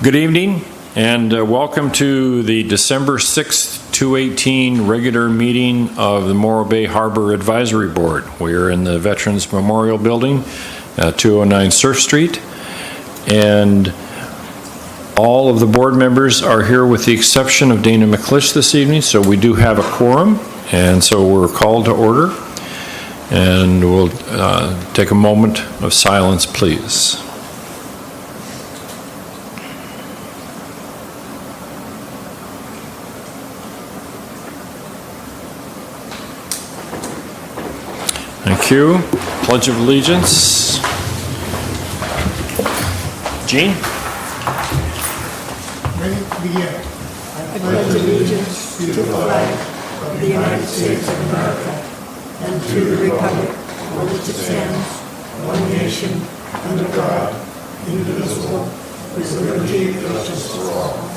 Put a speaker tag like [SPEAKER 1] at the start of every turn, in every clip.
[SPEAKER 1] Good evening and welcome to the December 6th, 2018 regular meeting of the Morro Bay Harbor Advisory Board. We are in the Veterans Memorial Building, 209 Surf Street, and all of the board members are here with the exception of Dana McClish this evening, so we do have a quorum, and so we're called to order. And we'll take a moment of silence, please. Thank you. Pledge of Allegiance. Jean?
[SPEAKER 2] Ready to begin. I pledge allegiance to the flag of the United States of America and to the republic for which it stands, one nation, under God, indivisible, with liberty and justice for all.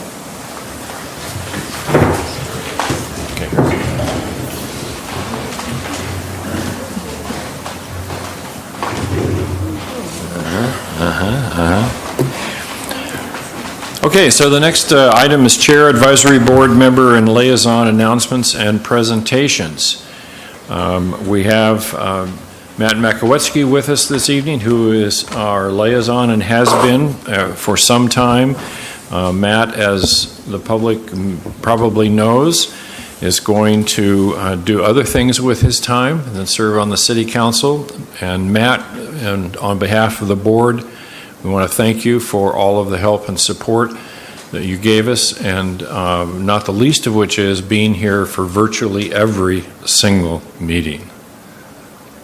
[SPEAKER 1] Okay, so the next item is Chair, Advisory Board Member, and Liaison Announcements and Presentations. We have Matt Makowetsky with us this evening, who is our liaison and has been for some time. Matt, as the public probably knows, is going to do other things with his time and then serve on the City Council. And Matt, and on behalf of the board, we want to thank you for all of the help and support that you gave us, and not the least of which is being here for virtually every single meeting.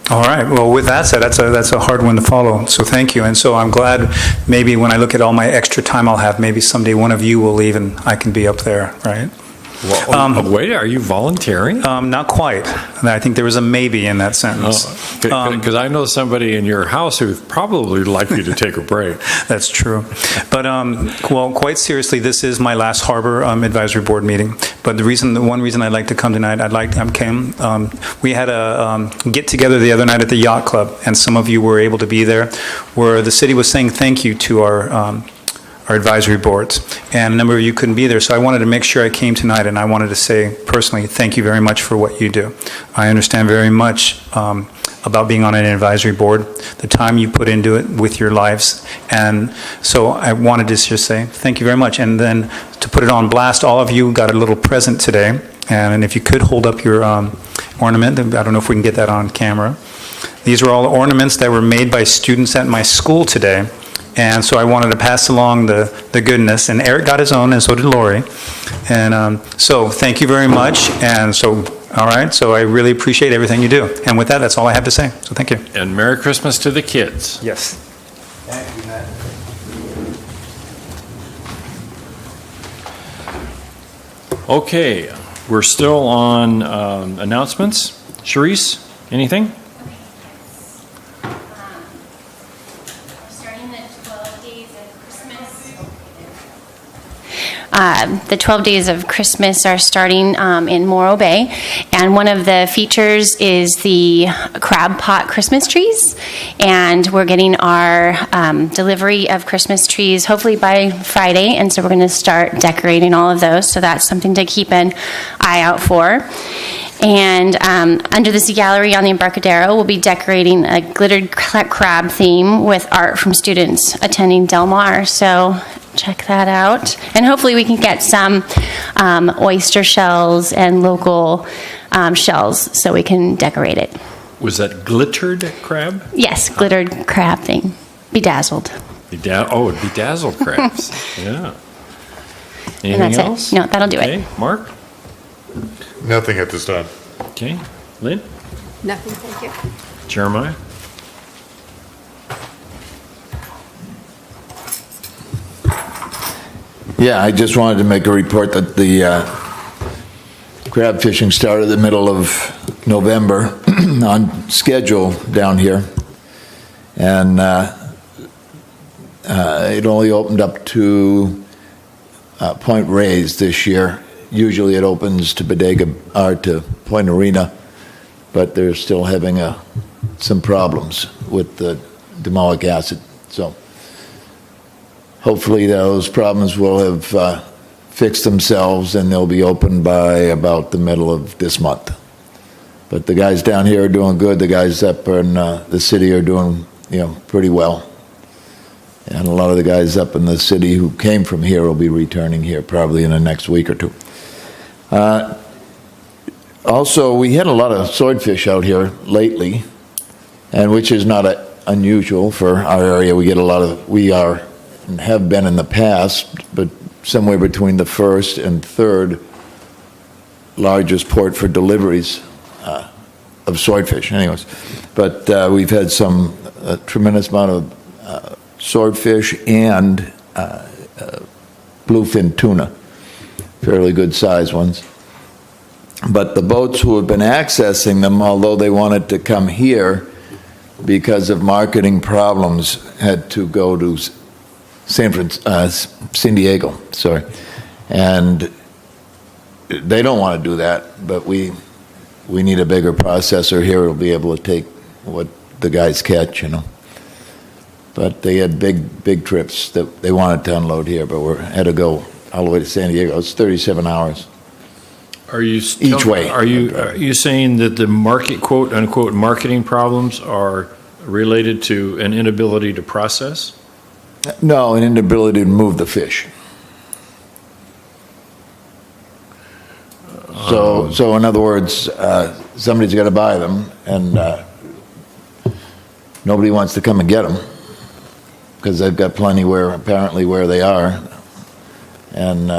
[SPEAKER 3] All right. Well, with that said, that's a hard one to follow. So thank you. And so I'm glad maybe when I look at all my extra time I'll have, maybe someday one of you will leave and I can be up there, right?
[SPEAKER 1] Well, wait, are you volunteering?
[SPEAKER 3] Not quite. I think there was a maybe in that sentence.
[SPEAKER 1] Because I know somebody in your house who probably would like you to take a break.
[SPEAKER 3] That's true. But, well, quite seriously, this is my last Harbor Advisory Board meeting. But the one reason I'd like to come tonight, we had a get-together the other night at the Yacht Club, and some of you were able to be there, where the city was saying thank you to our advisory boards, and a number of you couldn't be there, so I wanted to make sure I came tonight, and I wanted to say personally thank you very much for what you do. I understand very much about being on an advisory board, the time you put into it with your lives, and so I wanted to just say thank you very much. And then to put it on blast, all of you got a little present today, and if you could hold up your ornament, I don't know if we can get that on camera. These are all ornaments that were made by students at my school today. And so I wanted to pass along the goodness, and Eric got his own, and so did Lori. And so thank you very much. And so, all right, so I really appreciate everything you do. And with that, that's all I have to say. So thank you.
[SPEAKER 1] And Merry Christmas to the kids.
[SPEAKER 3] Yes. Thank you, Matt.
[SPEAKER 1] Okay, we're still on announcements. Charisse, anything?
[SPEAKER 4] The 12 days of Christmas are starting in Morro Bay, and one of the features is the crab pot Christmas trees, and we're getting our delivery of Christmas trees hopefully by Friday, and so we're going to start decorating all of those, so that's something to keep an eye out for. And under this gallery on the Embarcadero, we'll be decorating a glittered crab theme with art from students attending Del Mar. So check that out. And hopefully we can get some oyster shells and local shells so we can decorate it.
[SPEAKER 1] Was that glittered crab?
[SPEAKER 4] Yes, glittered crab thing. Bedazzled.
[SPEAKER 1] Bedazzled crabs. Yeah. Anything
[SPEAKER 4] and that's
[SPEAKER 1] else?
[SPEAKER 4] It. No, that'll do
[SPEAKER 1] Okay.
[SPEAKER 4] it.
[SPEAKER 1] Mark?
[SPEAKER 5] Nothing at this time.
[SPEAKER 1] Okay. Lynn?
[SPEAKER 6] Nothing, thank you.
[SPEAKER 1] Jeremiah?
[SPEAKER 7] Yeah, I just wanted to make a report that the crab fishing started the middle of November on schedule down here. And it only opened up to Point Reyes this year. Usually it opens to Bodega or to Point Arena, but they're still having some problems with the demolic acid. So hopefully those problems will have fixed themselves and they'll be open by about the middle of this month. But the guys down here are doing good. The guys up in the city are doing, pretty well. And a lot of the guys up in the city who came from here will be returning here probably in the next week or two. Also, we had a lot of swordfish out here lately, and which is not unusual for our area. We get a lot of, we are and have been in the past, but somewhere between the first and third largest port for deliveries of swordfish, anyways. But we've had a tremendous amount of swordfish and bluefin tuna, fairly good sized ones. But the boats who have been accessing them, although they wanted to come here because of marketing problems, had to go to San Diego, sorry. And they don't want to do that, but we need a bigger processor here. It'll be able to take what the guys catch, But they had big trips that they wanted to unload here, but we had to go all the way to San Diego. It's 37 hours.
[SPEAKER 1] Are you
[SPEAKER 7] Each way.
[SPEAKER 1] Are you saying that the quote unquote marketing problems are related to an inability to process?
[SPEAKER 7] No, an inability to move the fish. So in other words, somebody's got to buy them, and nobody wants to come and get them because they've got plenty apparently where they are, and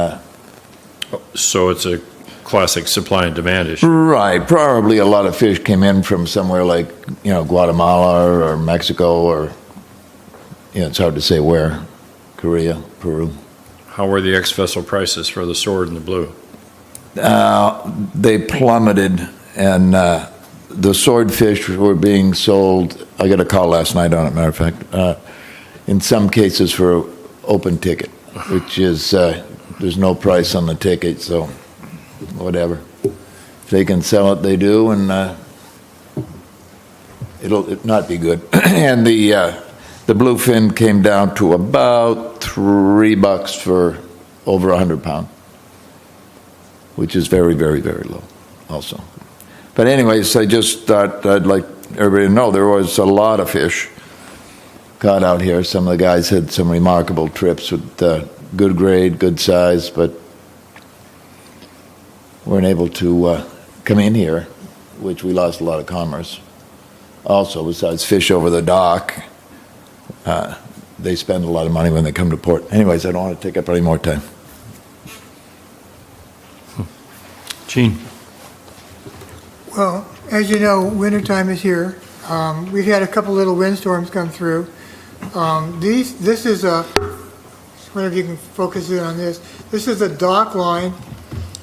[SPEAKER 1] So it's a classic supply and demand issue.
[SPEAKER 7] right, probably a lot of fish came in from somewhere like Guatemala or Mexico, or it's hard to say where, Korea, Peru.
[SPEAKER 1] How were the ex-vessel prices for the sword and the blue?
[SPEAKER 7] They plummeted, and the swordfish were being sold. I got a call last night on it, matter of fact, in some cases for open ticket, which is there's no price on the ticket, so whatever. If they can sell it, they do, and it'll not be good. And the bluefin came down to about $3 for over 100 pound, which is very, very, very low also. But anyways, I just thought I'd like everybody to know there was a lot of fish caught out here. Some of the guys had some remarkable trips with good grade, good size, but weren't able to come in here, which we lost a lot of commerce. Also, besides fish over the dock, they spend a lot of money when they come to port. Anyways, I don't want to take up any more time.
[SPEAKER 1] Gene?
[SPEAKER 8] Well, as you know, wintertime is here. We've had a couple little windstorms come through. This is a, I wonder if you can focus in on this. This is a dock line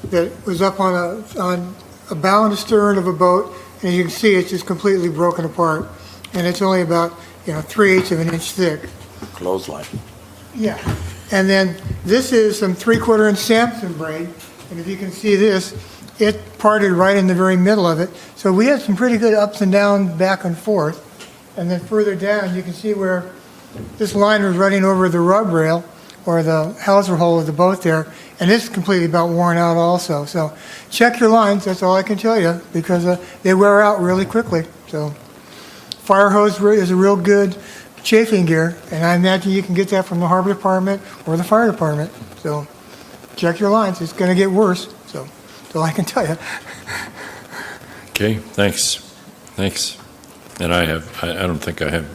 [SPEAKER 8] that was up on a bow and stern of a boat, and you can see it's just completely broken apart. And it's only about 3/8 of an inch thick.
[SPEAKER 7] Clothesline.
[SPEAKER 8] Yeah. And then this is some 3/4 inch Samson braid, and if you can see this, it parted right in the very middle of it. So we had some pretty good ups and downs back and forth. And then further down, you can see where this line was running over the rub rail or the hawser hole of the boat there, and it's completely about worn out also. So check your lines, that's all I can tell you, because they wear out really quickly. So fire hose is a real good chafing gear, and I imagine you can get that from the harbor department or the fire department. So check your lines, it's going to get worse. So that's all I can tell you.
[SPEAKER 1] Okay, thanks. And I don't think I have,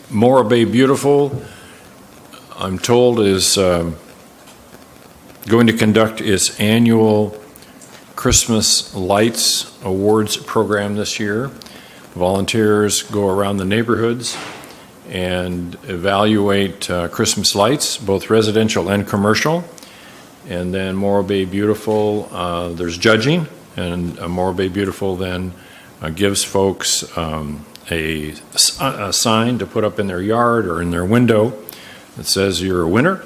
[SPEAKER 1] Morro Bay Beautiful, I'm told, is going to conduct its annual Christmas Lights Awards program this year. Volunteers go around the neighborhoods and evaluate Christmas lights, both residential and commercial. And then Morro Bay Beautiful, there's judging, and Morro Bay Beautiful then gives folks a sign to put up in their yard or in their window that says you're a winner.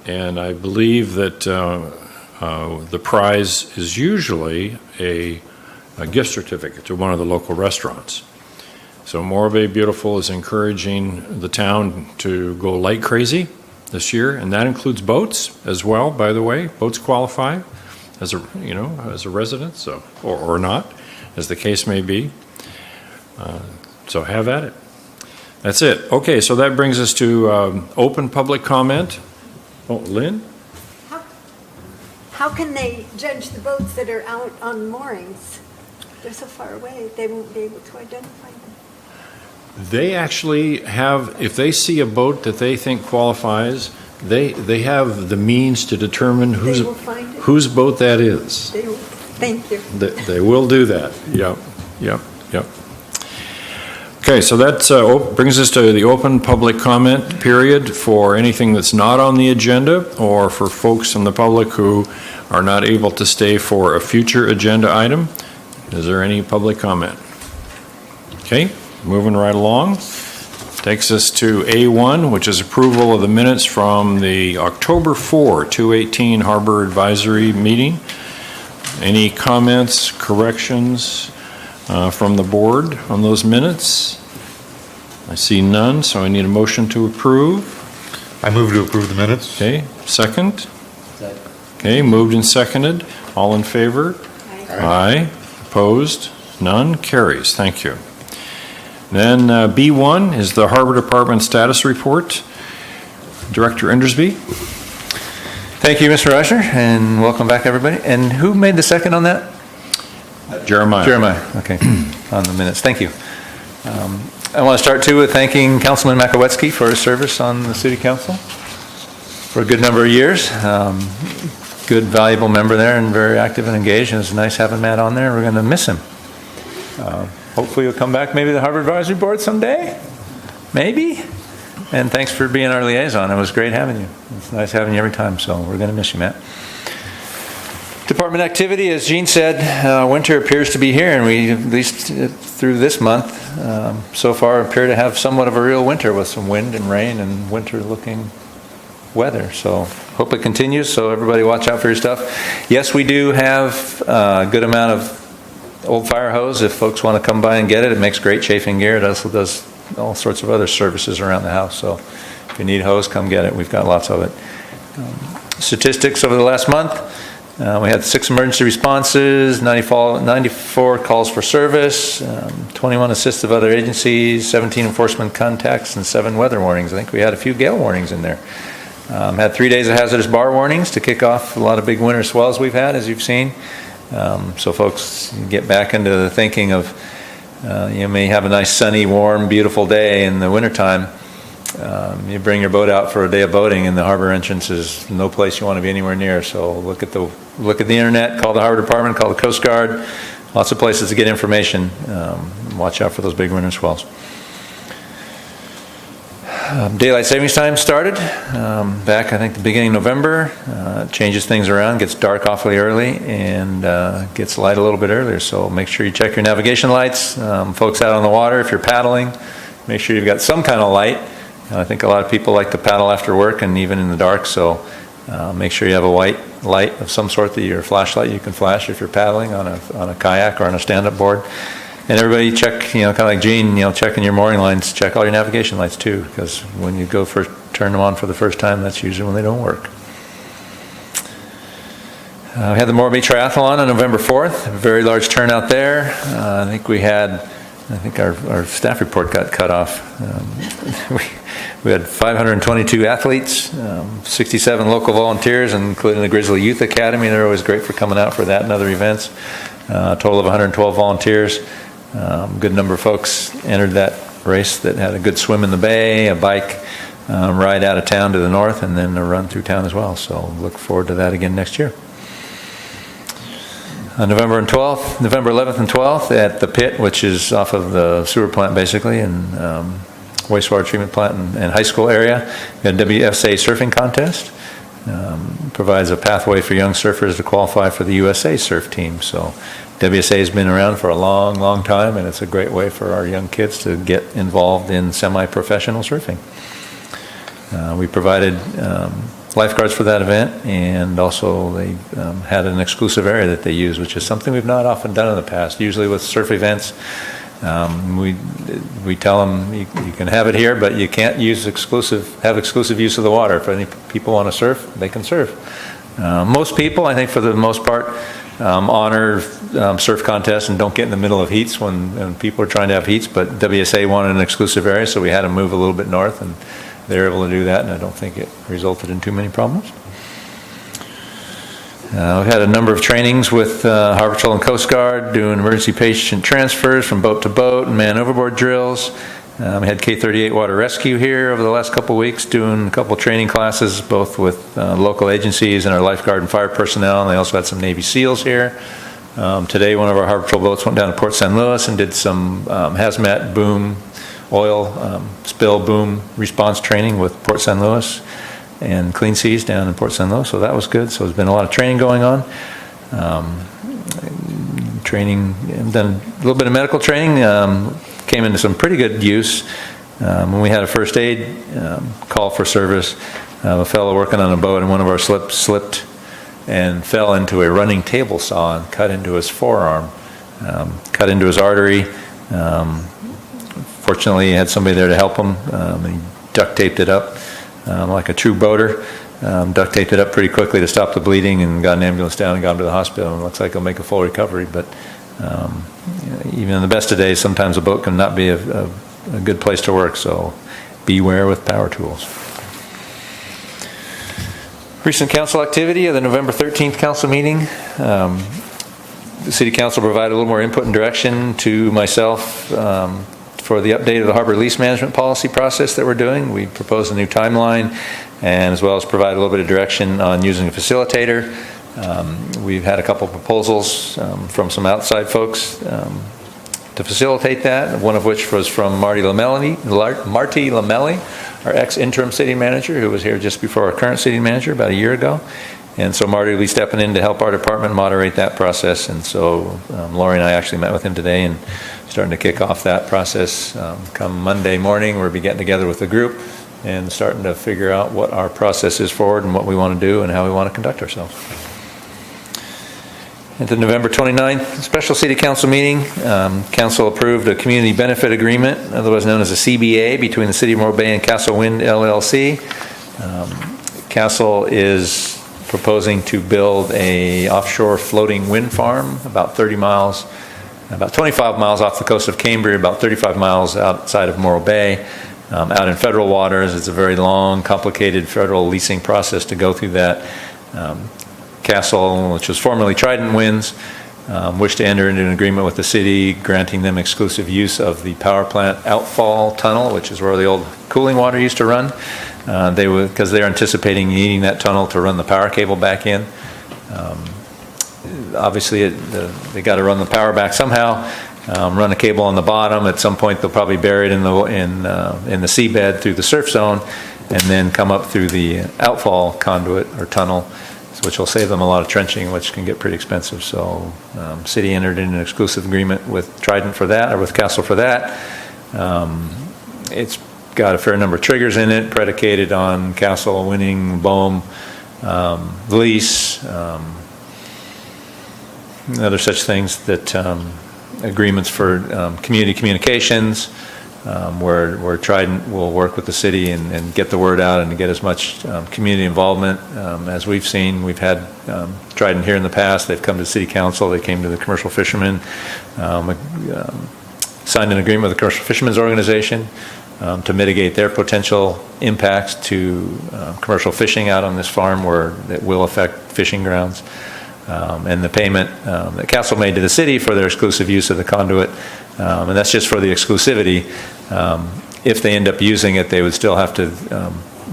[SPEAKER 1] And I believe that the prize is usually a gift certificate to one of the local restaurants. So Morro Bay Beautiful is encouraging the town to go light crazy this year, and that includes boats as well, by the way. Boats qualify as a resident, so, or not, as the case may be. So have at it. That's it. Okay, so that brings us to open public comment. Oh, Lynn?
[SPEAKER 2] How can they judge the boats that are out on moorings? They're so far away, they won't be able to identify them.
[SPEAKER 1] They actually have, if they see a boat that they think qualifies, they have the means to determine
[SPEAKER 2] They will find it.
[SPEAKER 1] whose boat that is.
[SPEAKER 2] They will, thank you.
[SPEAKER 1] They will do that. Yep. Okay, so that brings us to the open public comment period for anything that's not on the agenda, or for folks in the public who are not able to stay for a future agenda item. Is there any public comment? Okay, moving right along. Takes us to A1, which is approval of the minutes from the October 4, 2018 Harbor Advisory Meeting. Any comments, corrections from the board on those minutes? I see none, so I need a motion to approve.
[SPEAKER 5] I move to approve the minutes.
[SPEAKER 1] Okay, second? Okay, moved and seconded. All in favor? Aye. Opposed? None? Carries. Thank you. Then B1 is the Harbor Department Status Report. Director Endersby?
[SPEAKER 3] Thank you, Mr. Usher, and welcome back, everybody. And who made the second on that?
[SPEAKER 1] Jeremiah.
[SPEAKER 3] Jeremiah, okay, on the minutes. Thank you. I want to start, too, with thanking Councilman Makowiecki for his service on the City Council for a good number of years. Good, valuable member there and very active and engaged, and it's nice having Matt on there. We're going to miss him. Hopefully he'll come back maybe to the Harbor Advisory Board someday. Maybe. And thanks for being our liaison. It was great having you. It's nice having you every time, so we're going to miss you, Matt. Department activity, as Gene said, winter appears to be here, and we, at least through this month, so far appear to have somewhat of a real winter with some wind and rain and winter-looking weather. So hope it continues, so everybody watch out for your stuff. Yes, we do have a good amount of old fire hose if folks want to come by and get it. It makes great chafing gear. It also does all sorts of other services around the house. So if you need hose, come get it. We've got lots of it. Statistics over the last month. We had 6 emergency responses, 94 calls for service, 21 assists of other agencies, 17 enforcement contacts, and 7 weather warnings. I think we had a few gale warnings in there. Had 3 days of hazardous bar warnings to kick off a lot of big winter swells we've had, as you've seen. So folks get back into the thinking of, you may have a nice sunny, warm, beautiful day in the wintertime. You bring your boat out for a day of boating, and the harbor entrance is no place you want to be anywhere near. So look at the internet, call the Harbor Department, call the Coast Guard. Lots of places to get information. Watch out for those big winter swells. Daylight savings time started back, I think, the beginning of November. Changes things around, gets dark awfully early, and gets light a little bit earlier. So make sure you check your navigation lights. Folks out on the water, if you're paddling, make sure you've got some kind of light. I think a lot of people like to paddle after work and even in the dark, so make sure you have a white light of some sort, that your flashlight you can flash if you're paddling on a kayak or on a stand-up board. And everybody check, kind of like Gene, checking your mooring lines, check all your navigation lights too, because when you go turn them on for the first time, that's usually when they don't work. We had the Morro Bay Triathlon on November 4th, a very large turnout there. I think our staff report got cut off. We had 522 athletes, 67 local volunteers, including the Grizzly Youth Academy. They're always great for coming out for that and other events. A total of 112 volunteers. Good number of folks entered that race that had a good swim in the bay, a bike ride out of town to the north, and then a run through town as well. So look forward to that again next year. On November 11th and 12th at the pit, which is off of the sewer plant basically, and wastewater treatment plant and high school area, we had a WSA surfing contest. Provides a pathway for young surfers to qualify for the USA surf team. So WSA has been around for a long, long time, and it's a great way for our young kids to get involved in semi-professional surfing. We provided lifeguards for that event, and also they had an exclusive area that they use, which is something we've not often done in the past. Usually with surf events,
[SPEAKER 9] We tell them you can have it here, but you can't have exclusive use of the water. If any people want to surf, they can surf. Most people, I think for the most part, honor surf contests and don't get in the middle of heats when people are trying to have heats, but WSA wanted an exclusive area, so we had to move a little bit north, and they were able to do that, and I don't think it resulted in too many problems. We've had a number of trainings with Harbor Patrol and Coast Guard, doing emergency patient transfers from boat to boat and man overboard drills. We had K-38 Water Rescue here over the last couple of weeks, doing a couple of training classes, both with local agencies and our lifeguard and fire personnel, and they also had some Navy SEALs here. Today, one of our Harbor Patrol boats went down to Port St. Louis and did some hazmat boom, oil spill boom response training with Port St. Louis and Clean Seas down in Port St. Louis, so that was good. So there's been a lot of training going on. Done a little bit of medical training, came into some pretty good use. When we had a first aid call for service, a fellow working on a boat in one of our slips slipped and fell into a running table saw and cut into his forearm, cut into his artery. Fortunately, he had somebody there to help him. He duct taped it up like a true boater. Duct taped it up pretty quickly to stop the bleeding and got an ambulance down and got him to the hospital. And it looks like he'll make a full recovery, but even in the best of days, sometimes a boat can not be a good place to work, so beware with power tools. Recent council activity of the November 13th council meeting. The City Council provided a little more input and direction to myself for the update of the harbor lease management policy process that we're doing. We proposed a new timeline, and as well as provide a little bit of direction on using a facilitator. We've had a couple proposals from some outside folks to facilitate that, one of which was from Marty Lamelli, our ex-interim city manager, who was here just before our current city manager about a year ago. And so Marty will be stepping in to help our department moderate that process. And so Lori and I actually met with him today and starting to kick off that process. Come Monday morning, we'll be getting together with the group and starting to figure out what our process is forward and what we want to do and how we want to conduct ourselves. At the November 29th special city council meeting, council approved a community benefit agreement, otherwise known as a CBA, between the City of Morro Bay and Castle Wind LLC. Castle is proposing to build a offshore floating wind farm about 25 miles off the coast of Cambria, about 35 miles outside of Morro Bay, out in federal waters. It's a very long, complicated federal leasing process to go through that. Castle, which was formerly Trident Winds, wished to enter into an agreement with the city, granting them exclusive use of the power plant outfall tunnel, which is where the old cooling water used to run. Because they're anticipating needing that tunnel to run the power cable back in. Obviously, they got to run the power back somehow. Run a cable on the bottom. At some point, they'll probably bury it in the seabed through the surf zone, and then come up through the outfall conduit or tunnel, which will save them a lot of trenching, which can get pretty expensive. So, city entered in an exclusive agreement with Trident for that, or with Castle for that. It's got a fair number of triggers in it, predicated on Castle winning BOEM lease, other such things that agreements for community communications, where Trident will work with the city and get the word out and to get as much community involvement as we've seen. We've had Trident here in the past. They've come to city council. They came to the commercial fishermen, signed an agreement with the commercial fishermen's organization to mitigate their potential impacts to commercial fishing out on this farm, where it will affect fishing grounds. And the payment that Castle made to the city for their exclusive use of the conduit, and that's just for the exclusivity. If they end up using it, they would still have to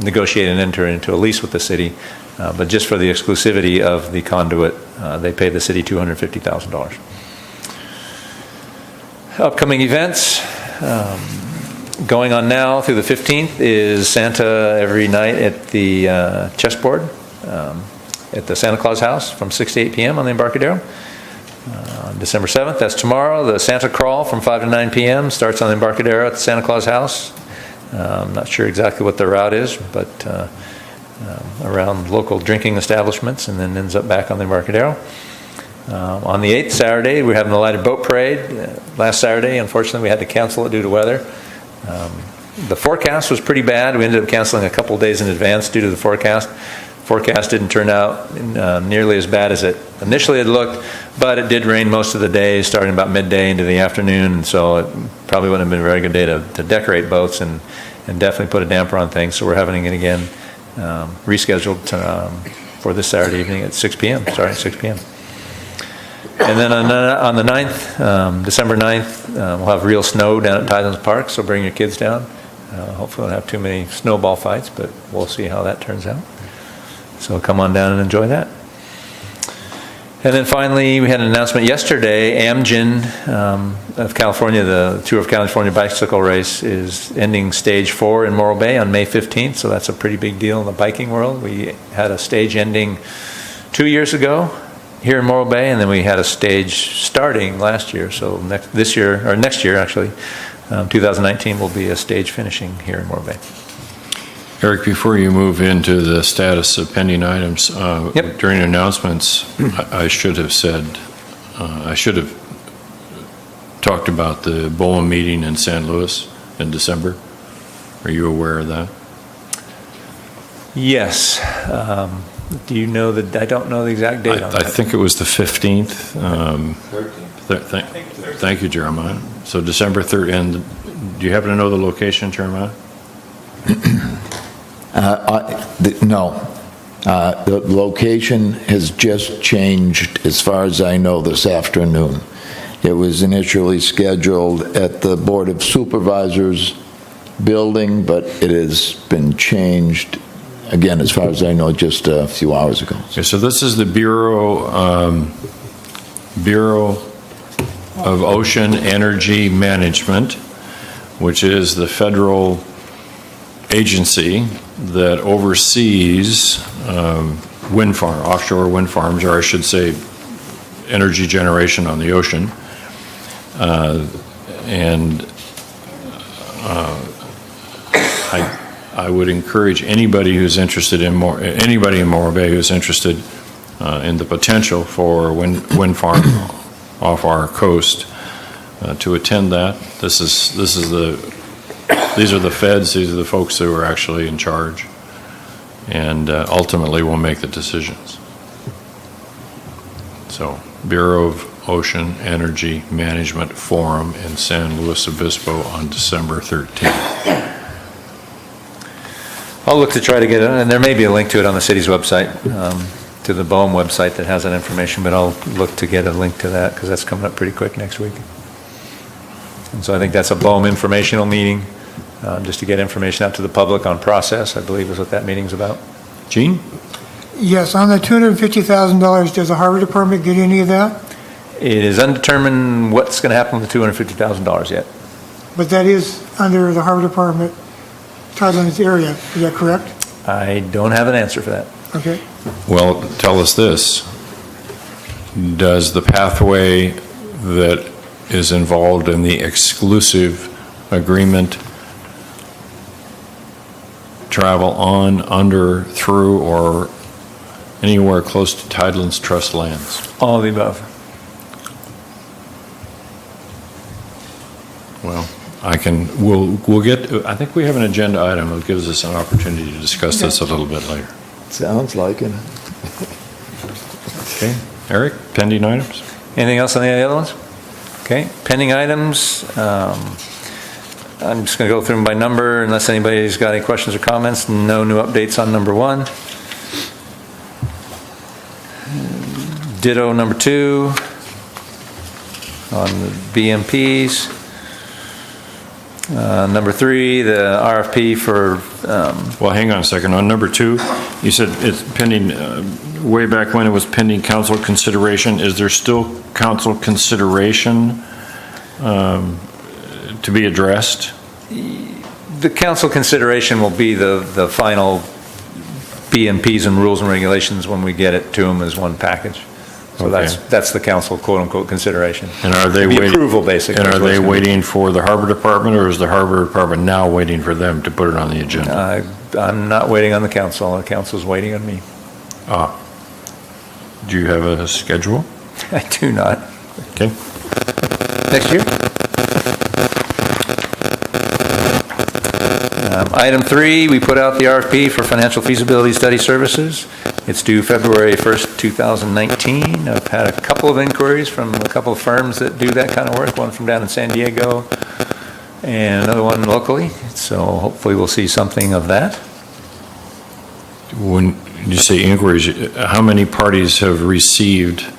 [SPEAKER 9] negotiate and enter into a lease with the city. But just for the exclusivity of the conduit, they pay the city $250,000. Upcoming events. Going on now through the 15th is Santa every night at the chessboard at the Santa Claus house from 6 to 8 p.m. on the Embarcadero. December 7th, that's tomorrow, the Santa Crawl from 5 to 9 p.m. starts on the Embarcadero at the Santa Claus house. I'm not sure exactly what the route is, but around local drinking establishments, and then ends up back on the Embarcadero. On the 8th, Saturday, we're having the lighted boat parade. Last Saturday, unfortunately, we had to cancel it due to weather. The forecast was pretty bad. We ended up canceling a couple days in advance due to the forecast. Forecast didn't turn out nearly as bad as it initially had looked, but it did rain most of the day, starting about midday into the afternoon, and so it probably wouldn't have been a very good day to decorate boats and definitely put a damper on things. So we're having it again rescheduled for this Saturday evening at 6 p.m. Starting at 6 p.m. And then on the 9th, December 9th, we'll have real snow down at Tidelands Park, so bring your kids down. Hopefully we won't have too many snowball fights, but we'll see how that turns out. So come on down and enjoy that. And then finally, we had an announcement yesterday. Amgen of California, the Tour of California bicycle race, is ending stage 4 in Morro Bay on May 15th, so that's a pretty big deal in the biking world. We had a stage ending 2 years ago here in Morro Bay, and then we had a stage starting last year. So next year actually, 2019 will be a stage finishing here in Morro Bay.
[SPEAKER 1] Eric, before you move into the status of pending items,
[SPEAKER 9] Yep.
[SPEAKER 1] during announcements, I should have said, I should have talked about the BOA meeting in San Luis in December. Are you aware of that?
[SPEAKER 9] Yes. Do you know I don't know the exact date on
[SPEAKER 1] I
[SPEAKER 9] that.
[SPEAKER 1] think it was the 15th.
[SPEAKER 5] 13th.
[SPEAKER 1] Thank you, Jeremiah. So December 3rd, and do you happen to know the location, Jeremiah?
[SPEAKER 7] No. The location has just changed, as far as I know, this afternoon. It was initially scheduled at the Board of Supervisors building, but it has been changed, again, as far as I know, just a few hours ago.
[SPEAKER 1] Okay, so this is the Bureau of Ocean Energy Management, which is the federal agency that oversees offshore wind farms, or I should say energy generation on the ocean. I would encourage anybody who's interested in anybody in Morro Bay who's interested in the potential for wind farm off our coast to attend that. These are the feds, these are the folks who are actually in charge, and ultimately will make the decisions. So, Bureau of Ocean Energy Management Forum in San Luis Obispo on December 13th.
[SPEAKER 9] I'll look to try to get it, and there may be a link to it on the city's website, to the BOEM website that has that information, but I'll look to get a link to that because that's coming up pretty quick next week. And so I think that's a BOEM informational meeting, just to get information out to the public on process, I believe is what that meeting's about.
[SPEAKER 1] Gene?
[SPEAKER 8] Yes, on the $250,000, does the Harbor Department get any of that?
[SPEAKER 9] It is undetermined what's going to happen with the $250,000 yet.
[SPEAKER 8] But that is under the Harbor Department Tidelands area, is that correct?
[SPEAKER 9] I don't have an answer for that.
[SPEAKER 8] Okay.
[SPEAKER 1] Well, tell us this. Does the pathway that is involved in the exclusive agreement travel on, under, through, or anywhere close to Tidelands Trust lands?
[SPEAKER 9] All of the above.
[SPEAKER 1] Well, we'll get, I think we have an agenda item that gives us an opportunity to discuss this a little bit later.
[SPEAKER 7] Sounds like it.
[SPEAKER 1] Okay, Eric, pending items?
[SPEAKER 9] Anything else on any of the other ones? Okay, pending items. I'm just going to go through them by number unless anybody's got any questions or comments. No new updates on number 1. Ditto number 2 on the BMPs. Number 3, the RFP for...
[SPEAKER 1] Well, hang on a second. On number 2, you said it's pending, way back when it was pending council consideration. Is there still council consideration to be addressed?
[SPEAKER 9] The council consideration will be the final BMPs and rules and regulations when we get it to them as one package. So
[SPEAKER 1] Okay.
[SPEAKER 9] that's the council quote-unquote consideration.
[SPEAKER 1] And are they
[SPEAKER 9] The
[SPEAKER 1] waiting?
[SPEAKER 9] approval, basically.
[SPEAKER 1] And
[SPEAKER 9] is
[SPEAKER 1] are
[SPEAKER 9] what it's
[SPEAKER 1] they
[SPEAKER 9] gonna be.
[SPEAKER 1] waiting for the Harbor Department, or is the Harbor Department now waiting for them to put it on the agenda?
[SPEAKER 9] I'm not waiting on the council. The council's waiting on me.
[SPEAKER 1] Do you have a schedule?
[SPEAKER 9] I do not.
[SPEAKER 1] Okay.
[SPEAKER 9] Next year? Item 3, we put out the RFP for financial feasibility study services. It's due February 1st, 2019. I've had a couple of inquiries from a couple of firms that do that kind of work, one from down in San Diego and another one locally. So hopefully we'll see something of that.
[SPEAKER 1] When you say inquiries, how many parties have requested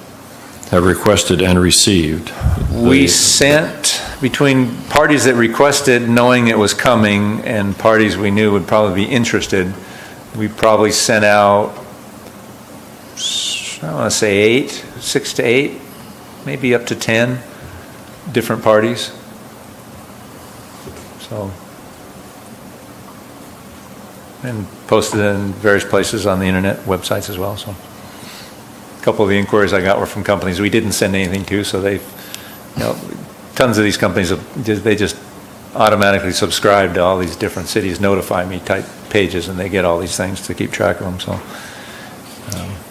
[SPEAKER 1] and received?
[SPEAKER 9] We sent, between parties that requested knowing it was coming and parties we knew would probably be interested, we probably sent out, I want to say 6 to 8, maybe up to 10 different parties. So, and posted in various places on the internet, websites as well. So, a couple of the inquiries I got were from companies we didn't send anything to, so they, tons of these companies, they just automatically subscribe to all these different cities, notify me type pages, and they get all these things to keep track of them.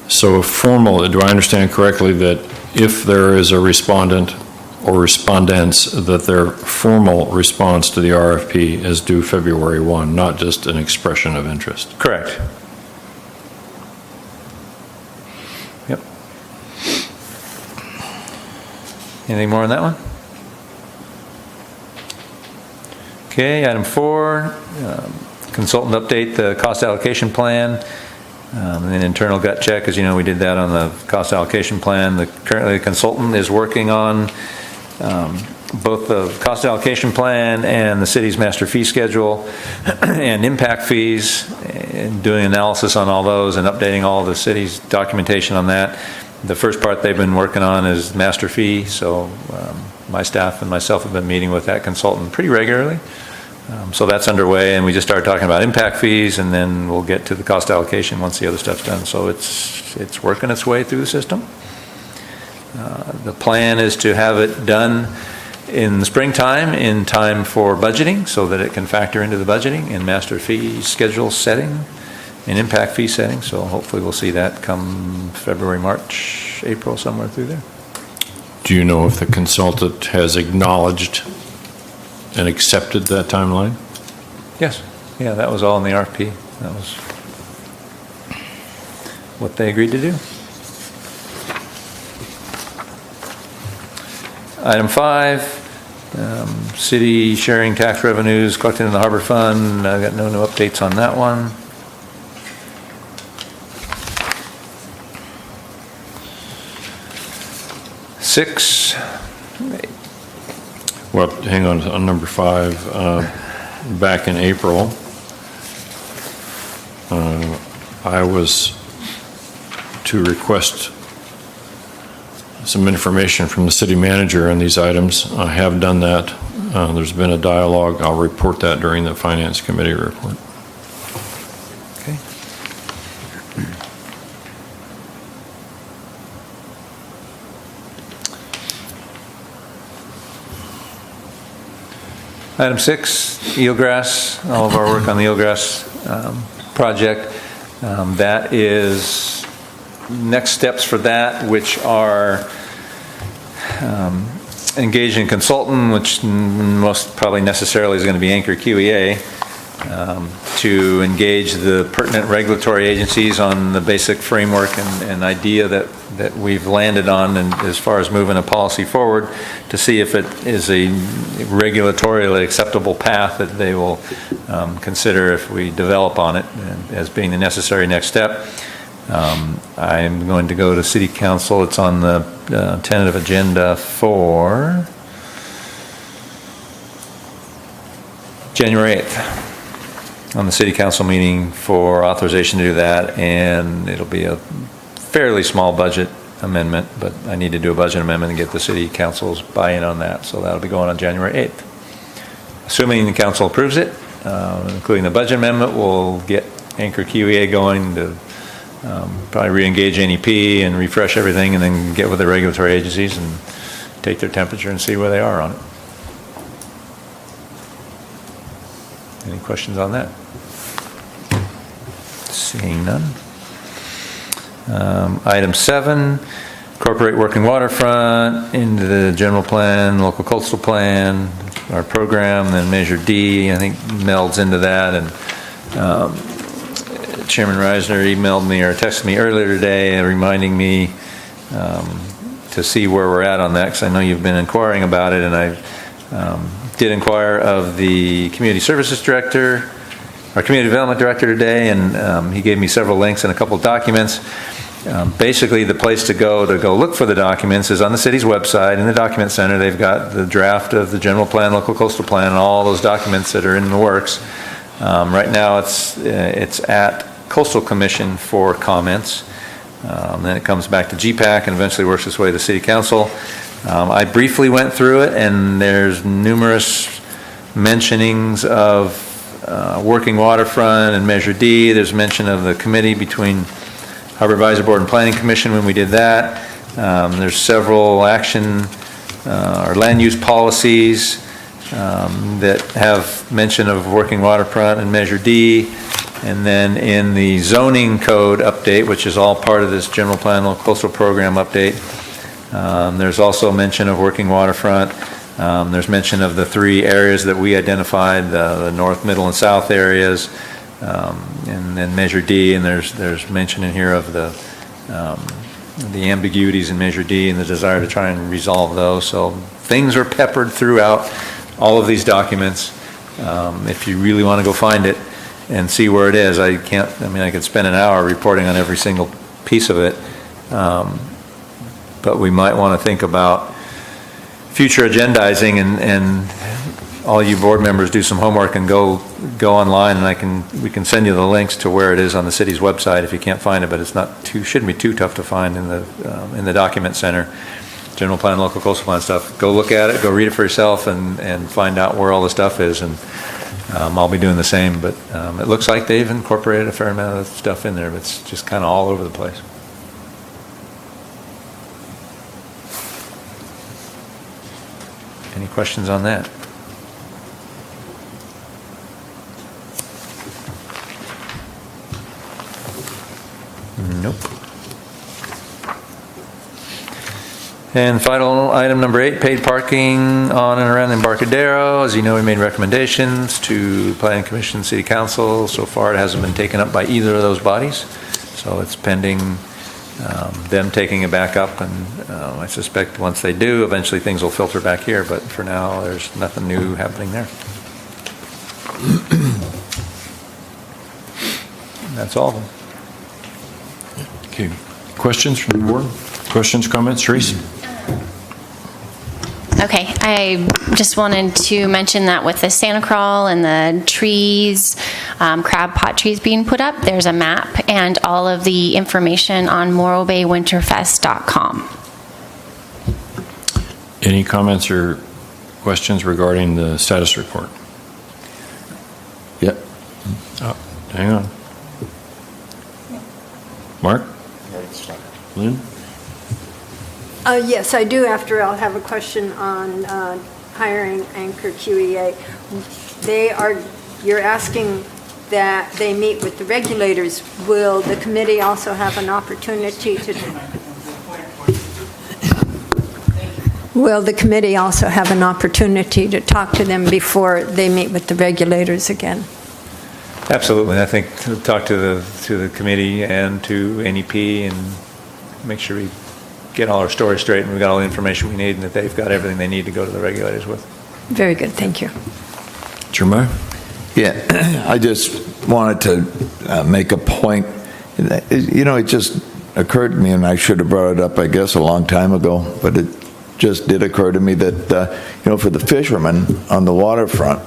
[SPEAKER 1] So formal, do I understand correctly that if there is a respondent or respondents, that their formal response to the RFP is due February 1, not just an expression of interest?
[SPEAKER 9] Correct. Yep. Anything more on that one? Okay, item 4, consultant update the cost allocation plan. And then internal gut check, as you know, we did that on the cost allocation plan. Currently the consultant is working on both the cost allocation plan and the city's master fee schedule and impact fees, and doing analysis on all those and updating all the city's documentation on that. The first part they've been working on is master fee, so my staff and myself have been meeting with that consultant pretty regularly. So that's underway, and we just started talking about impact fees, and then we'll get to the cost allocation once the other stuff's done. So it's working its way through the system. The plan is to have it done in the springtime, in time for budgeting, so that it can factor into the budgeting and master fee schedule setting and impact fee setting. So hopefully we'll see that come February, March, April, somewhere through there.
[SPEAKER 1] Do you know if the consultant has acknowledged and accepted that timeline?
[SPEAKER 9] Yes. Yeah, that was all in the RFP. That was what they agreed to do. Item 5, city sharing tax revenues collected in the Harbor Fund. I've got no new updates on that one. Six.
[SPEAKER 1] Well, hang on number 5. Back in April, I was to request some information from the city manager on these items. I have done that. There's been a dialogue. I'll report that during the Finance Committee report.
[SPEAKER 9] Okay. Item 6, eelgrass, all of our work on the eelgrass project. That is next steps for that, which are engaging a consultant, which most probably necessarily is going to be Anchor QEA, to engage the pertinent regulatory agencies on the basic framework and idea that we've landed on, and as far as moving a policy forward, to see if it is a regulatorily acceptable path that they will consider if we develop on it as being the necessary next step. I'm going to go to City Council. It's on the tentative agenda for January 8th. On the City Council meeting for authorization to do that, and it'll be a fairly small budget amendment, but I need to do a budget amendment and get the City Council's buy-in on that, so that'll be going on January 8th. Assuming the Council approves it, including the budget amendment, we'll get Anchor QEA going to probably re-engage NEP and refresh everything, and then get with the regulatory agencies and take their temperature and see where they are on it. Any questions on that? Seeing none. Item 7, incorporate working waterfront into the general plan, local coastal plan, our program, then Measure D, I think melds into that. And Chairman Reisner emailed me or texted me earlier today reminding me to see where we're at on that, because I know you've been inquiring about it, and I did inquire of the Community Services Director, our Community Development Director today, and he gave me several links and a couple of documents. Basically, the place to go look for the documents is on the city's website. In the document center, they've got the draft of the general plan, local coastal plan, and all those documents that are in the works. Right now, it's at Coastal Commission for comments. Then it comes back to GPAC and eventually works its way to City Council. I briefly went through it, and there's numerous mentionings of working waterfront and Measure D. There's mention of the committee between Harbor Advisory Board and Planning Commission when we did that. There's several action or land use policies that have mention of working waterfront and Measure D. And then in the zoning code update, which is all part of this general plan local coastal program update, there's also mention of working waterfront. There's mention of the 3 areas that we identified, the north, middle, and south areas. And then Measure D, and there's mention in here of the ambiguities in Measure D and the desire to try and resolve those. So things are peppered throughout all of these documents. If you really want to go find it and see where it is, I could spend an hour reporting on every single piece of it. But we might want to think about future agendizing, and all you board members do some homework and go online, and we can send you the links to where it is on the city's website if you can't find it. But it's shouldn't be too tough to find in the document center. General plan, local coastal plan stuff. Go look at it, go read it for yourself, and find out where all the stuff is. And I'll be doing the same. But it looks like they've incorporated a fair amount of stuff in there, but it's just kind of all over the place. Any questions on that? Nope. And final item number 8, paid parking on and around the Embarcadero. As you know, we made recommendations to Planning Commission, City Council. So far, it hasn't been taken up by either of those bodies. So it's pending them taking it back up, and I suspect once they do, eventually things will filter back here, but for now, there's nothing new happening there. That's all of them.
[SPEAKER 1] Okay. Questions from the board? Questions, comments? Therese?
[SPEAKER 4] Okay, I just wanted to mention that with the Santa Crawl and the trees, crab pot trees being put up, there's a map and all of the information on morrowbaywinterfest.com.
[SPEAKER 1] Any comments or questions regarding the status report?
[SPEAKER 7] Yep.
[SPEAKER 1] Oh, hang on. Mark? Lynn?
[SPEAKER 6] Yes, I do. After I'll have a question on hiring Anchor QEA. You're asking that they meet with the regulators. Will the committee also have an opportunity to? Will the committee also have an opportunity to talk to them before they meet with the regulators again?
[SPEAKER 9] Absolutely. I think to talk to the committee and to NEP and make sure we get all our stories straight and we've got all the information we need and that they've got everything they need to go to the regulators with.
[SPEAKER 6] Very good. Thank you.
[SPEAKER 1] Jeremiah?
[SPEAKER 7] Yeah, I just wanted to make a point. It just occurred to me, and I should have brought it up, I guess, a long time ago, but it just did occur to me that, for the fishermen on the waterfront,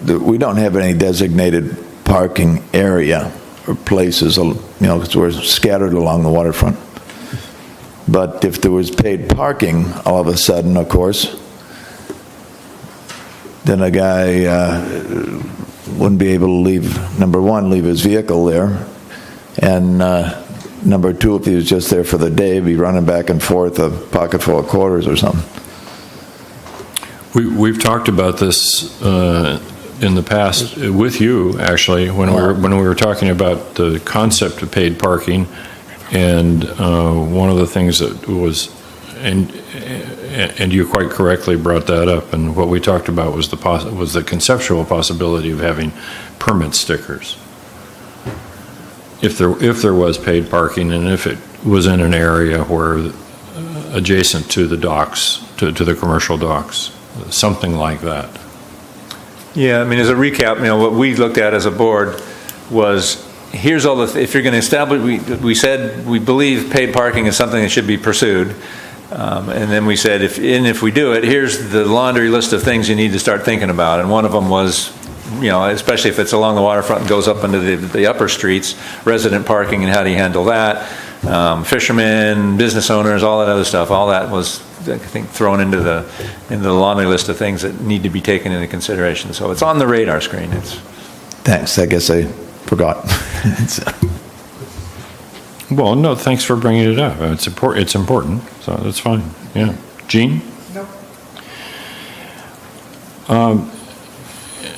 [SPEAKER 7] we don't have any designated parking area or places, because we're scattered along the waterfront. But if there was paid parking, all of a sudden, of course, then a guy wouldn't be able to leave his vehicle there, and number 2, if he was just there for the day, he'd be running back and forth a pocket full of quarters or something.
[SPEAKER 1] We've talked about this in the past with you, actually, when we were talking about the concept of paid parking. And one of the things that was, and you quite correctly brought that up, and what we talked about was the conceptual possibility of having permit stickers. If there was paid parking, and if it was in an area where adjacent to the docks, to the commercial docks, something like that.
[SPEAKER 9] Yeah, I mean, as a recap, what we looked at as a board was, here's all if you're going to establish, we said we believe paid parking is something that should be pursued. And then we said, if we do it, here's the laundry list of things you need to start thinking about. And one of them was, especially if it's along the waterfront and goes up into the upper streets, resident parking and how do you handle that? Fishermen, business owners, all that other stuff, all that was, I think, thrown into the laundry list of things that need to be taken into consideration. So it's on the radar screen.
[SPEAKER 7] Thanks, I guess I forgot.
[SPEAKER 1] Well, no, thanks for bringing it up. It's important, so that's fine. Yeah. Gene?
[SPEAKER 8] No.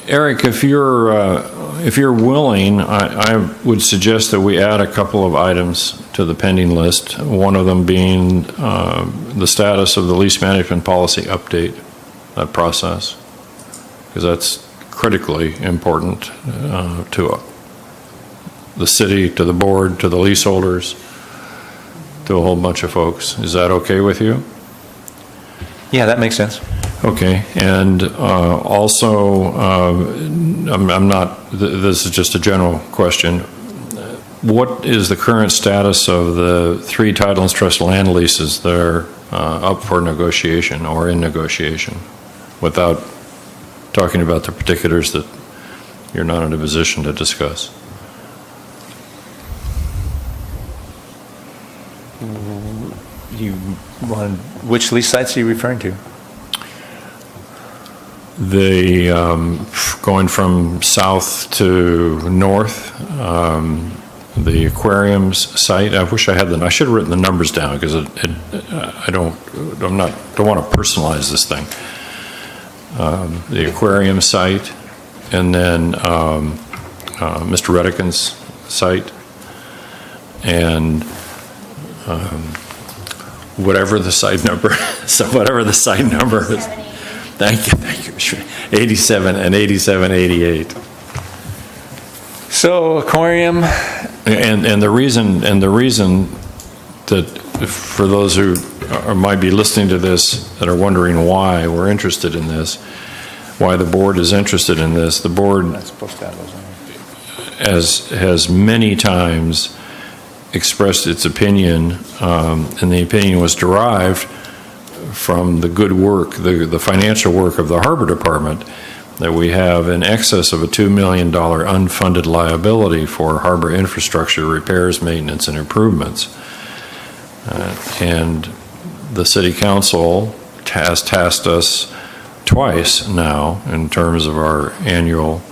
[SPEAKER 1] Eric, if you're willing, I would suggest that we add a couple of items to the pending list, one of them being the status of the lease management policy update, that process, because that's critically important to the city, to the board, to the leaseholders, to a whole bunch of folks. Is that okay with you?
[SPEAKER 9] Yeah, that makes sense.
[SPEAKER 1] Okay, and also, I'm not, this is just a general question. What is the current status of the 3 title and trust land leases that are up for negotiation or in negotiation, without talking about the particulars that you're not in a position to discuss?
[SPEAKER 9] Which lease sites are you referring to?
[SPEAKER 1] The going from south to north, the aquariums site. I wish I had I should have written the numbers down, because I don't want to personalize this thing. The aquarium site, and then Mr. Redican's site, and whatever the site number. So whatever the site number is. Thank you. 87 and 8788.
[SPEAKER 9] So aquarium,
[SPEAKER 1] and the reason that, for those who might be listening to this that are wondering why we're interested in this, why the board is interested in this, the board has many times expressed its opinion, and the opinion was derived from the good work, the financial work of the Harbor Department, that we have in excess of a $2 million unfunded liability for harbor infrastructure repairs, maintenance, and improvements. And the City Council has tasked us twice now, in terms of our annual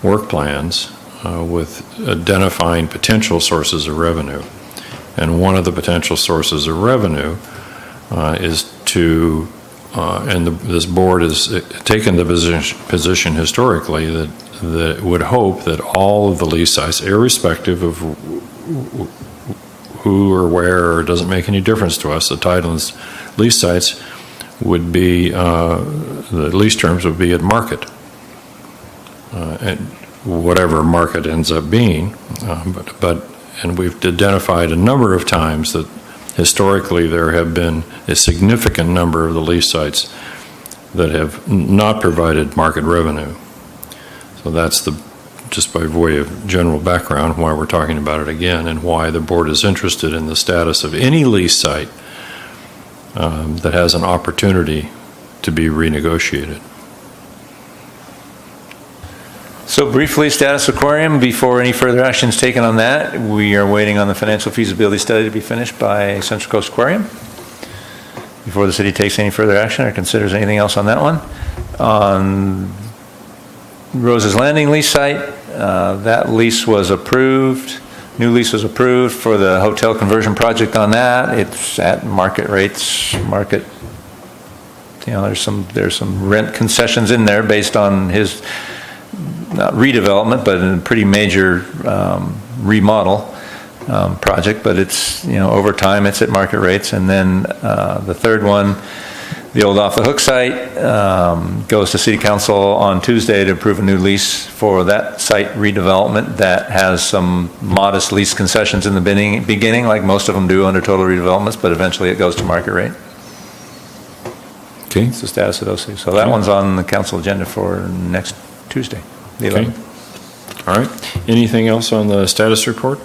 [SPEAKER 1] work plans, with identifying potential sources of revenue. And one of the potential sources of revenue is to, and this board has taken the position historically that would hope that all of the lease sites, irrespective of who or where, or it doesn't make any difference to us, the title and lease sites would be, the lease terms would be at market, and whatever market ends up being. And we've identified a number of times that historically there have been a significant number of the lease sites that have not provided market revenue. So that's just by way of general background, why we're talking about it again, and why the board is interested in the status of any lease site that has an opportunity to be renegotiated.
[SPEAKER 9] So briefly, status aquarium, before any further action is taken on that, we are waiting on the financial feasibility study to be finished by Central Coast Aquarium before the city takes any further action or considers anything else on that one. On Rose's Landing lease site, that lease was approved. New lease was approved for the hotel conversion project on that. It's at market rates, there's some rent concessions in there based on his, not redevelopment, but a pretty major remodel. project, but it's, over time, it's at market rates. And then the third one, the old Off the Hook site, goes to City Council on Tuesday to approve a new lease for that site redevelopment that has some modest lease concessions in the beginning, like most of them do under total redevelopments, but eventually it goes to market rate.
[SPEAKER 1] Okay.
[SPEAKER 9] It's the status of those two. So that one's on the council agenda for next Tuesday, the
[SPEAKER 1] Okay.
[SPEAKER 9] 11th.
[SPEAKER 1] All right. Anything else on the status report?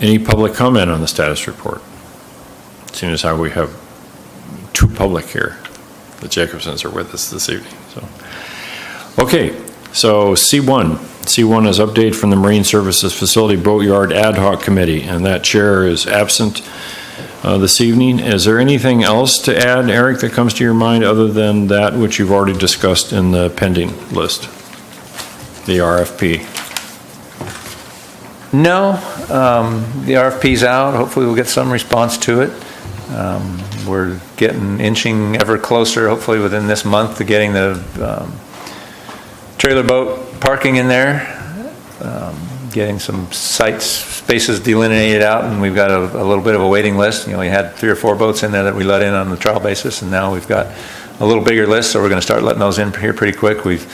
[SPEAKER 1] Any public comment on the status report? Seeing as how we have two public here. The Jacobsons are with us this evening. Okay, so C1. C1 is update from the Marine Services Facility Boatyard Ad Hoc Committee, and that chair is absent this evening. Is there anything else to add, Eric, that comes to your mind other than that which you've already discussed in the pending list? The RFP.
[SPEAKER 9] No, the RFP's out. Hopefully we'll get some response to it. We're inching ever closer, hopefully within this month, to getting the trailer boat parking in there, getting some spaces delineated out, and we've got a little bit of a waiting list. We had 3 or 4 boats in there that we let in on the trial basis, and now we've got a little bigger list, so we're going to start letting those in here pretty quick. We've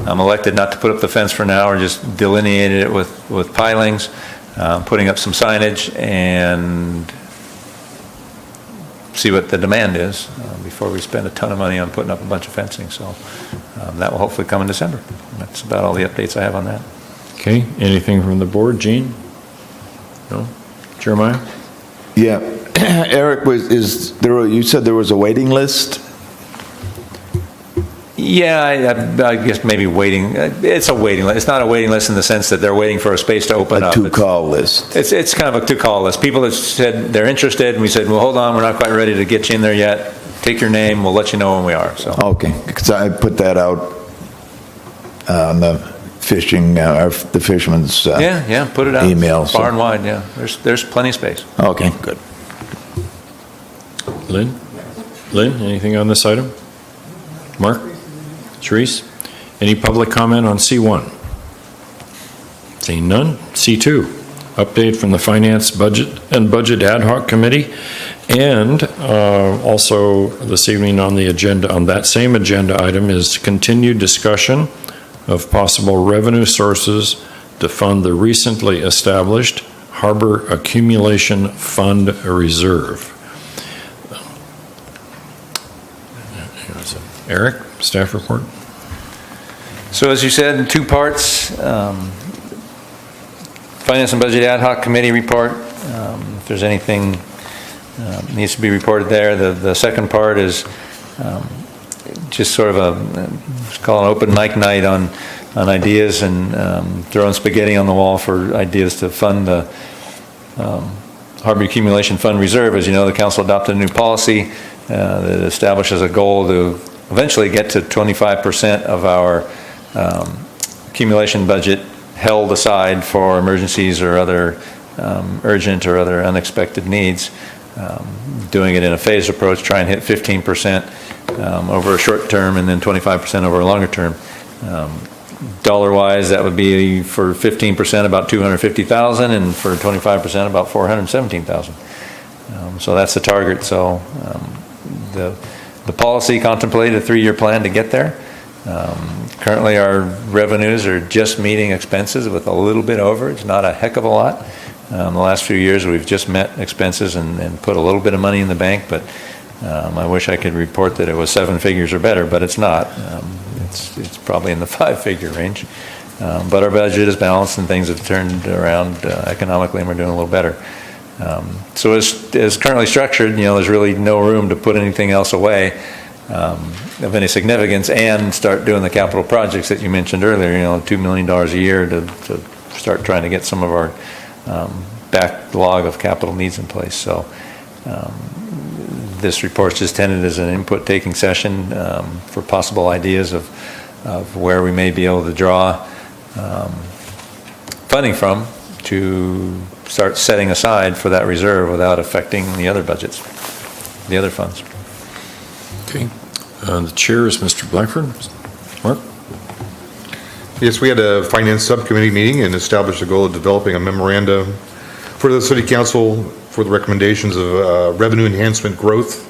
[SPEAKER 9] elected not to put up the fence for now, or just delineated it with pilings, putting up some signage, and see what the demand is before we spend a ton of money on putting up a bunch of fencing. So that will hopefully come in December. That's about all the updates I have on that.
[SPEAKER 1] Okay, anything from the board? Gene? No? Jeremiah?
[SPEAKER 7] Yeah. Eric, you said there was a waiting list?
[SPEAKER 9] Yeah, I guess maybe waiting. It's a waiting list. It's not a waiting list in the sense that they're waiting for a space to open up.
[SPEAKER 7] A to-call list.
[SPEAKER 9] It's kind of a to-call list. People that said they're interested, and we said, well, hold on, we're not quite ready to get you in there yet. Take your name, we'll let you know when we are. So.
[SPEAKER 7] Okay, because I put that out on the the fisherman's
[SPEAKER 9] yeah, put it out.
[SPEAKER 7] Email.
[SPEAKER 9] Far and wide, yeah. There's plenty of space.
[SPEAKER 7] Okay, good.
[SPEAKER 1] Lynn? Lynn, anything on this item? Mark? Therese? Any public comment on C1? Seeing none. C2, update from the Finance, Budget, and Budget Ad Hoc Committee, and also this evening on the agenda, on that same agenda item, is continued discussion of possible revenue sources to fund the recently established Harbor Accumulation Fund Reserve. Eric, staff report.
[SPEAKER 9] So as you said, in 2 parts, Finance and Budget Ad Hoc Committee report. If there's anything needs to be reported there. The second part is just sort of let's call it an open mic night on ideas, and throwing spaghetti on the wall for ideas to fund the Harbor Accumulation Fund Reserve. As you know, the council adopted a new policy that establishes a goal to eventually get to 25% of our accumulation budget held aside for emergencies or other urgent or other unexpected needs. Doing it in a phased approach, try and hit 15% over a short term and then 25% over a longer term. Dollar-wise, that would be for 15% about $250,000, and for 25% about $417,000. So that's the target. So the policy contemplated a 3-year plan to get there. Currently, our revenues are just meeting expenses with a little bit over. It's not a heck of a lot. The last few years, we've just met expenses and put a little bit of money in the bank, but I wish I could report that it was 7 figures or better, but it's not. It's probably in the 5-figure range. But our budget is balanced and things have turned around economically, and we're doing a little better. So as currently structured, there's really no room to put anything else away of any significance and start doing the capital projects that you mentioned earlier, $2 million a year to start trying to get some of our backlog of capital needs in place. So this report's just intended as an input-taking session for possible ideas of where we may be able to draw funding from to start setting aside for that reserve without affecting the other budgets, the other funds.
[SPEAKER 1] Okay. The chair is Mr. Blackford. Mark?
[SPEAKER 10] Yes, we had a finance subcommittee meeting and established a goal of developing a memorandum for the city council for the recommendations of revenue enhancement growth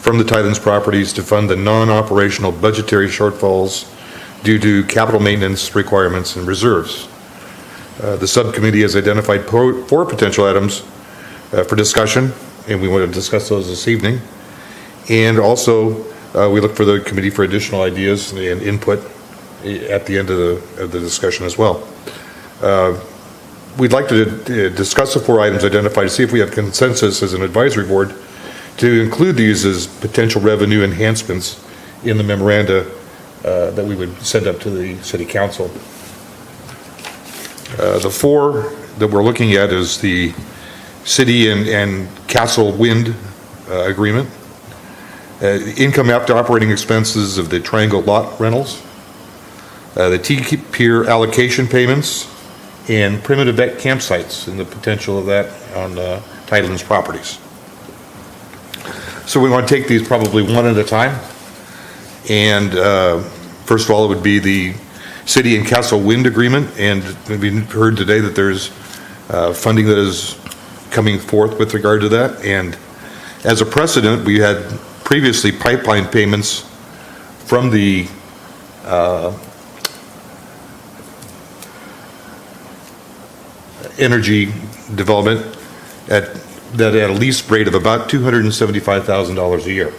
[SPEAKER 10] from the Tidelands properties to fund the non-operational budgetary shortfalls due to capital maintenance requirements and reserves. The subcommittee has identified four potential items for discussion, and we want to discuss those this evening. And also, we look for the committee for additional ideas and input at the end of the discussion as well. We'd like to discuss the four items identified to see if we have consensus as an advisory board to include these as potential revenue enhancements in the memoranda that we would send up to the city council. The four that we're looking at is the city and castle wind agreement, income after operating expenses of the triangle lot rentals, the T-Pier allocation payments, and primitive deck campsites and the potential of that on Tidelands properties. So we want to take these probably one at a time. And first of all, it would be the city and castle wind agreement. And we heard today that there's funding that is coming forth with regard to that. And as a precedent, we had previously pipeline payments from the energy development at a lease rate of about $275,000 a year.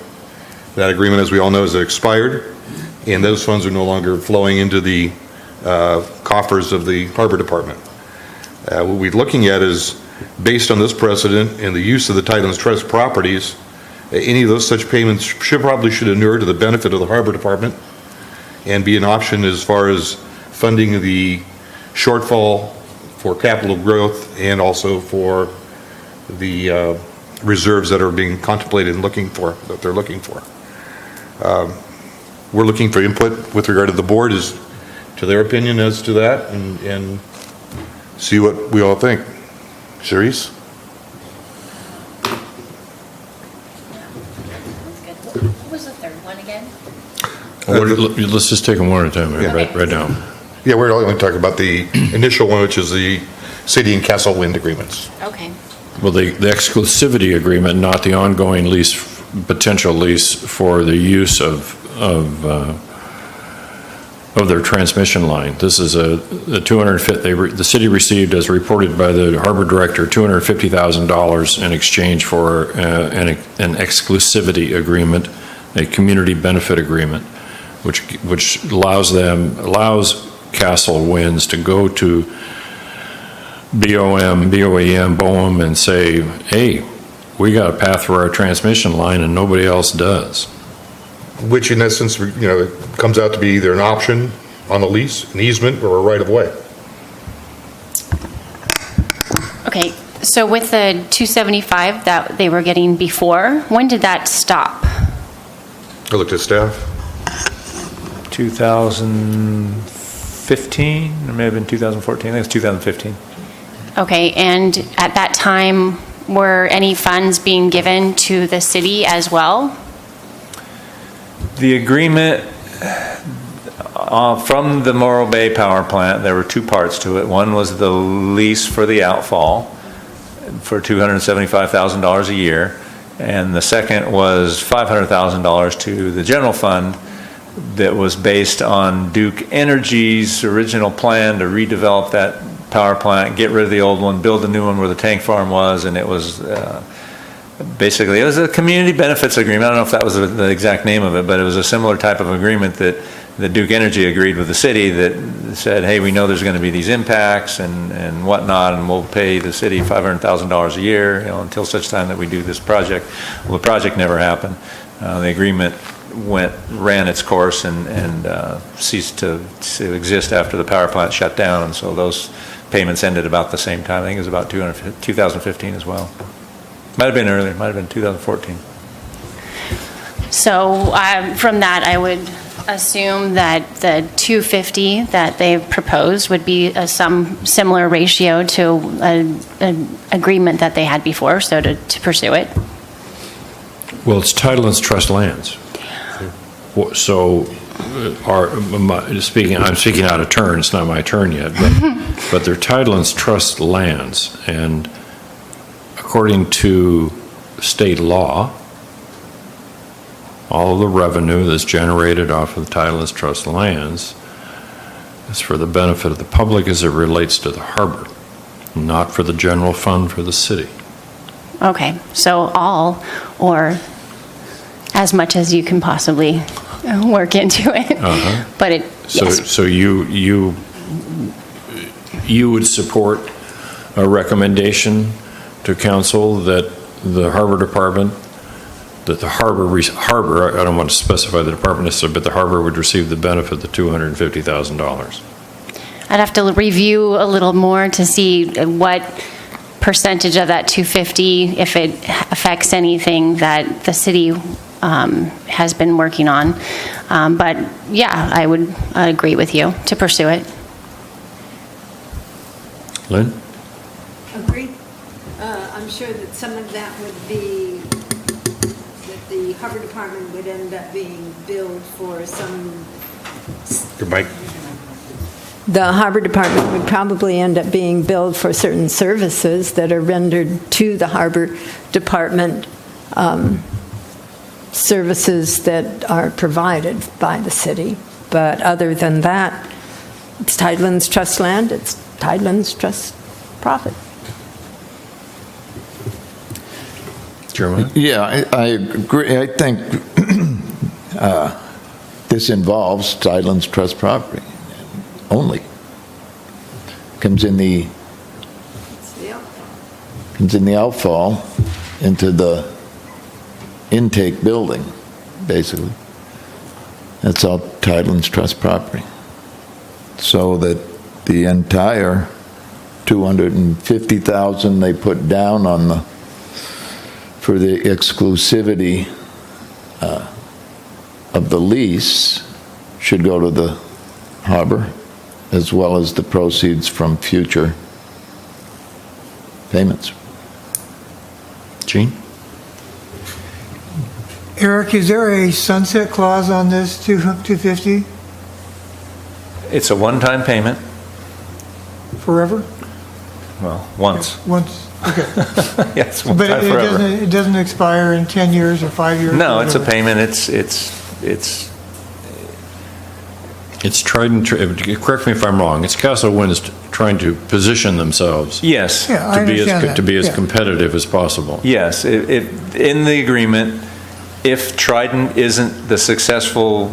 [SPEAKER 10] That agreement, as we all know, is expired, and those funds are no longer flowing into the coffers of the Harbor Department. What we're looking at is, based on this precedent and the use of the Tidelands Trust properties, any of those such payments should inure to the benefit of the Harbor Department and be an option as far as funding the shortfall for capital growth and also for the reserves that are being contemplated and that they're looking for. We're looking for input with regard to the board as to their opinion as to that and see what we all think. Cherise?
[SPEAKER 4] What was the third one again?
[SPEAKER 1] Let's just take them one at a time,
[SPEAKER 10] Yeah.
[SPEAKER 1] right now.
[SPEAKER 10] Yeah, we're only talking about the initial one, which is the city and castle wind agreements.
[SPEAKER 4] Okay.
[SPEAKER 1] Well, the exclusivity agreement, not the ongoing lease, potential lease for the use of their transmission line. This is the city received, as reported by the harbor director, $250,000 in exchange for an exclusivity agreement, a community benefit agreement, which allows Castle Winds to go to BOEM, and say, hey, we got a path for our transmission line and nobody else does.
[SPEAKER 10] Which in essence, it comes out to be either an option on the lease, an easement, or a right-of-way.
[SPEAKER 4] Okay, so with the 275 that they were getting before, when did that stop?
[SPEAKER 10] I looked at staff.
[SPEAKER 9] 2015, or may have been 2014, I think it's 2015.
[SPEAKER 4] Okay, and at that time, were any funds being given to the city as well?
[SPEAKER 9] The agreement from the Morro Bay Power Plant, there were two parts to it. One was the lease for the outfall for $275,000 a year, and the second was $500,000 to the general fund that was based on Duke Energy's original plan to redevelop that power plant, get rid of the old one, build a new one where the tank farm was, and it was basically, it was a community benefits agreement. I don't know if that was the exact name of it, but it was a similar type of agreement that Duke Energy agreed with the city that said, hey, we know there's going to be these impacts and whatnot, and we'll pay the city $500,000 a year, until such time that we do this project. Well, the project never happened. The agreement ran its course and ceased to exist after the power plant shut down, and so those payments ended about the same time. I think it was about 2015 as well. Might have been earlier, might have been 2014.
[SPEAKER 4] So from that, I would assume that the 250 that they've proposed would be some similar ratio to an agreement that they had before, so to pursue it.
[SPEAKER 1] Well, it's Tidelands Trust lands. So I'm speaking out of turn, it's not my turn yet, but they're Tidelands Trust lands, and according to state law, all of the revenue that's generated off of the Tidelands Trust lands is for the benefit of the public as it relates to the harbor, not for the general fund for the city.
[SPEAKER 4] Okay, so all, or as much as you can possibly work into it. But it, yes.
[SPEAKER 1] So you would support a recommendation to council that the harbor department, that the harbor, I don't want to specify the department necessarily, but the harbor would receive the benefit of the $250,000?
[SPEAKER 4] I'd have to review a little more to see what percentage of that 250, if it affects anything that the city has been working on. But yeah, I would agree with you to pursue it.
[SPEAKER 1] Lynn?
[SPEAKER 6] Agreed. I'm sure that some of that would be, that the harbor department would end up being billed for some.
[SPEAKER 10] Your mic.
[SPEAKER 6] The harbor department would probably end up being billed for certain services that are rendered to the harbor department, services that are provided by the city. But other than that, it's Tidelands Trust land, it's Tidelands Trust profit.
[SPEAKER 1] Jeremiah?
[SPEAKER 7] Yeah, I agree. I think this involves Tidelands Trust property only. Comes in the outfall into the intake building, basically. That's all Tidelands Trust property. So that the entire $250,000 they put down on the for the exclusivity of the lease should go to the harbor, as well as the proceeds from future payments.
[SPEAKER 1] Gene?
[SPEAKER 8] Eric, is there a sunset clause on this 250
[SPEAKER 9] It's a one-time payment,
[SPEAKER 8] forever?
[SPEAKER 9] well, once.
[SPEAKER 8] Once, okay.
[SPEAKER 9] Yes, one
[SPEAKER 8] But
[SPEAKER 9] time forever.
[SPEAKER 8] it doesn't expire in 10 years or 5 years?
[SPEAKER 9] No, it's a
[SPEAKER 8] whatever.
[SPEAKER 9] payment,
[SPEAKER 1] It's tried and correct me if I'm wrong, it's Castle Wind is trying to position themselves
[SPEAKER 9] yes.
[SPEAKER 8] Yeah, I
[SPEAKER 1] to be
[SPEAKER 8] understand that.
[SPEAKER 1] to be as
[SPEAKER 8] Yeah.
[SPEAKER 1] competitive as possible.
[SPEAKER 9] Yes, in the agreement, if Trident isn't the successful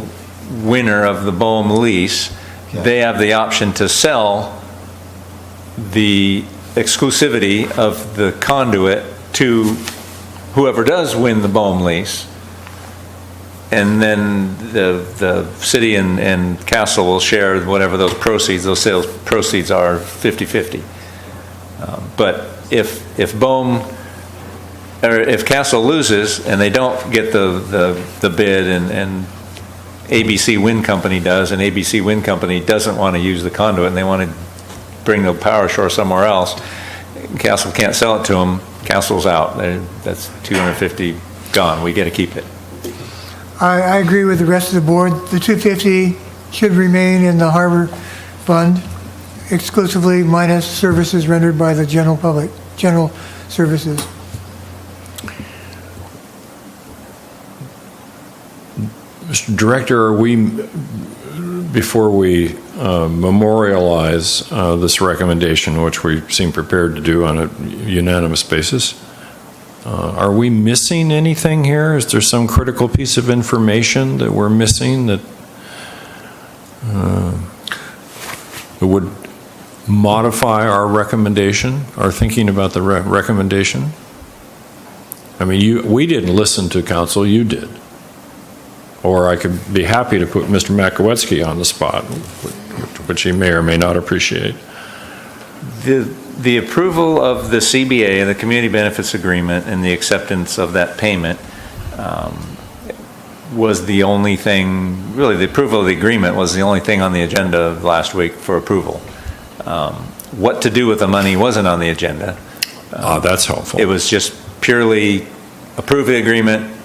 [SPEAKER 9] winner of the BOEM lease, they have the option to sell the exclusivity of the conduit to whoever does win the BOEM lease. And then the city and Castle will share whatever those sales proceeds are 50-50. But if BOEM, or if Castle loses and they don't get the bid and ABC Wind Company does, and ABC Wind Company doesn't want to use the conduit and they want to bring the power ashore somewhere else, Castle can't sell it to them, Castle's out. That's 250 gone, we get to keep it.
[SPEAKER 8] I agree with the rest of the board. The 250 should remain in the harbor fund exclusively, minus services rendered by the general public, general services.
[SPEAKER 1] Mr. Director, are we, before we memorialize this recommendation, which we seem prepared to do on a unanimous basis, are we missing anything here? Is there some critical piece of information that we're missing that would modify our recommendation, our thinking about the recommendation? I mean, we didn't listen to council, you did. Or I could be happy to put Mr. Makowetsky on the spot, which he may or may not appreciate.
[SPEAKER 9] The approval of the CBA, the Community Benefits Agreement, and the acceptance of that payment was the only thing, really the approval of the agreement was the only thing on the agenda last week for approval. What to do with the money wasn't on the agenda.
[SPEAKER 1] That's helpful.
[SPEAKER 9] It was just purely approve the agreement,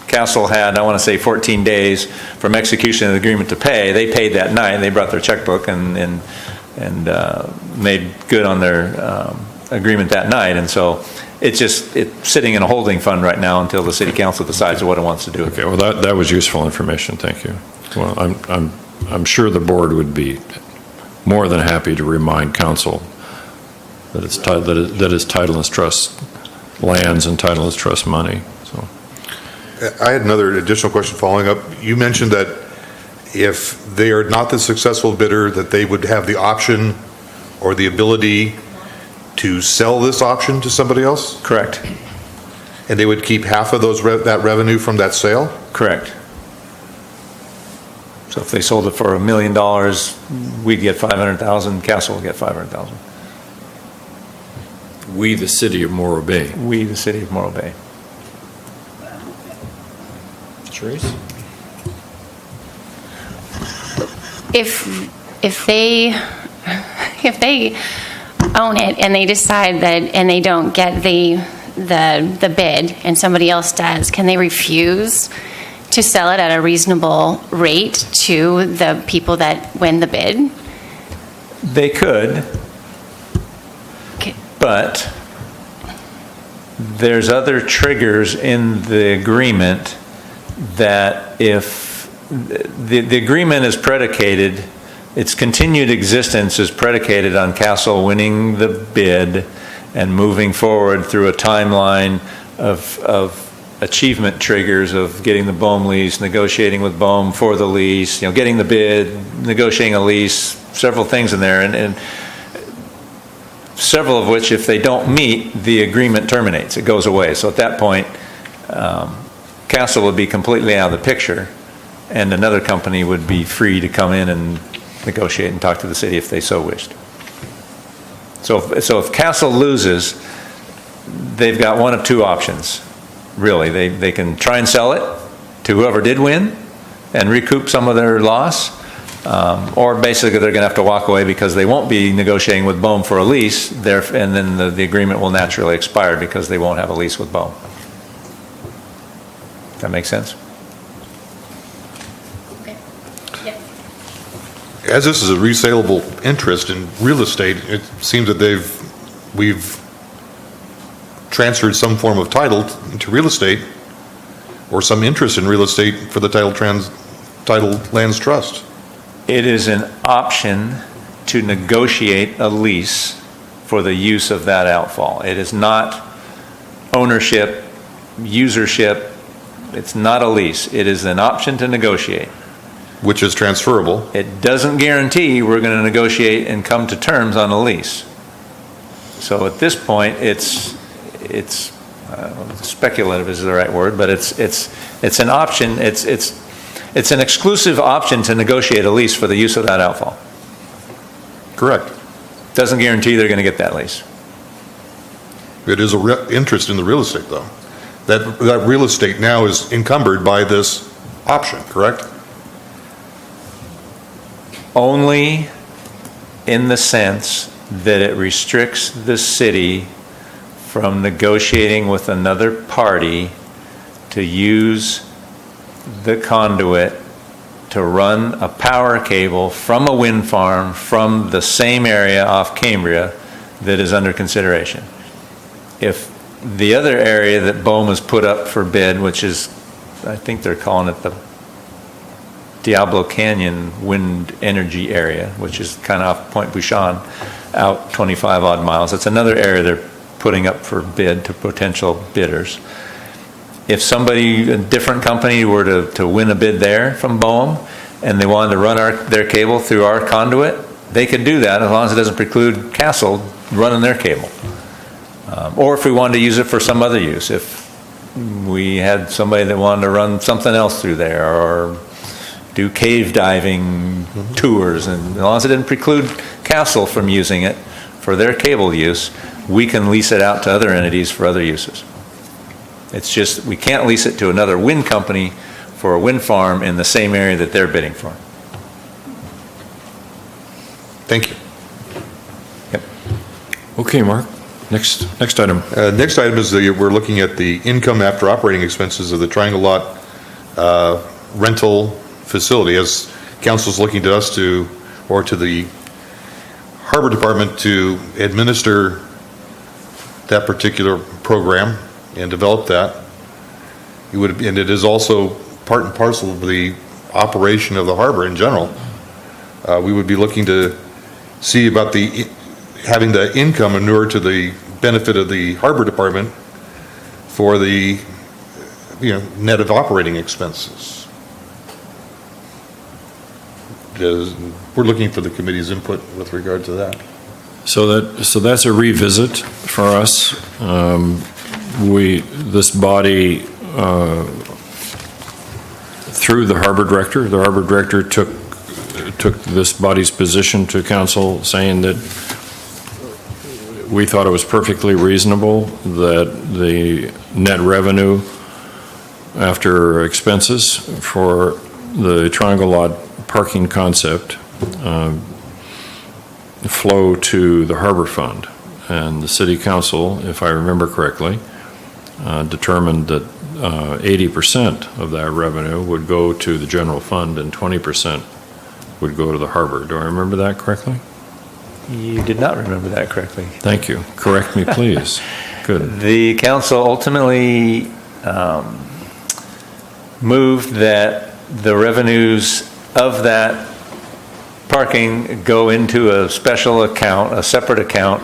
[SPEAKER 9] Castle had, I want to say 14 days from execution of the agreement to pay. They paid that night, and they brought their checkbook and made good on their agreement that night. And so it's sitting in a holding fund right now until the city council decides what it wants to do.
[SPEAKER 1] Okay, well, that was useful information, thank you. Well, I'm sure the board would be more than happy to remind council that it's that is title and trust lands and title and trust money, so.
[SPEAKER 10] I had another additional question following up. You mentioned that if they are not the successful bidder, that they would have the option or the ability to sell this option to somebody else?
[SPEAKER 9] Correct.
[SPEAKER 10] And they would keep half of that revenue from that sale?
[SPEAKER 9] Correct. So if they sold it for $1 million, we'd get 500,000, Castle would get 500,000.
[SPEAKER 1] We, the city of Morro Bay.
[SPEAKER 9] We, the city of Morro Bay.
[SPEAKER 1] Therese?
[SPEAKER 4] If they own it and they decide that, and they don't get the bid and somebody else does, can they refuse to sell it at a reasonable rate to the people that win the bid?
[SPEAKER 9] They could,
[SPEAKER 4] Okay.
[SPEAKER 9] but there's other triggers in the agreement that if the agreement is predicated, its continued existence is predicated on Castle winning the bid and moving forward through a timeline of achievement triggers of getting the BOEM lease, negotiating with BOEM for the lease, getting the bid, negotiating a lease, several things in there, and several of which, if they don't meet, the agreement terminates. It goes away. So at that point, Castle would be completely out of the picture, and another company would be free to come in and negotiate and talk to the city if they so wished. So if Castle loses, they've got one of two options, really. They can try and sell it to whoever did win and recoup some of their loss, or basically they're going to have to walk away because they won't be negotiating with BOEM for a lease, and then the agreement will naturally expire because they won't have a lease with BOEM. That makes sense?
[SPEAKER 4] Okay. Yeah.
[SPEAKER 10] As this is a resaleable interest in real estate, it seems that we've transferred some form of title to real estate or some interest in real estate for the title lands trust.
[SPEAKER 9] It is an option to negotiate a lease for the use of that outfall. It is not ownership, usership. It's not a lease. It is an option to negotiate.
[SPEAKER 10] Which is transferable.
[SPEAKER 9] It doesn't guarantee we're going to negotiate and come to terms on a lease. So at this point, it's speculative is the right word, but it's an option. It's an exclusive option to negotiate a lease for the use of that outfall.
[SPEAKER 10] Correct.
[SPEAKER 9] Doesn't guarantee they're going to get that lease.
[SPEAKER 10] It is interest in the real estate, though. That real estate now is encumbered by this option, correct?
[SPEAKER 9] Only in the sense that it restricts the city from negotiating with another party to use the conduit to run a power cable from a wind farm from the same area off Cambria that is under consideration. If the other area that BOEM has put up for bid, which is, I think they're calling it the Diablo Canyon wind energy area, which is kind of off Point Bouchon, out 25 odd miles. It's another area they're putting up for bid to potential bidders. If somebody, a different company, were to win a bid there from BOEM and they wanted to run their cable through our conduit, they could do that as long as it doesn't preclude Castle running their cable. Or if we wanted to use it for some other use, if we had somebody that wanted to run something else through there or do cave diving tours, and as long as it didn't preclude Castle from using it for their cable use, we can lease it out to other entities for other uses. It's just we can't lease it to another wind company for a wind farm in the same area that they're bidding for.
[SPEAKER 10] Thank you.
[SPEAKER 9] Yep.
[SPEAKER 1] Okay, Mark. Next item.
[SPEAKER 10] Next item is we're looking at the income after operating expenses of the Triangle Lot rental facility, as council's looking to us to, or to the Harbor Department to administer that particular program and develop that. And it is also part and parcel of the operation of the harbor in general. We would be looking to see about having the income inure to the benefit of the Harbor Department for the, net of operating expenses. We're looking for the committee's input with regard to that.
[SPEAKER 1] So that's a revisit for us. This body, through the harbor director took this body's position to council, saying that we thought it was perfectly reasonable that the net revenue after expenses for the triangle lot parking concept flow to the harbor fund. And the city council, if I remember correctly, determined that 80% of that revenue would go to the general fund and 20% would go to the harbor. Do I remember that correctly?
[SPEAKER 9] You did not remember that correctly.
[SPEAKER 1] Thank you. Correct me, please. Good.
[SPEAKER 9] The council ultimately moved that the revenues of that parking go into a special account, a separate account,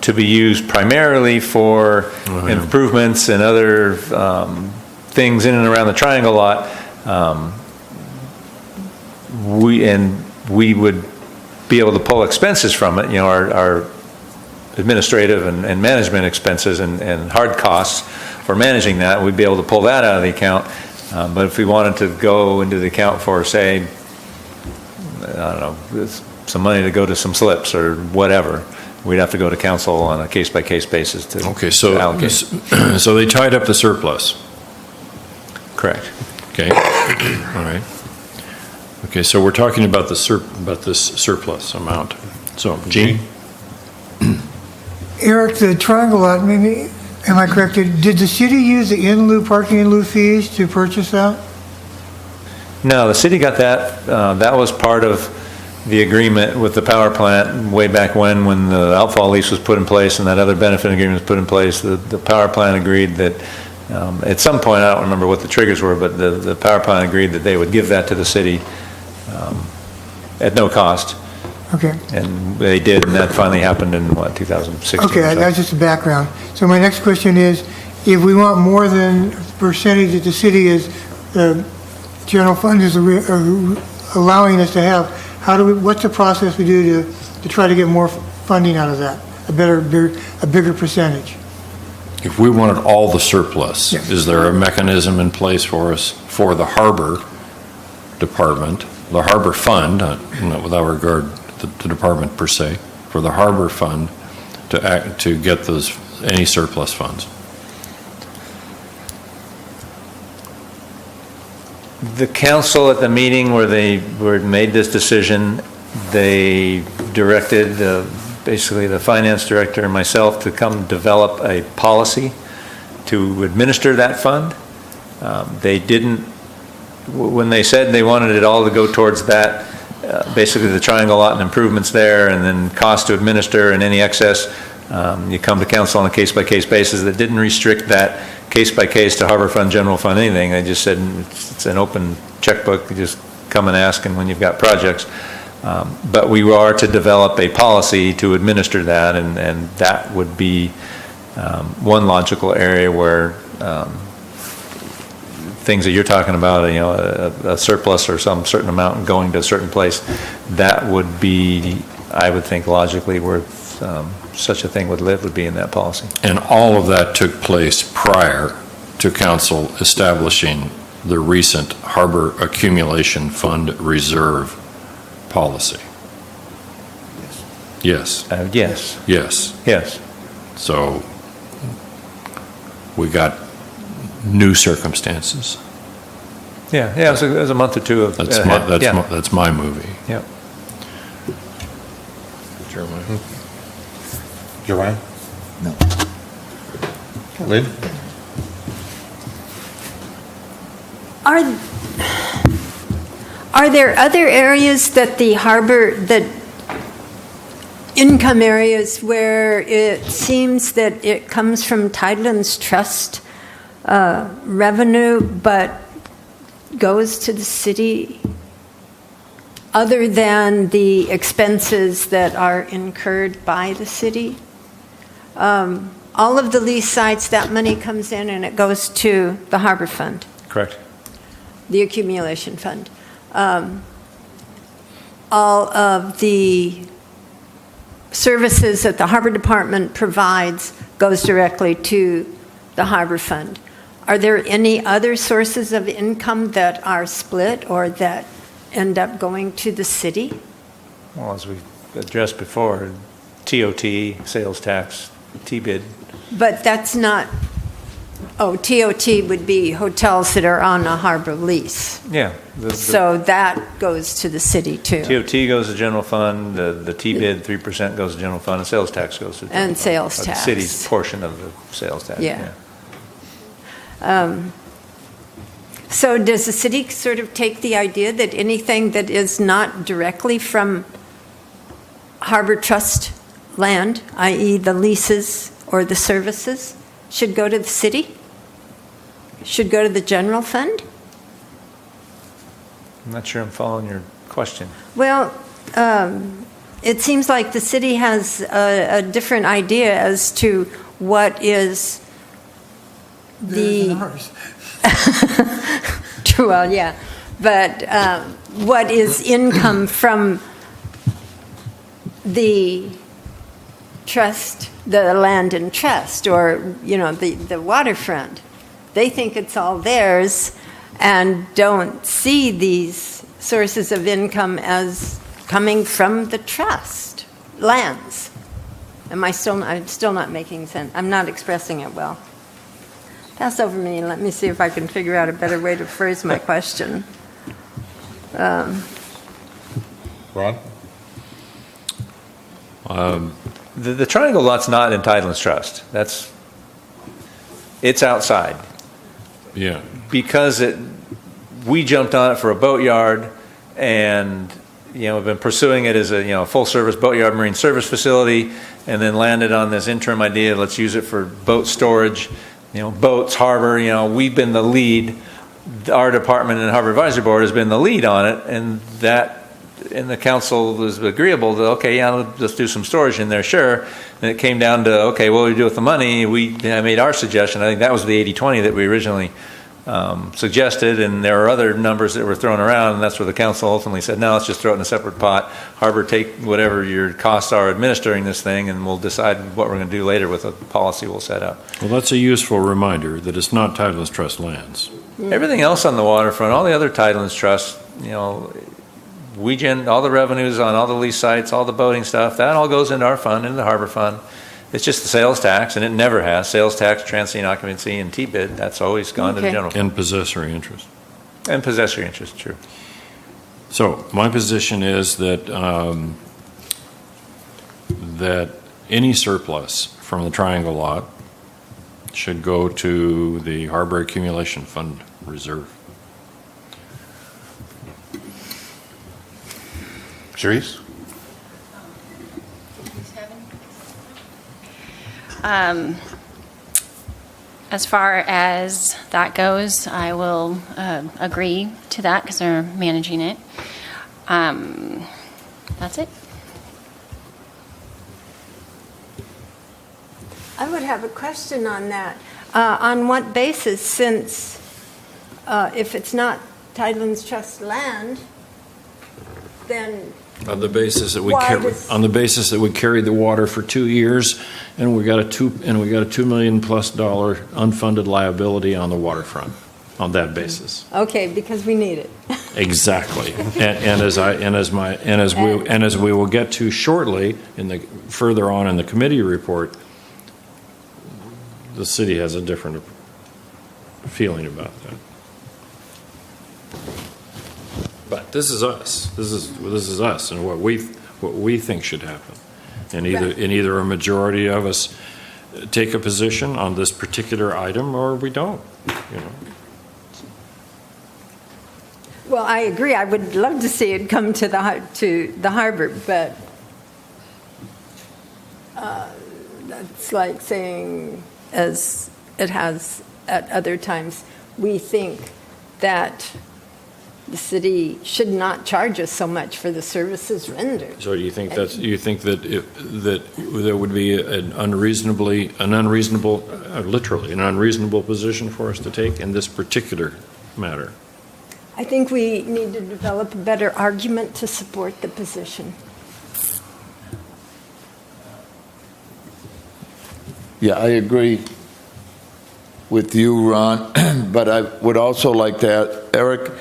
[SPEAKER 9] to be used primarily for improvements and other things in and around the triangle lot. We would be able to pull expenses from it, our administrative and management expenses and hard costs for managing that. We'd be able to pull that out of the account. But if we wanted to go into the account for, say, I don't know, some money to go to some slips or whatever, we'd have to go to council on a case-by-case basis to allocate.
[SPEAKER 1] So they tied up the surplus.
[SPEAKER 9] Correct.
[SPEAKER 1] Okay. All right. Okay, so we're talking about this surplus amount. So, Gene?
[SPEAKER 8] Eric, the triangle lot, maybe, am I correct? Did the city use the in-lieu parking in lieu fees to purchase that?
[SPEAKER 9] No, the city got that. That was part of the agreement with the power plant way back when the outfall lease was put in place and that other benefit agreement was put in place. The power plant agreed that at some point, I don't remember what the triggers were, but the power plant agreed that they would give that to the city at no cost.
[SPEAKER 8] Okay.
[SPEAKER 9] And they did, and that finally happened in, 2016?
[SPEAKER 8] Okay, that's just the background. So my next question is, if we want more than the percentage that the city is, the general fund is allowing us to have, what's the process we do to try to get more funding out of that, a bigger percentage?
[SPEAKER 1] If we wanted all the surplus,
[SPEAKER 8] Yes.
[SPEAKER 1] Is there a mechanism in place for us, for the harbor department, the harbor fund, not without regard to the department per se, for the harbor fund to get any surplus funds?
[SPEAKER 9] The council at the meeting where they made this decision, they directed basically the finance director and myself to come develop a policy to administer that fund. They didn't, when they said they wanted it all to go towards that, basically the triangle lot and improvements there, and then cost to administer and any excess, you come to council on a case-by-case basis. That didn't restrict that case-by-case to harbor fund, general fund, anything. They just said it's an open checkbook. You just come and ask, and when you've got projects. But we are to develop a policy to administer that, and that would be one logical area where things that you're talking about, a surplus or some certain amount going to a certain place, that would be, I would think logically, where such a thing would be in that policy.
[SPEAKER 1] And all of that took place prior to council establishing the recent harbor accumulation fund reserve policy? Yes.
[SPEAKER 9] Yes.
[SPEAKER 1] Yes.
[SPEAKER 9] Yes.
[SPEAKER 1] So we got new circumstances.
[SPEAKER 9] Yeah, it was a month or two of.
[SPEAKER 1] That's my movie.
[SPEAKER 9] Yeah.
[SPEAKER 1] Jeremiah?
[SPEAKER 10] Joanne?
[SPEAKER 7] No.
[SPEAKER 10] Lynn?
[SPEAKER 6] Are there other areas that the harbor, that income areas where it seems that it comes from Tidelands Trust revenue, but goes to the city, other than the expenses that are incurred by the city? All of the lease sites, that money comes in and it goes to the harbor fund,
[SPEAKER 9] Correct.
[SPEAKER 6] the accumulation fund. All of the services that the harbor department provides goes directly to the harbor fund. Are there any other sources of income that are split or that end up going to the city?
[SPEAKER 9] Well, as we've addressed before, TOT, sales tax, T-bid.
[SPEAKER 6] But that's not, TOT would be hotels that are on a harbor lease.
[SPEAKER 9] Yeah.
[SPEAKER 6] So that goes to the city too.
[SPEAKER 9] TOT goes to general fund, the T-bid 3% goes to general fund, and sales tax goes to general
[SPEAKER 6] And
[SPEAKER 9] fund.
[SPEAKER 6] sales
[SPEAKER 9] Or
[SPEAKER 6] tax.
[SPEAKER 9] The city's portion of the sales tax.
[SPEAKER 6] Yeah. So does the city sort of take the idea that anything that is not directly from Harbor Trust land, i.e. the leases or the services, should go to the city? Should go to the general fund?
[SPEAKER 9] I'm not sure I'm following your question.
[SPEAKER 6] Well, it seems like the city has a different idea as to what is
[SPEAKER 8] Theirs and
[SPEAKER 6] the...
[SPEAKER 8] ours.
[SPEAKER 6] True, well, yeah. But what is income from the trust, the land and trust, or, the waterfront? They think it's all theirs and don't see these sources of income as coming from the trust lands. I'm still not making sense. I'm not expressing it well. Pass over me and let me see if I can figure out a better way to phrase my question.
[SPEAKER 10] Ron?
[SPEAKER 9] The triangle lot's not in Tidelands Trust. It's outside.
[SPEAKER 1] Yeah.
[SPEAKER 9] Because we jumped on it for a boatyard, and we've been pursuing it as a full service boatyard marine service facility, and then landed on this interim idea, let's use it for boat storage, boats, harbor. We've been the lead. Our department and Harbor Advisory Board has been the lead on it, and the council was agreeable to, okay, yeah, let's do some storage in there, sure. And it came down to, okay, what do we do with the money? We made our suggestion. I think that was the 80-20 that we originally suggested, and there are other numbers that were thrown around, and that's where the council ultimately said, no, let's just throw it in a separate pot. Harbor, take whatever your costs are administering this thing, and we'll decide what we're going to do later with a policy we'll set up.
[SPEAKER 1] Well, that's a useful reminder that it's not Tidelands Trust lands.
[SPEAKER 9] Everything else on the waterfront, all the other Tidelands Trust, all the revenues on all the lease sites, all the boating stuff, that all goes into our fund, into the harbor fund. It's just the sales tax, and it never has. Sales tax, transient occupancy, and T-bid, that's always gone to the general fund.
[SPEAKER 1] And possessory interest.
[SPEAKER 9] And possessory interest, true.
[SPEAKER 1] So my position is that that any surplus from the triangle lot should go to the Harbor Accumulation Fund Reserve.
[SPEAKER 10] Cherise?
[SPEAKER 4] As far as that goes, I will agree to that because they're managing it. That's it.
[SPEAKER 6] I would have a question on that. On what basis, since if it's not Tidelands Trust land, then
[SPEAKER 1] On the basis that
[SPEAKER 6] Why does-
[SPEAKER 1] we carried the water for 2 years, and we got a $2 million plus unfunded liability on the waterfront on that basis.
[SPEAKER 6] okay, because we need it.
[SPEAKER 1] Exactly. And as we will get to shortly further on in the committee report, the city has a different feeling about that. But this is us. This is us and what we think should happen. And either a majority of us take a position on this particular item or we don't,
[SPEAKER 6] Well, I agree. I would love to see it come to the harbor, but that's like saying, as it has at other times, we think that the city should not charge us so much for the services rendered.
[SPEAKER 1] So you think that there would be an unreasonable, literally, an unreasonable position for us to take in this particular matter?
[SPEAKER 6] I think we need to develop a better argument to support the position.
[SPEAKER 7] Yeah, I agree with you, Ron, but I would also like to add, Eric,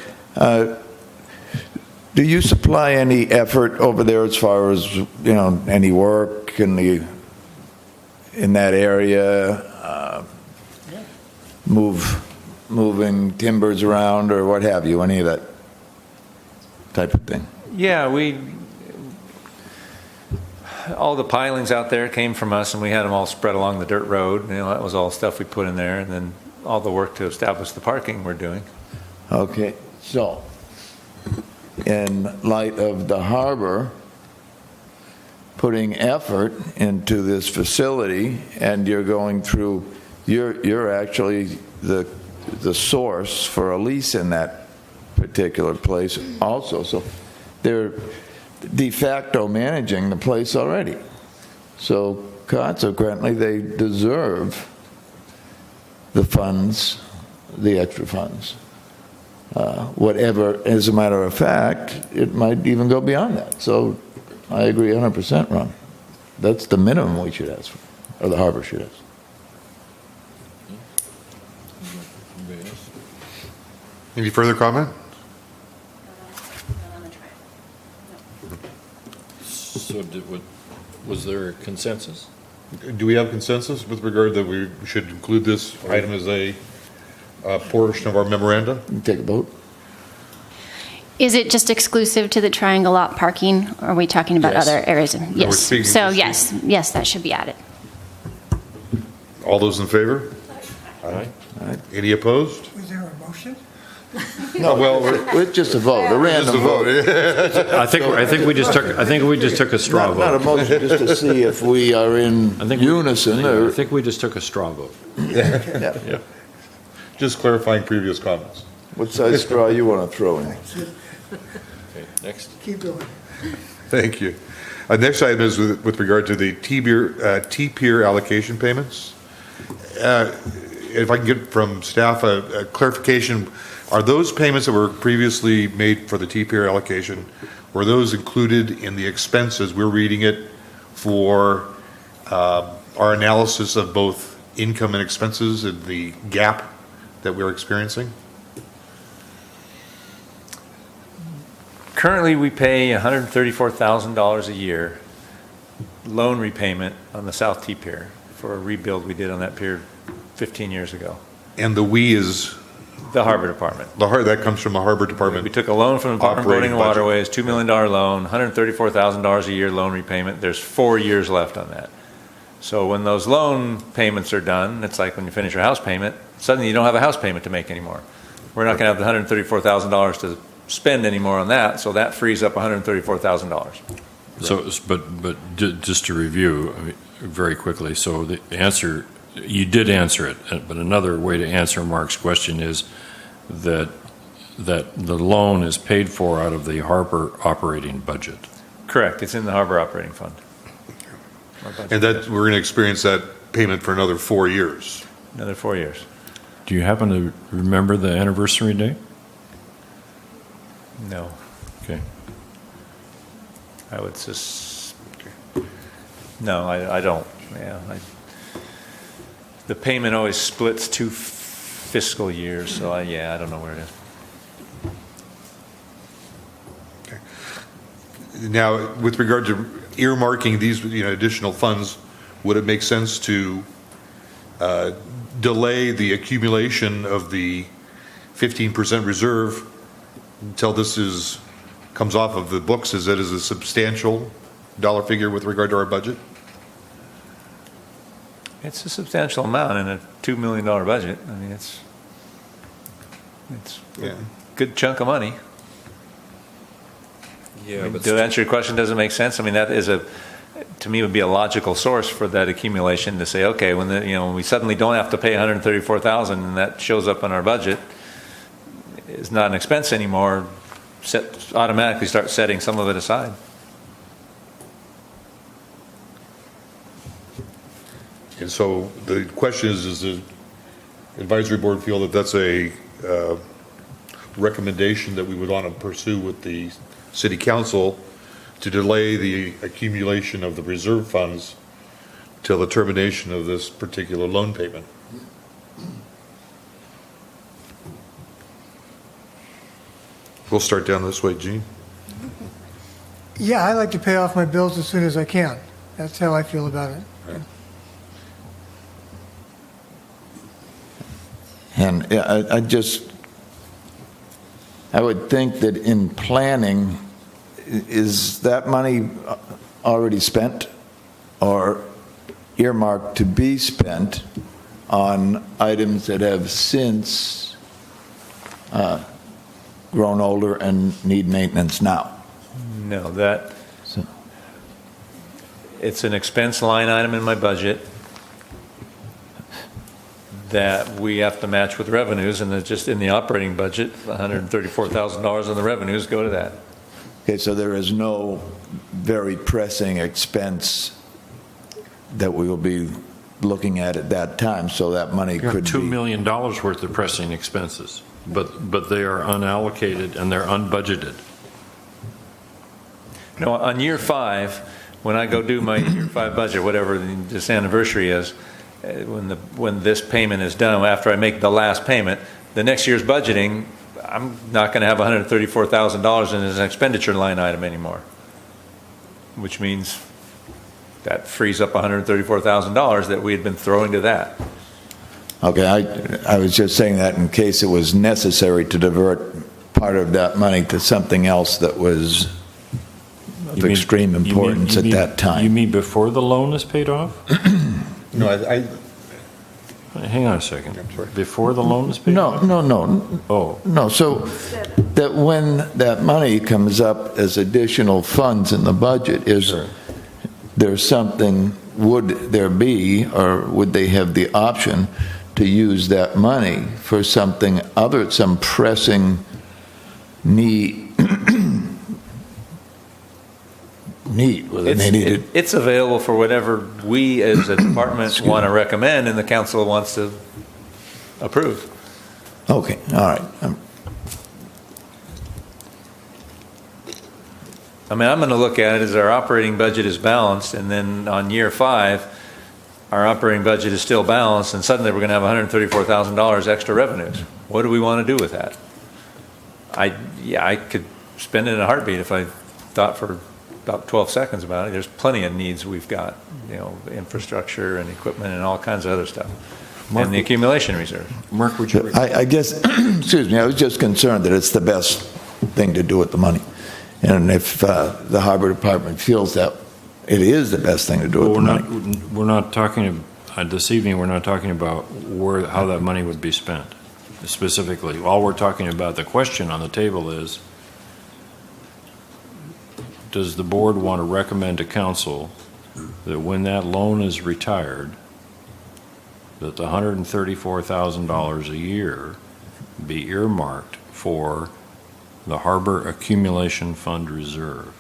[SPEAKER 7] do you supply any effort over there as far as, any work in that area, moving timbers around or what have you, any of that type of thing?
[SPEAKER 9] Yeah, all the pilings out there came from us, and we had them all spread along the dirt road. That was all stuff we put in there, and then all the work to establish the parking we're doing.
[SPEAKER 7] Okay, so in light of the harbor putting effort into this facility, and you're going through, you're actually the source for a lease in that particular place also. So they're de facto managing the place already. So consequently, they deserve the funds, the extra funds. Whatever, as a matter of fact, it might even go beyond that. So I agree 100%, Ron. That's the minimum we should ask for, or the harbor should ask.
[SPEAKER 10] Any further comment?
[SPEAKER 1] So was there a consensus?
[SPEAKER 10] Do we have consensus with regard that we should include this item as a portion of our memoranda?
[SPEAKER 7] Take a vote.
[SPEAKER 4] Is it just exclusive to the triangle lot parking? Or are we talking about
[SPEAKER 1] Yes.
[SPEAKER 4] other areas?
[SPEAKER 10] we're
[SPEAKER 4] Yes.
[SPEAKER 10] speaking
[SPEAKER 4] So
[SPEAKER 10] to-
[SPEAKER 4] yes, that should be added.
[SPEAKER 10] All those in favor?
[SPEAKER 1] Aye.
[SPEAKER 10] Any opposed?
[SPEAKER 8] Was there a motion?
[SPEAKER 10] No, well,
[SPEAKER 7] It's just a vote, a random vote.
[SPEAKER 1] I think we just took a straw
[SPEAKER 7] Not a
[SPEAKER 1] vote.
[SPEAKER 7] motion, just to see if we are in unison
[SPEAKER 1] I
[SPEAKER 7] or,
[SPEAKER 1] think we just took a straw vote.
[SPEAKER 7] yeah.
[SPEAKER 10] just clarifying previous comments.
[SPEAKER 7] What size straw you want to throw in?
[SPEAKER 1] Okay, next.
[SPEAKER 8] Keep going.
[SPEAKER 10] Thank you. Next item is with regard to the T-Pier allocation payments. If I can get from staff a clarification, are those payments that were previously made for the T-Pier allocation, were those included in the expenses, we're reading it, for our analysis of both income and expenses and the gap that we're experiencing?
[SPEAKER 9] Currently, we pay $134,000 a year loan repayment on the South T Pier for a rebuild we did on that pier 15 years ago.
[SPEAKER 10] And the we is,
[SPEAKER 9] The Harbor Department.
[SPEAKER 10] that comes from the Harbor Department.
[SPEAKER 9] We took a loan from the Department of Boating
[SPEAKER 10] Operating
[SPEAKER 9] and
[SPEAKER 10] budget.
[SPEAKER 9] Waterways, $2 million loan, $134,000 a year loan repayment. There's 4 years left on that. So when those loan payments are done, it's like when you finish your house payment, suddenly you don't have a house payment to make anymore. We're not going to have the $134,000 to spend anymore on that, so that frees up $134,000.
[SPEAKER 1] So, just to review, I mean, very quickly, so the answer, you did answer it, but another way to answer Mark's question is that the loan is paid for out of the harbor operating budget.
[SPEAKER 9] Correct. It's in the Harbor Operating Fund.
[SPEAKER 10] And that, we're going to experience that payment for another 4 years.
[SPEAKER 9] Another 4 years.
[SPEAKER 1] Do you happen to remember the anniversary date?
[SPEAKER 9] No.
[SPEAKER 1] Okay.
[SPEAKER 9] I would just, no, I don't. Yeah, the payment always splits 2 fiscal years, so I don't know where it is.
[SPEAKER 10] Now, with regard to earmarking these, additional funds, would it make sense to delay the accumulation of the 15% reserve until this comes off of the books, as it is a substantial dollar figure with regard to our budget?
[SPEAKER 9] It's a substantial amount in a $2 million budget. I mean, it's
[SPEAKER 10] Yeah.
[SPEAKER 9] a good chunk of money.
[SPEAKER 1] Yeah, but
[SPEAKER 9] To answer your question, does it make sense? I mean, that is to me, would be a logical source for that accumulation to say, okay, when we suddenly don't have to pay 134,000 and that shows up in our budget, it's not an expense anymore, automatically start setting some of it aside.
[SPEAKER 10] And so the question is does the advisory board feel that that's a recommendation that we would want to pursue with the city council to delay the accumulation of the reserve funds till the termination of this particular loan payment? We'll start down this way, Gene.
[SPEAKER 8] Yeah, I like to pay off my bills as soon as I can. That's how I feel about it.
[SPEAKER 7] And yeah, I would think that in planning, is that money already spent or earmarked to be spent on items that have since grown older and need maintenance now?
[SPEAKER 9] No,
[SPEAKER 7] So,
[SPEAKER 9] it's an expense line item in my budget that we have to match with revenues, and it's just in the operating budget, $134,000 in the revenues go to that.
[SPEAKER 7] okay, so there is no very pressing expense that we will be looking at that time, so that money
[SPEAKER 1] You have
[SPEAKER 7] could
[SPEAKER 1] $2
[SPEAKER 7] be...
[SPEAKER 1] million worth of pressing expenses, but they are unallocated and they're unbudgeted.
[SPEAKER 9] No, on year 5, when I go do my year 5 budget, whatever this anniversary is, when this payment is done, after I make the last payment, the next year's budgeting, I'm not going to have $134,000 in as an expenditure line item anymore, which means that frees up $134,000 that we had been throwing to that.
[SPEAKER 7] Okay, I was just saying that in case it was necessary to divert part of that money to something else that was of
[SPEAKER 1] You mean-
[SPEAKER 7] extreme importance
[SPEAKER 1] you mean-
[SPEAKER 7] at that time.
[SPEAKER 1] You mean before the loan is paid off?
[SPEAKER 10] No,
[SPEAKER 1] Hang on a second. Before the loan is paid off?
[SPEAKER 7] No.
[SPEAKER 1] Oh,
[SPEAKER 7] No, so that when that money comes up as additional funds in the budget, is
[SPEAKER 1] Sure.
[SPEAKER 7] there something, would there be, or would they have the option to use that money for something other, some pressing need, whether they needed?
[SPEAKER 9] It's available for whatever we as a department want to recommend and the council wants to approve.
[SPEAKER 7] Okay, all right.
[SPEAKER 9] I mean, I'm going to look at it as our operating budget is balanced, and then on year 5, our operating budget is still balanced, and suddenly we're going to have $134,000 extra revenues. What do we want to do with that? I could spend it in a heartbeat if I thought for about 12 seconds about it. There's plenty of needs we've got, infrastructure and equipment and all kinds of other stuff. And the accumulation reserve.
[SPEAKER 1] Mark, would you?
[SPEAKER 7] I guess, excuse me, I was just concerned that it's the best thing to do with the money. And if the Harbor Department feels that it is the best thing to do with the money.
[SPEAKER 1] We're not talking, this evening, we're not talking about how that money would be spent specifically. All we're talking about, the question on the table is, does the board want to recommend to council that when that loan is retired, that the $134,000 a year be earmarked for the Harbor Accumulation Fund Reserve?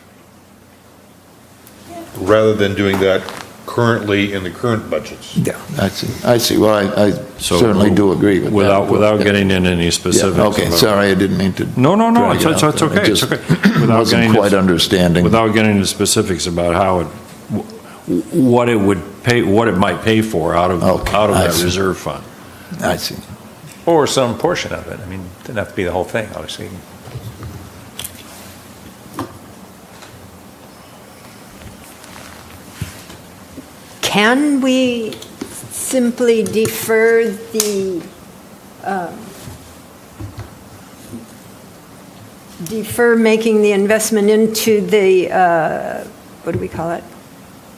[SPEAKER 10] rather than doing that currently in the current budgets.
[SPEAKER 7] Yeah, I see. Well, I
[SPEAKER 1] So,
[SPEAKER 7] certainly do agree with that.
[SPEAKER 1] Without
[SPEAKER 7] Yeah.
[SPEAKER 1] getting into any specifics.
[SPEAKER 7] Yeah, okay,
[SPEAKER 1] about-
[SPEAKER 7] sorry, I didn't mean to.
[SPEAKER 1] No,
[SPEAKER 7] drag it
[SPEAKER 1] it's
[SPEAKER 7] out there.
[SPEAKER 1] okay,
[SPEAKER 7] I
[SPEAKER 1] it's
[SPEAKER 7] just
[SPEAKER 1] okay. Without
[SPEAKER 7] wasn't
[SPEAKER 1] getting
[SPEAKER 7] quite understanding.
[SPEAKER 1] Without getting into specifics about how what it would pay, what it might pay for out of
[SPEAKER 7] Okay, I
[SPEAKER 1] that
[SPEAKER 7] see.
[SPEAKER 1] reserve fund.
[SPEAKER 7] I see.
[SPEAKER 9] Or some portion of it. I mean, it doesn't have to be the whole thing, obviously.
[SPEAKER 6] Can we simply defer making the investment into the, what do we call it?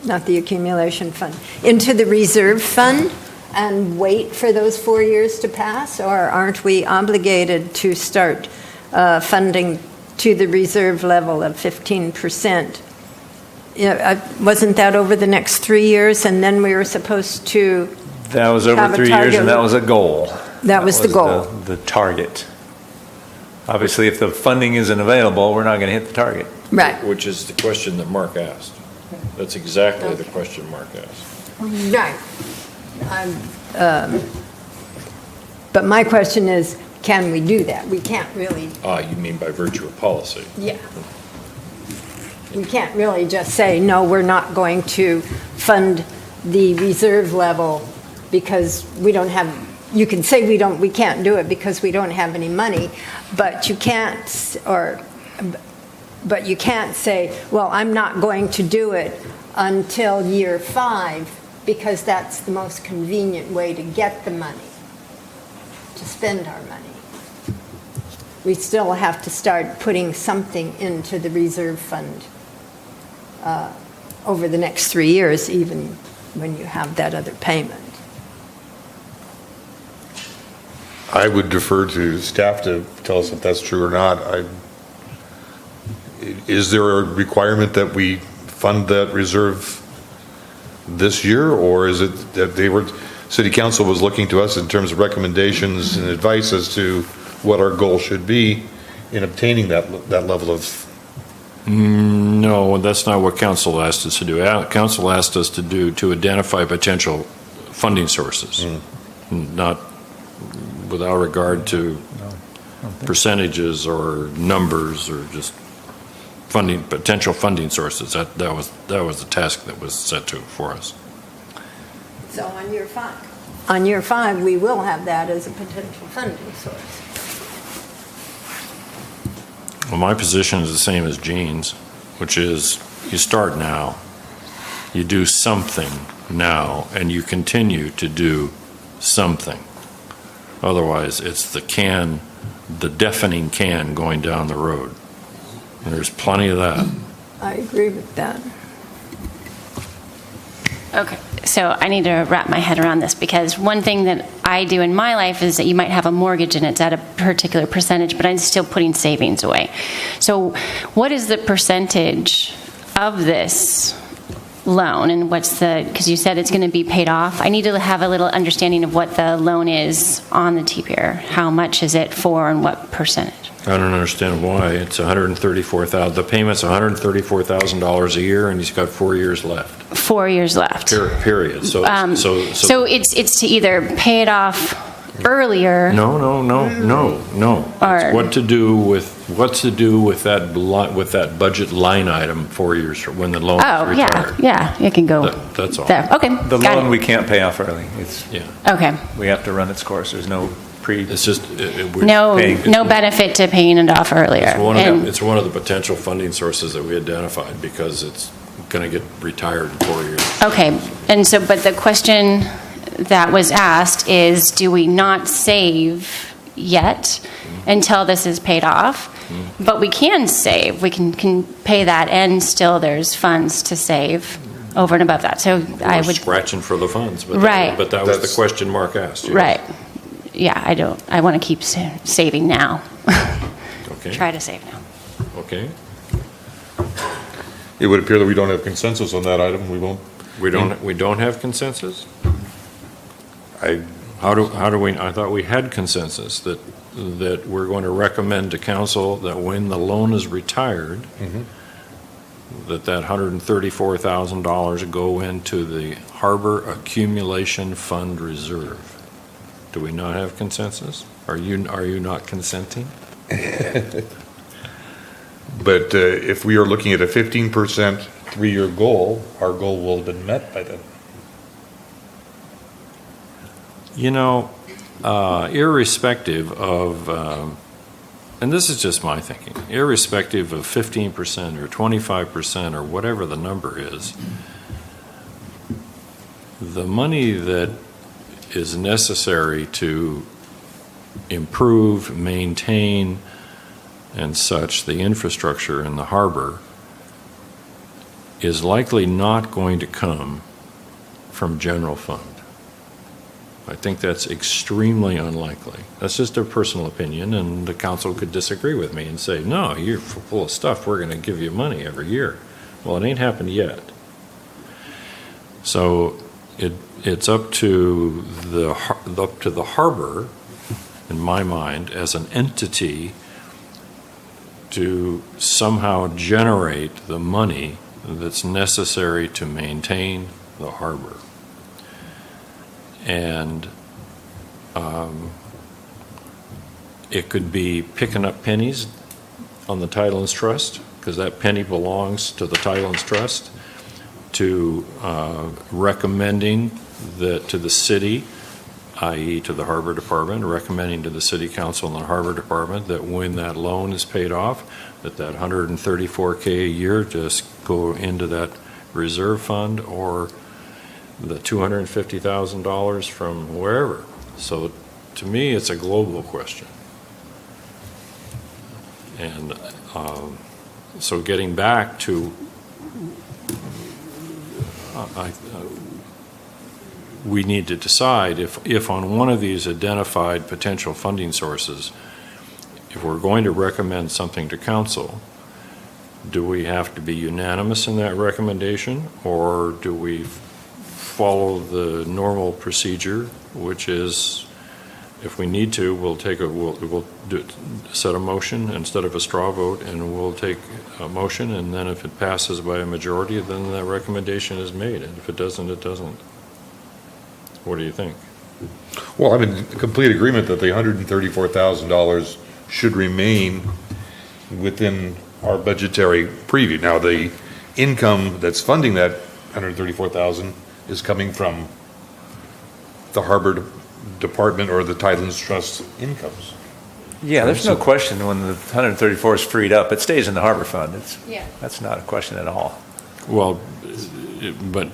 [SPEAKER 6] Not the accumulation fund, into the reserve fund and wait for those 4 years to pass? Or aren't we obligated to start funding to the reserve level of 15%. Wasn't that over the next 3 years? And then we were supposed to,
[SPEAKER 9] That was over
[SPEAKER 6] Have a
[SPEAKER 9] 3 years,
[SPEAKER 6] target.
[SPEAKER 9] and that was a goal.
[SPEAKER 6] That was the goal.
[SPEAKER 9] The target. Obviously, if the funding isn't available, we're not going to hit the target.
[SPEAKER 6] right,
[SPEAKER 1] Which is the question that Mark asked. That's exactly the question Mark asked.
[SPEAKER 6] right. But my question is, can we do that? We can't really,
[SPEAKER 1] You mean by virtue of policy?
[SPEAKER 6] yeah. We can't really just say, no, we're not going to fund the reserve level because we don't have, you can say we can't do it because we don't have any money, but you can't, but you can't say, well, I'm not going to do it until year 5 because that's the most convenient way to get the money, to spend our money. We still have to start putting something into the reserve fund over the next 3 years, even when you have that other payment.
[SPEAKER 10] I would defer to staff to tell us if that's true or not. Is there a requirement that we fund that reserve this year, or is it that City Council was looking to us in terms of recommendations and advice as to what our goal should be in obtaining that level of?
[SPEAKER 1] No, that's not what council asked us to do. Council asked us to identify potential funding sources, not without regard to percentages or numbers or just potential funding sources. That was the task that was set for us.
[SPEAKER 6] So on year 5? On year 5, we will have that as a potential funding source.
[SPEAKER 1] Well, my position is the same as Gene's, which is you start now, you do something now, and you continue to do something. Otherwise, it's the deafening can going down the road. And there's plenty of that.
[SPEAKER 6] I agree with that.
[SPEAKER 4] Okay, so I need to wrap my head around this because one thing that I do in my life is that you might have a mortgage and it's at a particular percentage, but I'm still putting savings away. So what is the percentage of this loan and because you said it's going to be paid off. I need to have a little understanding of what the loan is on the TPIR. How much is it for and what percentage?
[SPEAKER 1] I don't understand why. It's $134,000. The payment's $134,000 a year, and he's got 4 years left.
[SPEAKER 4] 4 years left.
[SPEAKER 1] Period. So
[SPEAKER 4] it's to either pay it off earlier.
[SPEAKER 1] No. It's what to do with that budget line item 4 years from when the loan is retired.
[SPEAKER 4] Yeah, it can go.
[SPEAKER 1] That's all.
[SPEAKER 4] There. Okay.
[SPEAKER 9] The
[SPEAKER 4] got
[SPEAKER 9] loan
[SPEAKER 4] it.
[SPEAKER 9] we can't pay off early.
[SPEAKER 4] Okay.
[SPEAKER 9] We have to run its course. There's no
[SPEAKER 1] It's just
[SPEAKER 4] No benefit to paying it off earlier.
[SPEAKER 1] It's one of the potential funding sources that we identified because it's going to get retired in 4 years.
[SPEAKER 4] Okay, and so, but the question that was asked is, do we not save yet until this is paid off? But we can save. We can pay that, and still there's funds to save over and above that. So I would
[SPEAKER 1] scratching for the funds, but
[SPEAKER 4] right.
[SPEAKER 1] That was the question Mark asked. Yes.
[SPEAKER 4] Right. Yeah, I want to keep saving now.
[SPEAKER 1] Okay.
[SPEAKER 4] Try to save now.
[SPEAKER 1] Okay.
[SPEAKER 10] It would appear that we don't have consensus on that item.
[SPEAKER 1] We don't have consensus? How do we, I thought we had consensus that we're going to recommend to council that when the loan is retired, that $134,000 go into the Harbor Accumulation Fund Reserve. Do we not have consensus? Are you not consenting?
[SPEAKER 10] But if we are looking at a 15% 3-year goal, our goal will have been met by then.
[SPEAKER 1] Irrespective of, and this is just my thinking, irrespective of 15% or 25% or whatever the number is, the money that is necessary to improve, maintain, and such the infrastructure in the harbor is likely not going to come from general fund. I think that's extremely unlikely. That's just a personal opinion, and the council could disagree with me and say, no, you're full of stuff, we're going to give you money every year. Well, it ain't happened yet. So it's up to the harbor, in my mind, as an entity to somehow generate the money that's necessary to maintain the harbor. And it could be picking up pennies on the Tidelands Trust, because that penny belongs to the Tidelands Trust, to recommending that to the city, i.e. to the Harbor Department, recommending to the City Council and the Harbor Department that when that loan is paid off, that $134K a year just go into that reserve fund, or the $250,000 from wherever. So to me, it's a global question. And so getting back to, we need to decide if on one of these identified potential funding sources, if we're going to recommend something to council, do we have to be unanimous in that recommendation, or do we follow the normal procedure, which is, if we need to, we'll set a motion instead of a straw vote, and we'll take a motion, and then if it passes by a majority, then that recommendation is made, and if it doesn't, it doesn't. What do you think?
[SPEAKER 10] Well, I'm in complete agreement that the $134,000 should remain within our budgetary preview. Now, the income that's funding that $134,000 is coming from the Harbor Department or the Tidelands Trust incomes.
[SPEAKER 9] Yeah, there's no question when the 134 is freed up, it stays in the harbor fund.
[SPEAKER 4] Yeah.
[SPEAKER 9] That's not a question at all.
[SPEAKER 1] Well, but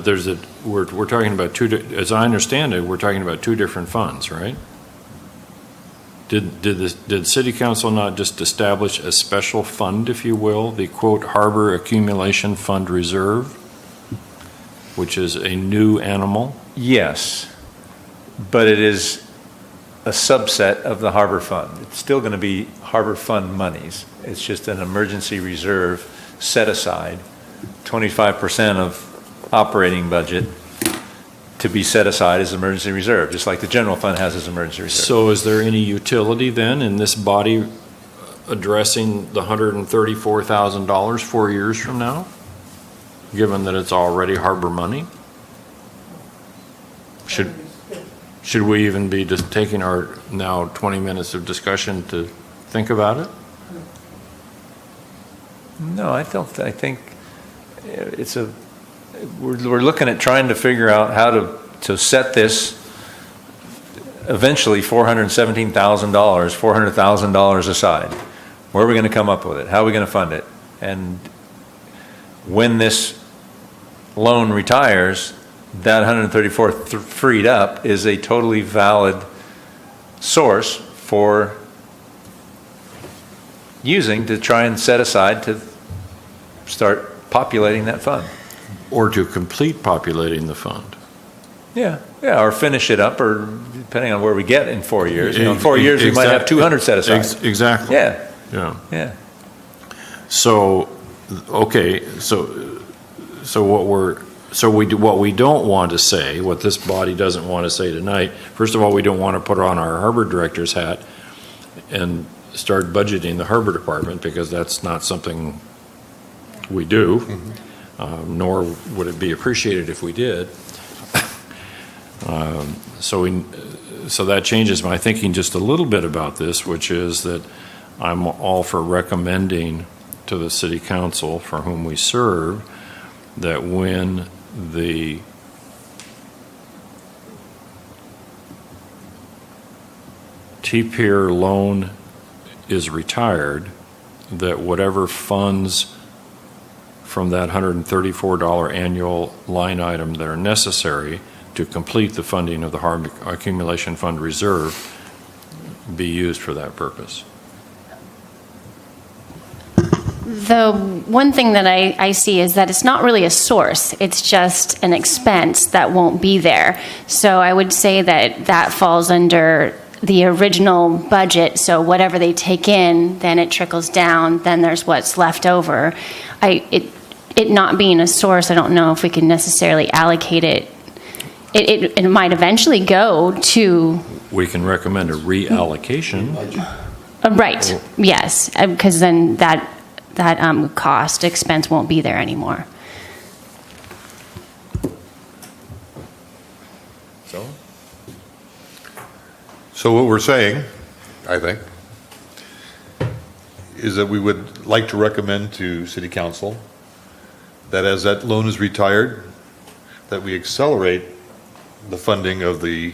[SPEAKER 1] there's we're talking about as I understand it, we're talking about two different funds, right? Did City Council not just establish a special fund, if you will, the quote Harbor Accumulation Fund Reserve, which is a new animal?
[SPEAKER 9] Yes, but it is a subset of the harbor fund. It's still going to be harbor fund monies. It's just an emergency reserve set aside, 25% of operating budget to be set aside as emergency reserve, just like the general fund has as emergency reserve.
[SPEAKER 1] So is there any utility then in this body addressing the $134,000 4 years from now, given that it's already harbor money? Should we even be just taking our now 20 minutes of discussion to think about it?
[SPEAKER 9] No, I think it's we're looking at trying to figure out how to set this eventually $417,000, $400,000 aside. Where are we going to come up with it? How are we going to fund it? And when this loan retires, that 134 freed up is a totally valid source for using to try and set aside to start populating that fund.
[SPEAKER 1] Or to complete populating the fund?
[SPEAKER 9] Yeah, or finish it up, or depending on where we get in 4 years. In 4 years, we might have 200 set aside.
[SPEAKER 1] Exactly.
[SPEAKER 9] Yeah.
[SPEAKER 1] So, okay, what we don't want to say, what this body doesn't want to say tonight, first of all, we don't want to put on our harbor director's hat and start budgeting the harbor department, because that's not something we do. Mm-hmm. Nor would it be appreciated if we did. So that changes my thinking just a little bit about this, which is that I'm all for recommending to the City Council, for whom we serve, that when the T-Pier loan is retired, that whatever funds from that $134 annual line item that are necessary to complete the funding of the Harbor Accumulation Fund Reserve be used for that purpose.
[SPEAKER 4] The one thing that I see is that it's not really a source, it's just an expense that won't be there. So I would say that that falls under the original budget, so whatever they take in, then it trickles down, then there's what's left over. It not being a source, I don't know if we can necessarily allocate it. It might eventually go to...
[SPEAKER 1] We can recommend a reallocation.
[SPEAKER 4] Right, yes, because then that cost expense won't be there anymore.
[SPEAKER 10] So what we're saying, I think, is that we would like to recommend to City Council that as that loan is retired, that we accelerate the funding of the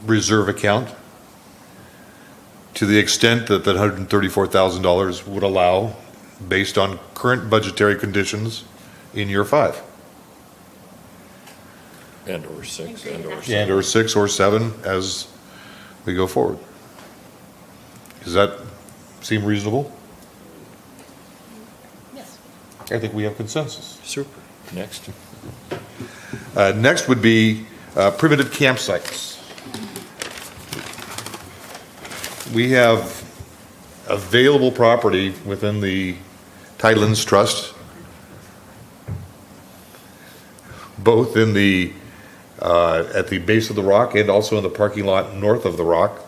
[SPEAKER 10] reserve account to the extent that that $134,000 would allow, based on current budgetary conditions in year 5.
[SPEAKER 1] And or 6, and or 7.
[SPEAKER 10] And or 6 or 7 as we go forward. Does that seem reasonable?
[SPEAKER 4] Yes.
[SPEAKER 10] I think we have consensus.
[SPEAKER 1] Super. Next.
[SPEAKER 10] Next would be primitive campsites. We have available property within the Tidelands Trust, both in the at the base of the rock and also in the parking lot north of the rock,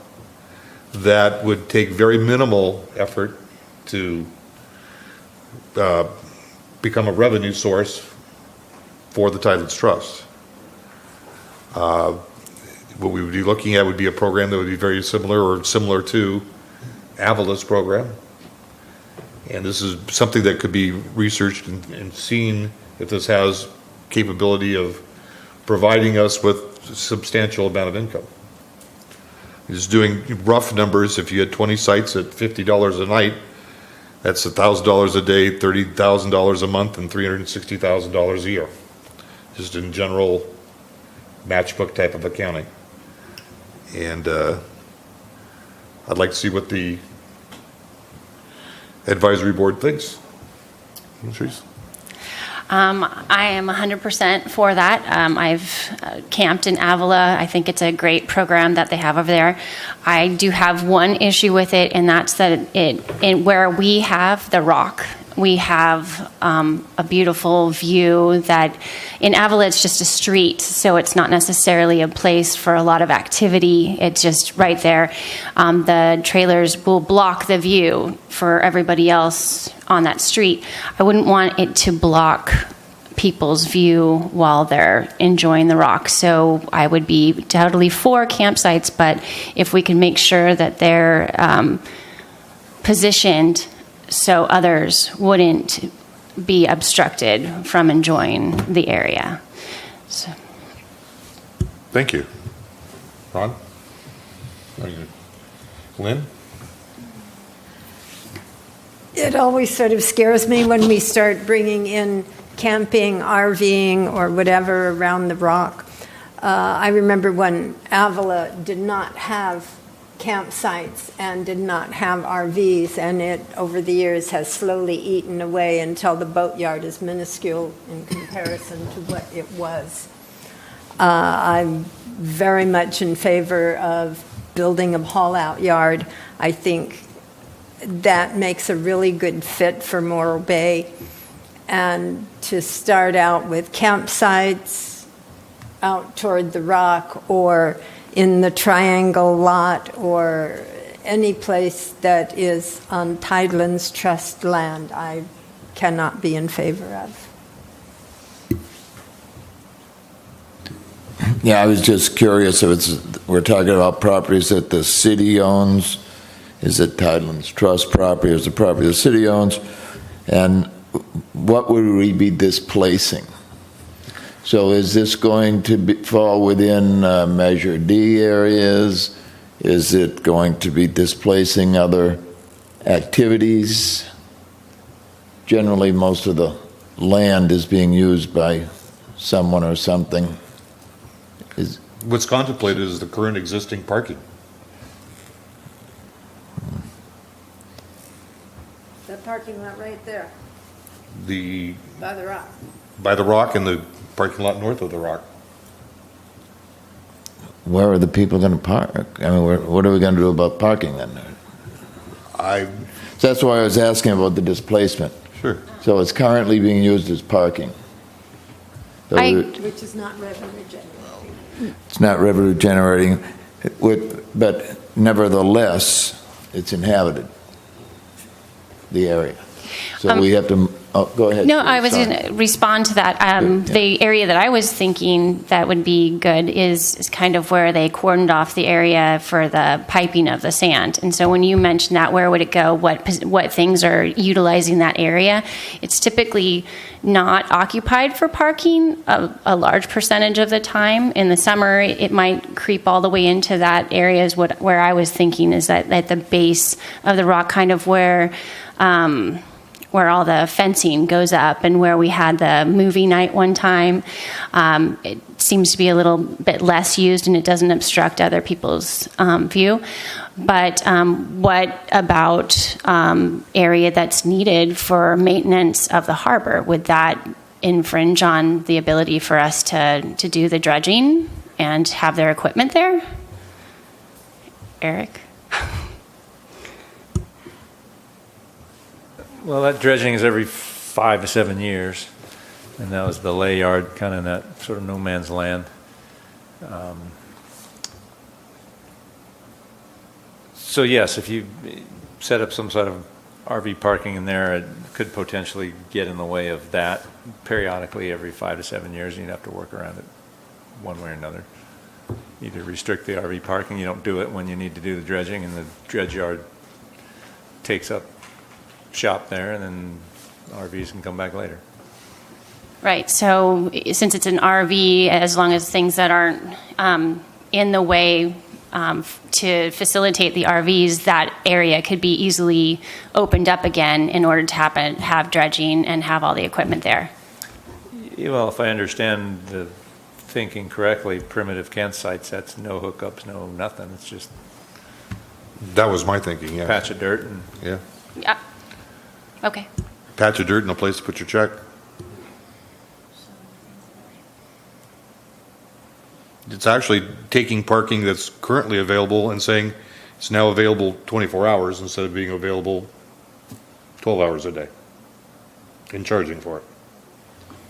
[SPEAKER 10] that would take very minimal effort to become a revenue source for the Tidelands Trust. What we would be looking at would be a program that would be very similar to Avila's program. And this is something that could be researched and seen if this has capability of providing us with a substantial amount of income. Just doing rough numbers, if you had 20 sites at $50 a night, that's $1,000 a day, $30,000 a month, and $360,000 a year. Just in general matchbook type of accounting. And I'd like to see what the advisory board thinks. Patrice?
[SPEAKER 4] I am 100% for that. I've camped in Avila. I think it's a great program that they have over there. I do have one issue with it, and that's that where we have the rock, we have a beautiful view that in Avila it's just a street, so it's not necessarily a place for a lot of activity. It's just right there. The trailers will block the view for everybody else on that street. I wouldn't want it to block people's view while they're enjoying the rock. So I would be totally for campsites, but if we can make sure that they're positioned so others wouldn't be obstructed from enjoying the area. So.
[SPEAKER 10] Thank you. Ron? Lynn?
[SPEAKER 6] It always sort of scares me when we start bringing in camping, RVing, or whatever around the rock. I remember when Avila did not have campsites and did not have RVs, and it, over the years, has slowly eaten away until the boatyard is minuscule in comparison to what it was. I'm very much in favor of building a haul-out yard. I think that makes a really good fit for Morro Bay. And to start out with campsites out toward the rock or in the triangle lot or any place that is on Tidelands Trust land, I cannot be in favor of.
[SPEAKER 7] Yeah, I was just curious if we're talking about properties that the city owns. Is it Tidelands Trust property, or is it property the city owns? And what would we be displacing? So is this going to fall within Measure D areas? Is it going to be displacing other activities? Generally, most of the land is being used by someone or something.
[SPEAKER 10] What's contemplated is the current existing parking.
[SPEAKER 6] parking lot right there,
[SPEAKER 10] The,
[SPEAKER 6] by the rock.
[SPEAKER 10] by the rock and the parking lot north of the rock.
[SPEAKER 7] Where are the people going to park? I mean, what are we going to do about parking then?
[SPEAKER 10] I,
[SPEAKER 7] That's why I was asking about the displacement.
[SPEAKER 10] sure.
[SPEAKER 7] So it's currently being used as parking. So
[SPEAKER 6] Which is not revenue generating.
[SPEAKER 7] it's not revenue generating, but nevertheless, it's inhabited, the area. So we have to, go ahead.
[SPEAKER 4] No, I was
[SPEAKER 7] Sorry.
[SPEAKER 4] going to respond to that.
[SPEAKER 7] Yeah.
[SPEAKER 4] The area that I was thinking that would be good is kind of where they cordoned off the area for the piping of the sand. And so when you mentioned that, where would it go? What things are utilizing that area? It's typically not occupied for parking a large percentage of the time. In the summer, it might creep all the way into that area is where I was thinking is that at the base of the rock, kind of where all the fencing goes up and where we had the movie night one time. It seems to be a little bit less used and it doesn't obstruct other people's view. But what about area that's needed for maintenance of the harbor? Would that infringe on the ability for us to do the dredging and have their equipment there? Eric?
[SPEAKER 9] Well, that dredging is every 5 to 7 years, and that was the lay yard, kind of in that sort of no man's land. So yes, if you set up some sort of RV parking in there, it could potentially get in the way of that periodically every 5 to 7 years, and you'd have to work around it one way or another. Either restrict the RV parking, you don't do it when you need to do the dredging, and the dredge yard takes up shop there, and then RVs can come back later.
[SPEAKER 4] Right. So since it's an RV, as long as things that aren't in the way to facilitate the RVs, that area could be easily opened up again in order to have dredging and have all the equipment there.
[SPEAKER 9] Well, if I understand the thinking correctly, primitive campsites, that's no hookups, no nothing. It's just
[SPEAKER 10] That was my thinking, yeah.
[SPEAKER 9] patch of dirt and
[SPEAKER 10] Yeah.
[SPEAKER 4] Yeah. Okay.
[SPEAKER 10] Patch of dirt and a place to put your check. It's actually taking parking that's currently available and saying it's now available 24 hours instead of being available 12 hours a day and charging for it.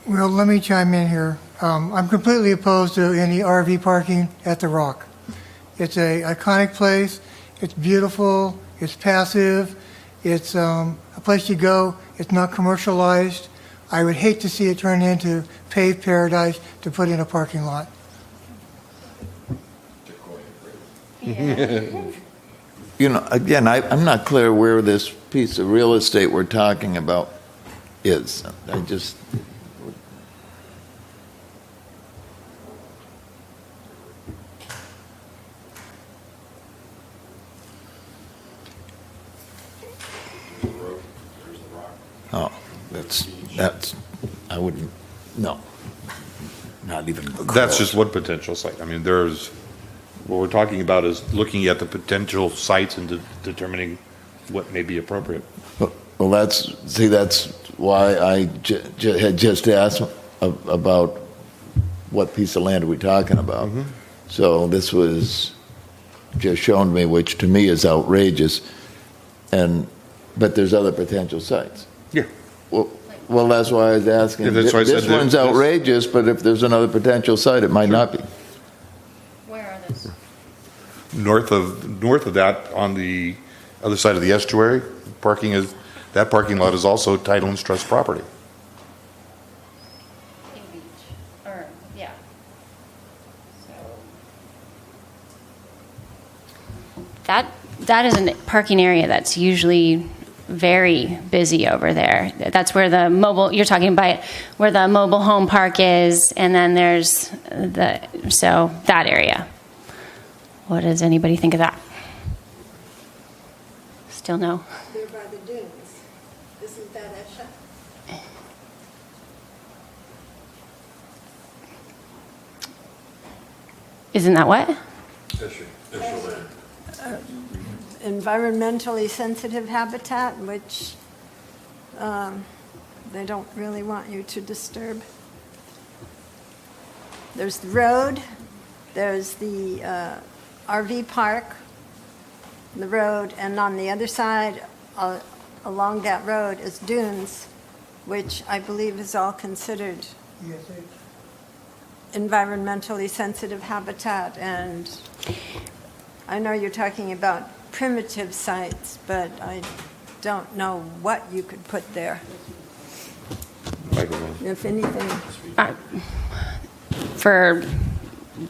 [SPEAKER 8] Well, let me chime in here. I'm completely opposed to any RV parking at the Rock. It's an iconic place. It's beautiful. It's passive. It's a place you go. It's not commercialized. I would hate to see it turn into paved paradise to put in a parking lot.
[SPEAKER 7] You know, again, I'm not clear where this piece of real estate we're talking about is. I just, oh, that's, I wouldn't, no, not even.
[SPEAKER 10] That's just one potential site. I mean, what we're talking about is looking at the potential sites and determining what may be appropriate.
[SPEAKER 7] Well, that's why I had just asked about what piece of land are we talking about.
[SPEAKER 10] Mm-hmm.
[SPEAKER 7] So this was just shown me, which to me is outrageous, but there's other potential sites.
[SPEAKER 10] Yeah.
[SPEAKER 7] Well, that's why I was asking.
[SPEAKER 10] Yeah, that's why I said
[SPEAKER 7] This one's outrageous, but if there's another potential site, it might not be.
[SPEAKER 4] Where are those?
[SPEAKER 10] North of that, on the other side of the estuary, that parking lot is also title and trust property.
[SPEAKER 4] King Beach. Or, yeah. So. That is a parking area that's usually very busy over there. That's where you're talking about where the mobile home park is, and then there's that area. What does anybody think of that? Still no?
[SPEAKER 6] They're by the dunes. Isn't that Esha?
[SPEAKER 4] Isn't that what?
[SPEAKER 6] Environmentally sensitive habitat, which they don't really want you to disturb. There's the road, there's the RV park, the road, and on the other side, along that road is dunes, which I believe is all considered
[SPEAKER 8] Yes,
[SPEAKER 6] environmentally sensitive habitat. And I know you're talking about primitive sites, but I don't know what you could put there. If anything,
[SPEAKER 4] For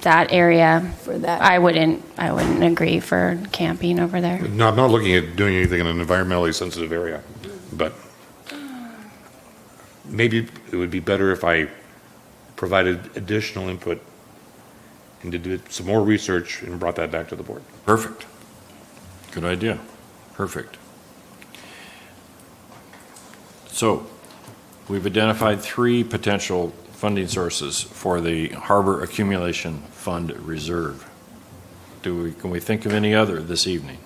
[SPEAKER 4] that area,
[SPEAKER 6] For that.
[SPEAKER 4] I wouldn't agree for camping over there.
[SPEAKER 10] No, I'm not looking at doing anything in an environmentally sensitive area, but maybe it would be better if I provided additional input and did some more research and brought that back to the board.
[SPEAKER 1] Perfect. Good idea. Perfect. So, we've identified 3 potential funding sources for the Harbor Accumulation Fund Reserve. Can we think of any other this evening?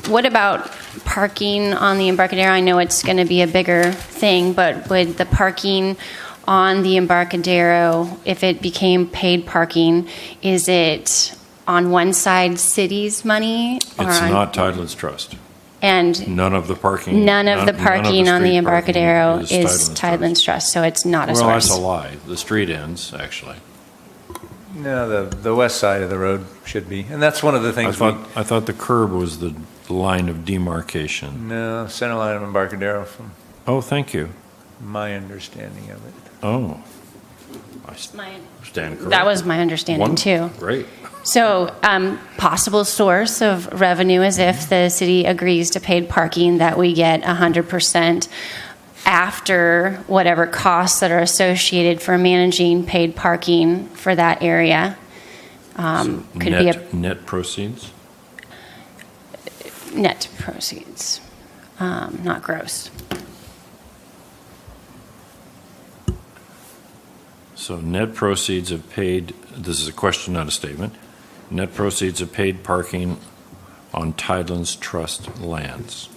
[SPEAKER 4] What about parking on the Embarcadero? I know it's going to be a bigger thing, but would the parking on the Embarcadero, if it became paid parking, is it on one side city's money?
[SPEAKER 1] It's
[SPEAKER 4] on-
[SPEAKER 1] not Tidelands Trust.
[SPEAKER 4] And
[SPEAKER 1] None of the parking.
[SPEAKER 4] none of the parking on the
[SPEAKER 1] street
[SPEAKER 4] Embarcadero
[SPEAKER 1] parking
[SPEAKER 4] is Tidelands Trust, so it's not a
[SPEAKER 1] Well,
[SPEAKER 4] source.
[SPEAKER 1] that's a lie. The street ends, actually.
[SPEAKER 9] No, the west side of the road should be, and that's one of the
[SPEAKER 1] I
[SPEAKER 9] things
[SPEAKER 1] I thought the curb was the line of demarcation.
[SPEAKER 9] no, center line of Embarcadero from
[SPEAKER 1] Oh, thank you.
[SPEAKER 9] my understanding of it.
[SPEAKER 1] Oh. I
[SPEAKER 4] My-
[SPEAKER 1] stand corrected.
[SPEAKER 4] That was my understanding, too.
[SPEAKER 1] Great.
[SPEAKER 4] So, possible source of revenue is if the city agrees to paid parking, that we get 100% after whatever costs that are associated for managing paid parking for that area. Could be a
[SPEAKER 1] Net proceeds?
[SPEAKER 4] net proceeds, not gross.
[SPEAKER 1] So net proceeds of paid, this is a question, not a statement. Net proceeds of paid parking on Tidelands Trust lands.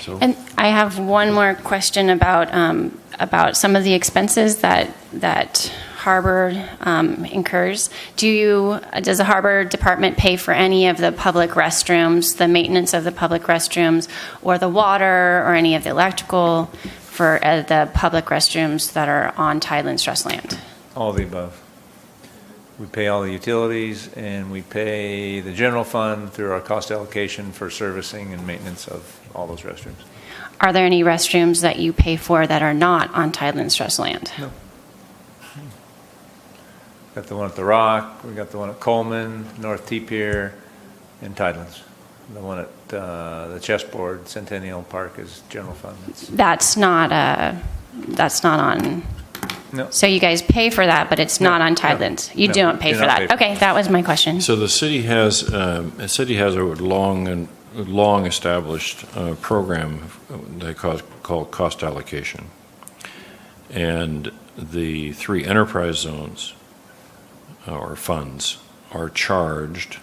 [SPEAKER 1] So,
[SPEAKER 4] And I have one more question about some of the expenses that Harbor incurs. Does the Harbor Department pay for any of the public restrooms, the maintenance of the public restrooms, or the water, or any of the electrical for the public restrooms that are on Tidelands Trust land?
[SPEAKER 9] All of the above. We pay all the utilities, and we pay the general fund through our cost allocation for servicing and maintenance of all those restrooms.
[SPEAKER 4] Are there any restrooms that you pay for that are not on Tidelands Trust land?
[SPEAKER 9] No. Got the one at the Rock, we got the one at Coleman, North T Pier, and Tidelands. The one at the Chessboard, Centennial Park is general fund.
[SPEAKER 4] That's not on.
[SPEAKER 9] No.
[SPEAKER 4] So you guys pay for that, but it's not on Tidelands. You
[SPEAKER 9] No,
[SPEAKER 4] don't pay
[SPEAKER 9] do
[SPEAKER 4] for
[SPEAKER 9] not
[SPEAKER 4] that.
[SPEAKER 9] pay for
[SPEAKER 4] Okay, that was my question.
[SPEAKER 1] so the city has a long established program they call cost allocation. And the 3 enterprise zones or funds are charged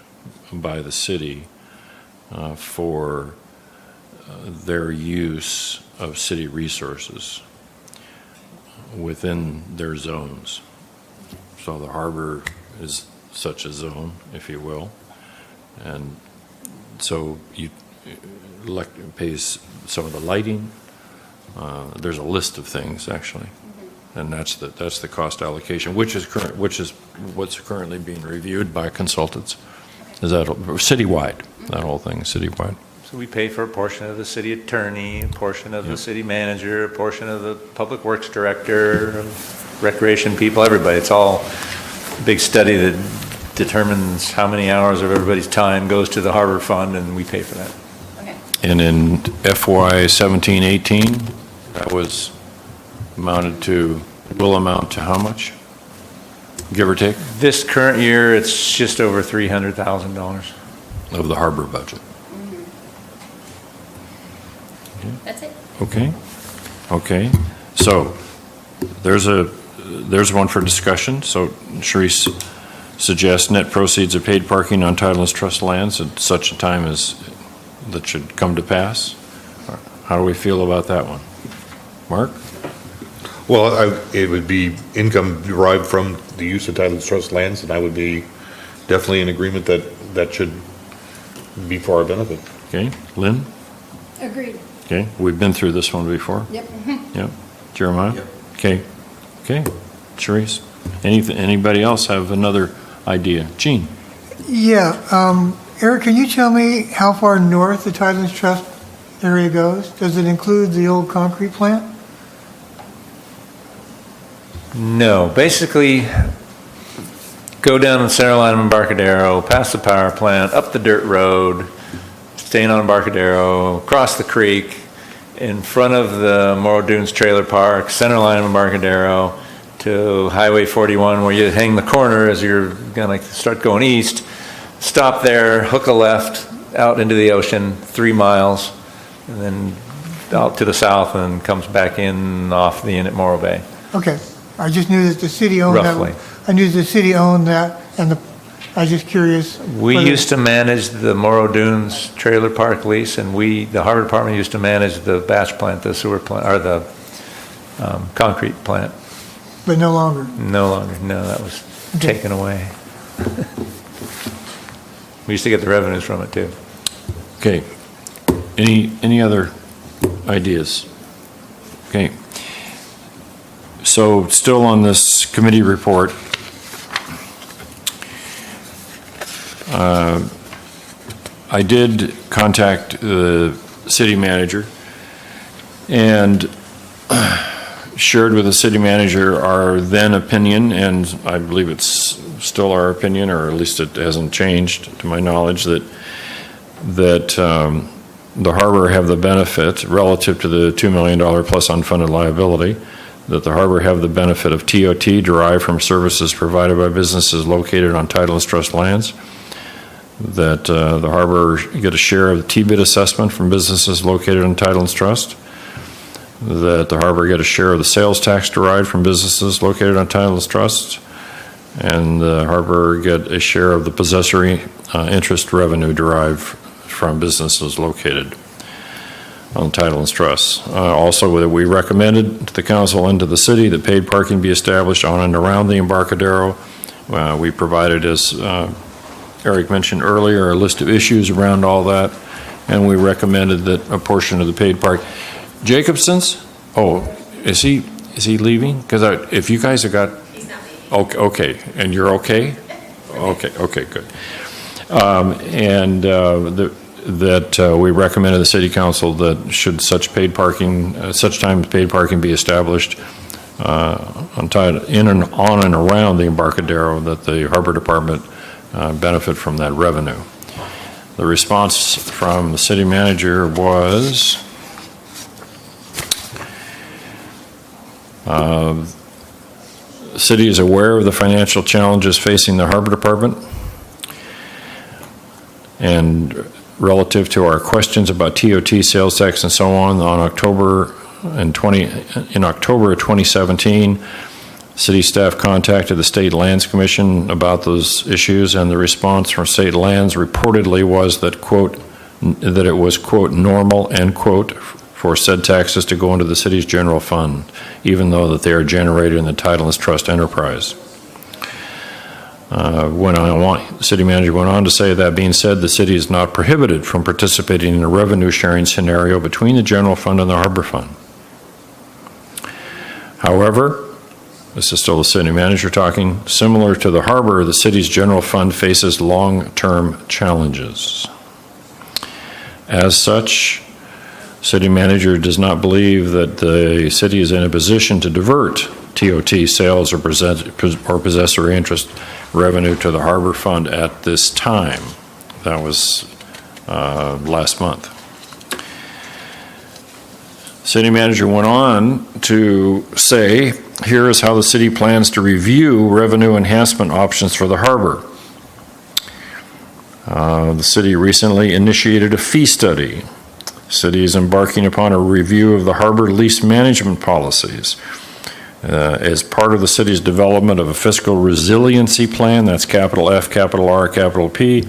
[SPEAKER 1] by the city for their use of city resources within their zones. So the harbor is such a zone, if you will. And so you pays some of the lighting. There's a list of things, actually. And that's the cost allocation, which is what's currently being reviewed by consultants. Is that citywide? That whole thing is citywide.
[SPEAKER 9] So we pay for a portion of the city attorney, a portion of the city manager, a portion of the public works director, recreation people, everybody. It's all a big study that determines how many hours of everybody's time goes to the harbor fund, and we pay for that.
[SPEAKER 4] Okay.
[SPEAKER 1] And in FY 17-18, that was will amount to how much? Give or take?
[SPEAKER 9] This current year, it's just over $300,000.
[SPEAKER 1] Of the harbor budget.
[SPEAKER 4] That's it.
[SPEAKER 1] Okay. Okay, so there's one for discussion. So Sharice suggests net proceeds of paid parking on title and trust lands at such a time as that should come to pass. How do we feel about that one? Mark?
[SPEAKER 10] Well, it would be income derived from the use of title and trust lands, and I would be definitely in agreement that should be for our benefit.
[SPEAKER 1] Okay, Lynn?
[SPEAKER 2] Agreed.
[SPEAKER 1] Okay, we've been through this one before.
[SPEAKER 2] Yep.
[SPEAKER 1] Yep. Jeremiah?
[SPEAKER 5] Yep.
[SPEAKER 1] Okay. Okay. Sharice? Anybody else have another idea? Gene?
[SPEAKER 8] Yeah, Eric, can you tell me how far north the title and trust area goes? Does it include the old concrete plant?
[SPEAKER 9] No, basically, go down the center line of Embarcadero, past the power plant, up the dirt road, staying on Embarcadero, across the creek, in front of the Morro Dunes Trailer Park, center line of Embarcadero, to Highway 41, where you hang the corner as you're going to start going east. Stop there, hook a left out into the ocean, 3 miles, and then out to the south, and comes back in off the inn at Morro Bay.
[SPEAKER 8] Okay, I just knew that the city owned
[SPEAKER 9] Roughly.
[SPEAKER 8] that. I knew the city owned that, and I was just curious.
[SPEAKER 9] We
[SPEAKER 8] whether-
[SPEAKER 9] used to manage the Morro Dunes Trailer Park lease, and the Harbor Department used to manage the batch plant, the sewer plant, or the concrete plant.
[SPEAKER 8] But no longer.
[SPEAKER 9] No longer, no, that was
[SPEAKER 8] Okay.
[SPEAKER 9] taken away. We used to get the revenues from it, too.
[SPEAKER 1] Okay. Any other ideas? Okay. So still on this committee report, I did contact the city manager and shared with the city manager our then opinion, and I believe it's still our opinion, or at least it hasn't changed to my knowledge, that the harbor have the benefit relative to the $2 million plus unfunded liability, that the harbor have the benefit of TOT derived from services provided by businesses located on title and trust lands, that the harbor get a share of the T-bid assessment from businesses located on title and trust, that the harbor get a share of the sales tax derived from businesses located on title and trust, and the harbor get a share of the possessory interest revenue derived from businesses located on title and trust. Also, that we recommended to the council and to the city that paid parking be established on and around the Embarcadero. We provided, as Eric mentioned earlier, a list of issues around all that, and we recommended that a portion of the paid park. Jacobson's? Oh, is he leaving? Because if you guys have got. He's not leaving. Okay, and you're okay? Okay, good. We recommended to the city council that should such paid parking, such time paid parking be established in and on and around the Embarcadero, that the harbor department benefit from that revenue. The response from the city manager was, the city is aware of the financial challenges facing the harbor department, and relative to our questions about TOT, sales tax, and so on, in October of 2017, city staff contacted the State Lands Commission about those issues, and the response from State Lands reportedly was that, quote, that it was, quote, normal, end quote, for said taxes to go into the city's general fund, even though that they are generated in the title and trust enterprise. The city manager went on to say, that being said, the city is not prohibited from participating in a revenue sharing scenario between the general fund and the harbor fund. However, this is still the city manager talking, similar to the harbor, the city's general fund faces long-term challenges. As such, city manager does not believe that the city is in a position to divert TOT sales or possessory interest revenue to the harbor fund at this time. That was last month. City manager went on to say, here is how the city plans to review revenue enhancement options for the harbor. The city recently initiated a fee study City is embarking upon a review of the harbor lease management policies. As part of the city's development of a fiscal resiliency plan, that's capital F, capital R, capital P,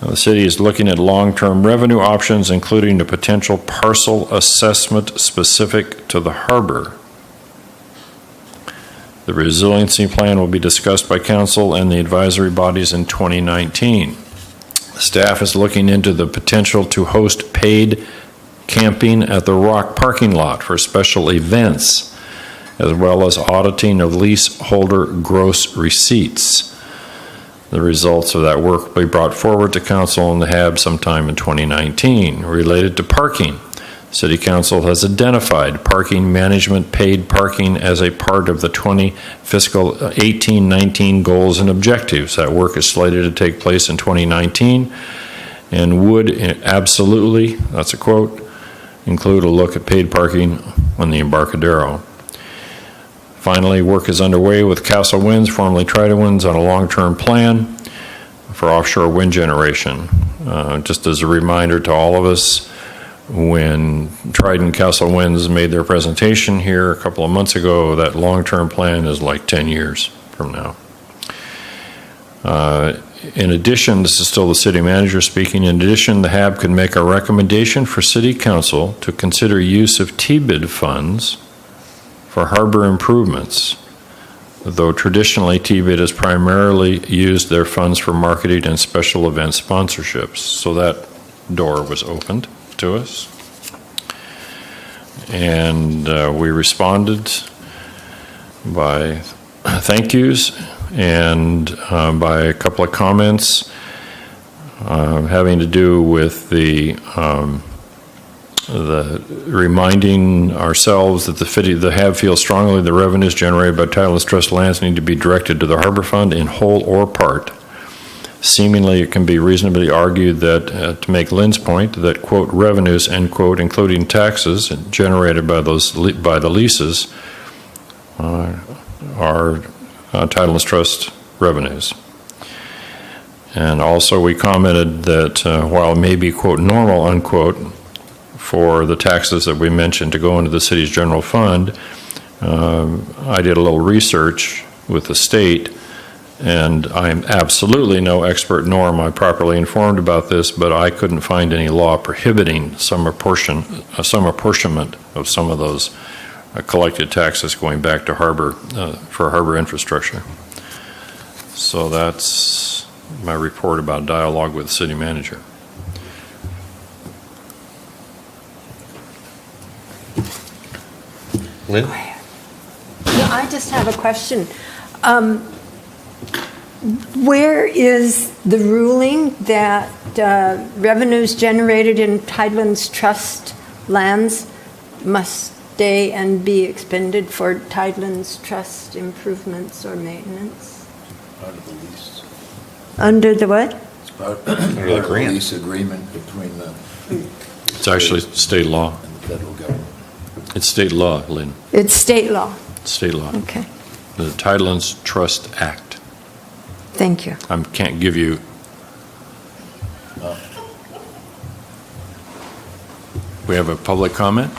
[SPEAKER 1] the city is looking at long-term revenue options, including a potential parcel assessment specific to the harbor. The resiliency plan will be discussed by council and the advisory bodies in 2019. Staff is looking into the potential to host paid camping at the Rock parking lot for special events, as well as auditing of leaseholder gross receipts. The results of that work will be brought forward to council and the HAB sometime in 2019. Related to parking, City Council has identified parking management paid parking as a part of the fiscal 18-19 goals and objectives. That work is slated to take place in 2019 and would absolutely, that's a quote, include a look at paid parking on the Embarcadero. Finally, work is underway with Castle Winds, formerly Trident Winds, on a long-term plan for offshore wind generation. Just as a reminder to all of us, when Trident Castle Winds made their presentation here a couple of months ago, that long-term plan is like 10 years from now. In addition, this is still the city manager speaking, in addition, the HAB could make a recommendation for City Council to consider use of TBID funds for harbor improvements, though traditionally TBID has primarily used their funds for marketing and special event sponsorships. So that door was opened to us. And we responded by thank yous and by a couple of comments having to do with the reminding ourselves that the HAB feels strongly the revenues generated by titleless trust lands need to be directed to the Harbor Fund in whole or part. Seemingly, it can be reasonably argued that, to make Lynn's point, that, quote, revenues, end quote, including taxes generated by the leases are titleless trust revenues. And also we commented that while it may be, quote, normal, unquote, for the taxes that we mentioned to go into the city's general fund, I did a little research with the state, and I'm absolutely no expert, nor am I properly informed about this, but I couldn't find any law prohibiting some apportionment of some of those collected taxes going back to harbor, for harbor infrastructure. So that's my report about dialogue with the city manager.
[SPEAKER 10] Lynn?
[SPEAKER 6] Yeah, I just have a question. Where is the ruling that revenues generated in Tidelands Trust lands must stay and be expended for Tidelands Trust improvements or maintenance?
[SPEAKER 7] Part of the lease.
[SPEAKER 6] Under the what?
[SPEAKER 7] It's part of the lease agreement between the
[SPEAKER 1] It's actually state law.
[SPEAKER 7] and the federal government.
[SPEAKER 1] It's state law, Lynn.
[SPEAKER 6] It's state law.
[SPEAKER 1] It's state law.
[SPEAKER 6] Okay,
[SPEAKER 1] The Tidelands Trust Act.
[SPEAKER 6] thank you.
[SPEAKER 1] I can't give you. We have a public comment.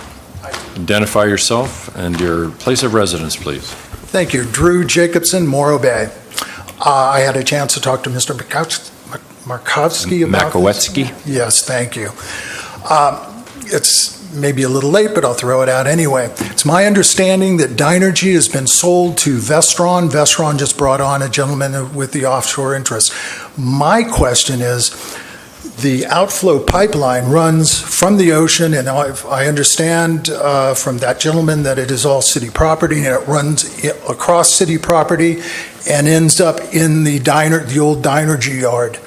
[SPEAKER 1] Identify yourself and your place of residence, please.
[SPEAKER 11] Thank you. Drew Jacobson, Morro Bay. I had a chance to talk to Mr. Markowski about this.
[SPEAKER 1] Makowetsky?
[SPEAKER 11] Yes, thank you. It's maybe a little late, but I'll throw it out anyway. It's my understanding that Dynergy has been sold to Vestron. Vestron just brought on a gentleman with the offshore interest. My question is, the outflow pipeline runs from the ocean, and I understand from that gentleman that it is all city property, and it runs across city property and ends up in the old Dynergy yard.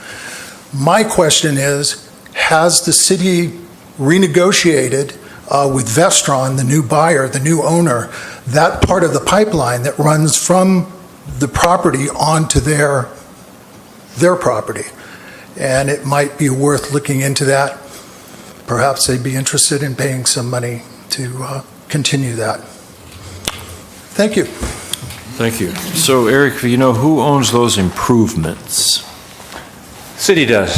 [SPEAKER 11] My question is, has the city renegotiated with Vestron, the new buyer, the new owner, that part of the pipeline that runs from the property onto their property? And it might be worth looking into that. Perhaps they'd be interested in paying some money to continue that. Thank you.
[SPEAKER 1] Thank you. So, Eric, you know who owns those improvements?
[SPEAKER 9] City does.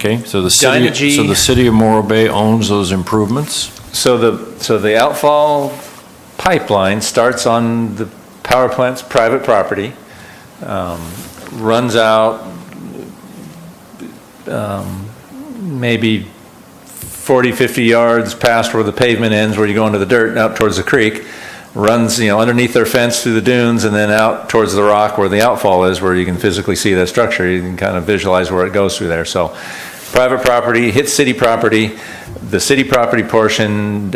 [SPEAKER 1] Okay, so the city of Morro Bay owns those improvements?
[SPEAKER 9] So the outfall pipeline starts on the power plant's private property, runs out maybe 40, 50 yards past where the pavement ends, where you go into the dirt and out towards the creek, runs, underneath their fence through the dunes and then out towards the rock where the outfall is, where you can physically see that structure. You can kind of visualize where it goes through there. So private property hits city property. The city property portion,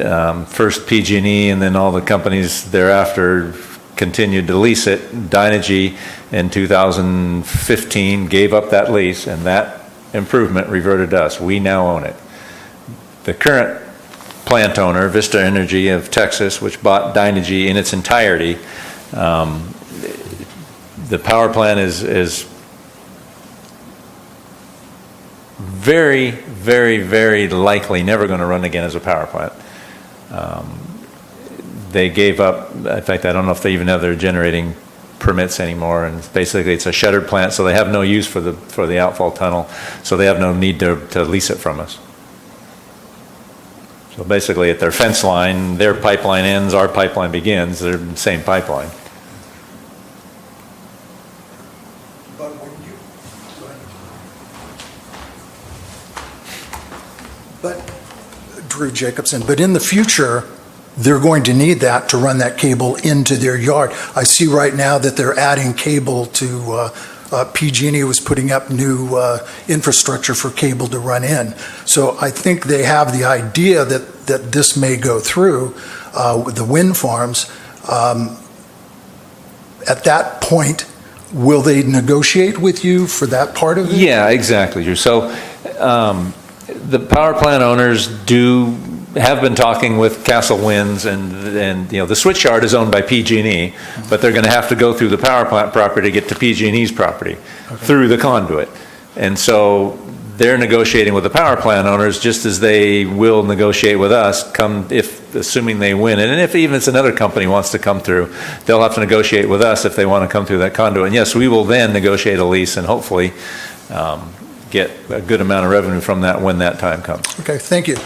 [SPEAKER 9] first PG&E and then all the companies thereafter continued to lease it. Dynegy in 2015 gave up that lease, and that improvement reverted to us. We now own it. The current plant owner, Vista Energy of Texas, which bought Dynegy in its entirety, the power plant is very, very, very likely never going to run again as a power plant. They gave up, in fact, I don't know if they even have their generating permits anymore, and basically it's a shuttered plant, so they have no use for the outfall tunnel, so they have no need to lease it from us. So basically at their fence line, their pipeline ends, our pipeline begins, they're the same pipeline.
[SPEAKER 11] But, Drew Jacobson, but in the future, they're going to need that to run that cable into their yard. I see right now that they're adding cable to, PG&E was putting up new infrastructure for cable to run in. So I think they have the idea that this may go through with the wind farms. At that point, will they negotiate with you for that part of it?
[SPEAKER 9] Yeah, exactly, Drew. So the power plant owners have been talking with Castle Winds, and the switch yard is owned by PG&E, but they're going to have to go through the power plant property to get to PG&E's property through the conduit. And so they're negotiating with the power plant owners just as they will negotiate with us, assuming they win. And if even if another company wants to come through, they'll have to negotiate with us if they want to come through that conduit. And yes, we will then negotiate a lease and hopefully get a good amount of revenue from that when that time comes.
[SPEAKER 11] Okay, thank you.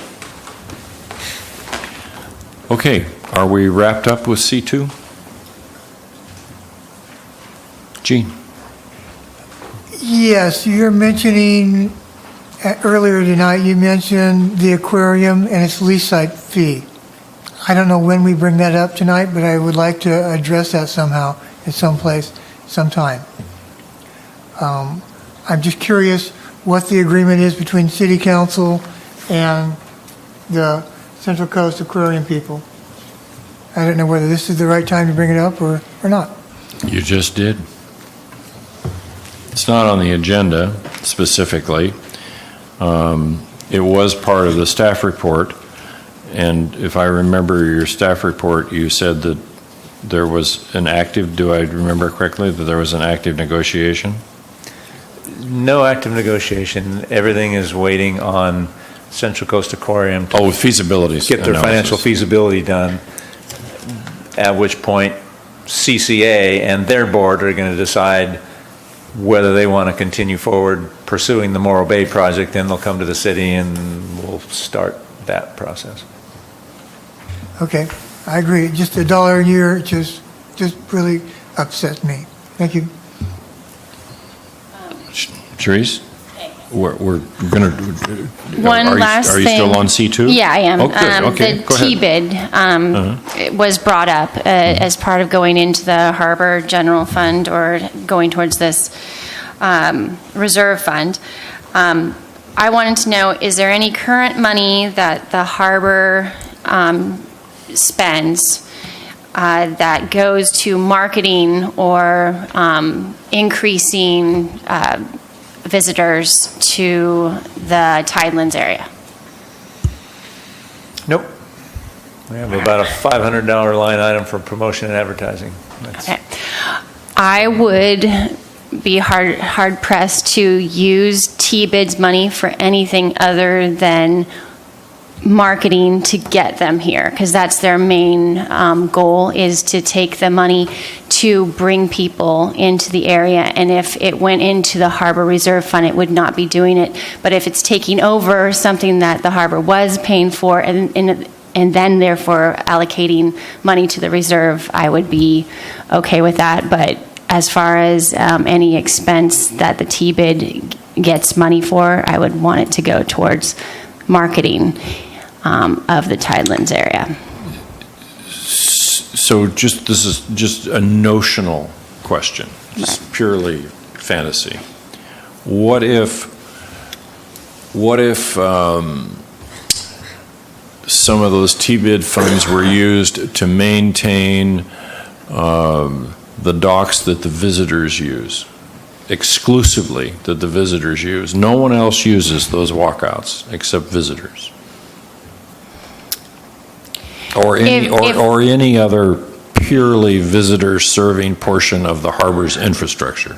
[SPEAKER 1] Okay, are we wrapped up with C2? Gene?
[SPEAKER 8] Yes, you're mentioning, earlier tonight, you mentioned the aquarium and its lease site fee. I don't know when we bring that up tonight, but I would like to address that somehow at some place, sometime. I'm just curious what the agreement is between City Council and the Central Coast Aquarium people. I don't know whether this is the right time to bring it up or not.
[SPEAKER 1] You just did. It's not on the agenda specifically. It was part of the staff report, and if I remember your staff report, you said that there was do I remember correctly, that there was an active negotiation?
[SPEAKER 9] No active negotiation. Everything is waiting on Central Coast Aquarium to
[SPEAKER 1] feasibility
[SPEAKER 9] get their financial feasibility done, at which point CCA and their board are going to decide whether they want to continue forward pursuing the Morro Bay project. Then they'll come to the city and we'll start that process.
[SPEAKER 8] Okay, I agree. Just $1 a year just really upsets me. Thank you.
[SPEAKER 1] Therese? We're going to...
[SPEAKER 4] One last thing.
[SPEAKER 1] Are you still on C2?
[SPEAKER 4] Yeah, I am.
[SPEAKER 1] Oh, good. Okay,
[SPEAKER 4] the
[SPEAKER 1] go ahead.
[SPEAKER 4] T-bid was brought up as part of going into the Harbor General Fund or going towards this reserve fund. I wanted to know, is there any current money that the Harbor spends that goes to marketing or increasing visitors to the Tidelands area?
[SPEAKER 9] Nope. We have about a $500 line item for promotion and advertising.
[SPEAKER 4] Okay. I would be hard pressed to use T-Bid's money for anything other than marketing to get them here, because that's their main goal, is to take the money to bring people into the area. And if it went into the Harbor Reserve Fund, it would not be doing it. But if it's taking over something that the harbor was paying for and then therefore allocating money to the reserve, I would be okay with that. But as far as any expense that the TBID gets money for, I would want it to go towards marketing of the Tidelands area.
[SPEAKER 1] So this is just a notional question, just purely fantasy. What if some of those TBID funds were used to maintain the docks that the visitors use, exclusively that the visitors use? No one else uses those walkouts except visitors. Or any other purely visitor-serving portion of the harbor's infrastructure.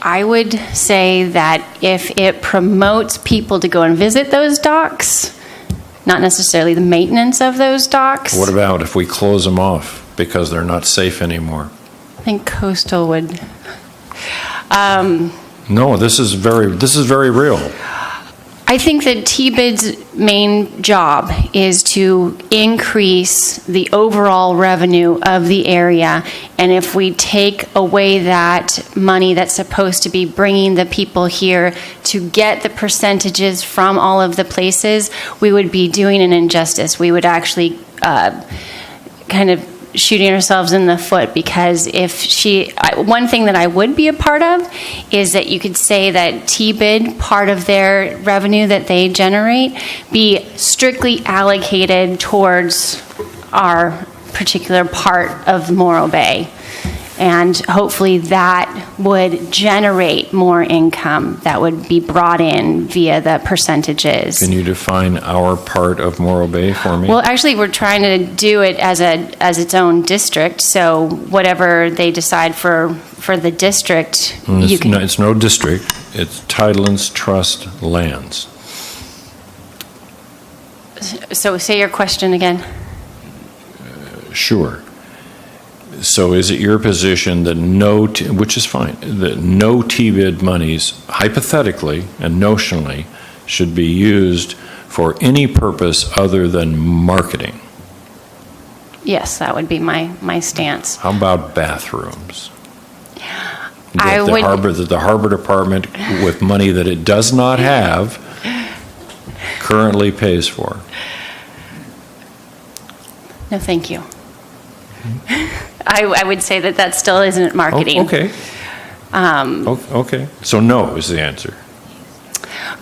[SPEAKER 4] I would say that if it promotes people to go and visit those docks, not necessarily the maintenance of those docks.
[SPEAKER 1] What about if we close them off because they're not safe anymore?
[SPEAKER 4] I think coastal would.
[SPEAKER 1] No, this is very real.
[SPEAKER 4] I think that TBID's main job is to increase the overall revenue of the area. And if we take away that money that's supposed to be bringing the people here to get the percentages from all of the places, we would be doing an injustice. We would actually kind of shooting ourselves in the foot, because one thing that I would be a part of is that you could say that TBID, part of their revenue that they generate, be strictly allocated towards our particular part of Morro Bay. And hopefully that would generate more income that would be brought in via the percentages.
[SPEAKER 1] Can you define our part of Morro Bay for me?
[SPEAKER 4] Well, actually, we're trying to do it as its own district. So whatever they decide for the district, you can.
[SPEAKER 1] No, it's no district. It's Tidelands Trust lands.
[SPEAKER 4] So say your question again.
[SPEAKER 1] Sure. So is it your position that which is fine, that no TBID monies, hypothetically and notionally, should be used for any purpose other than marketing?
[SPEAKER 4] Yes, that would be my stance.
[SPEAKER 1] How about bathrooms?
[SPEAKER 4] That
[SPEAKER 1] the harbor department, with money that it does not have, currently pays for.
[SPEAKER 4] No, thank you. I would say that still isn't marketing.
[SPEAKER 1] Okay. Okay. So no is the answer.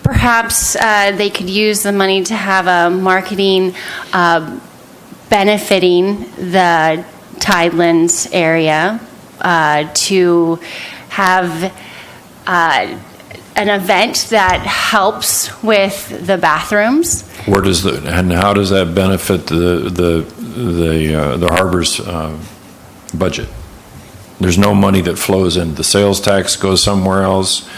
[SPEAKER 4] Perhaps they could use the money to have a marketing benefiting the Tidelands area, to have an event that helps with the bathrooms.
[SPEAKER 1] And how does that benefit the harbor's budget? There's no money that flows in. The sales tax goes somewhere else.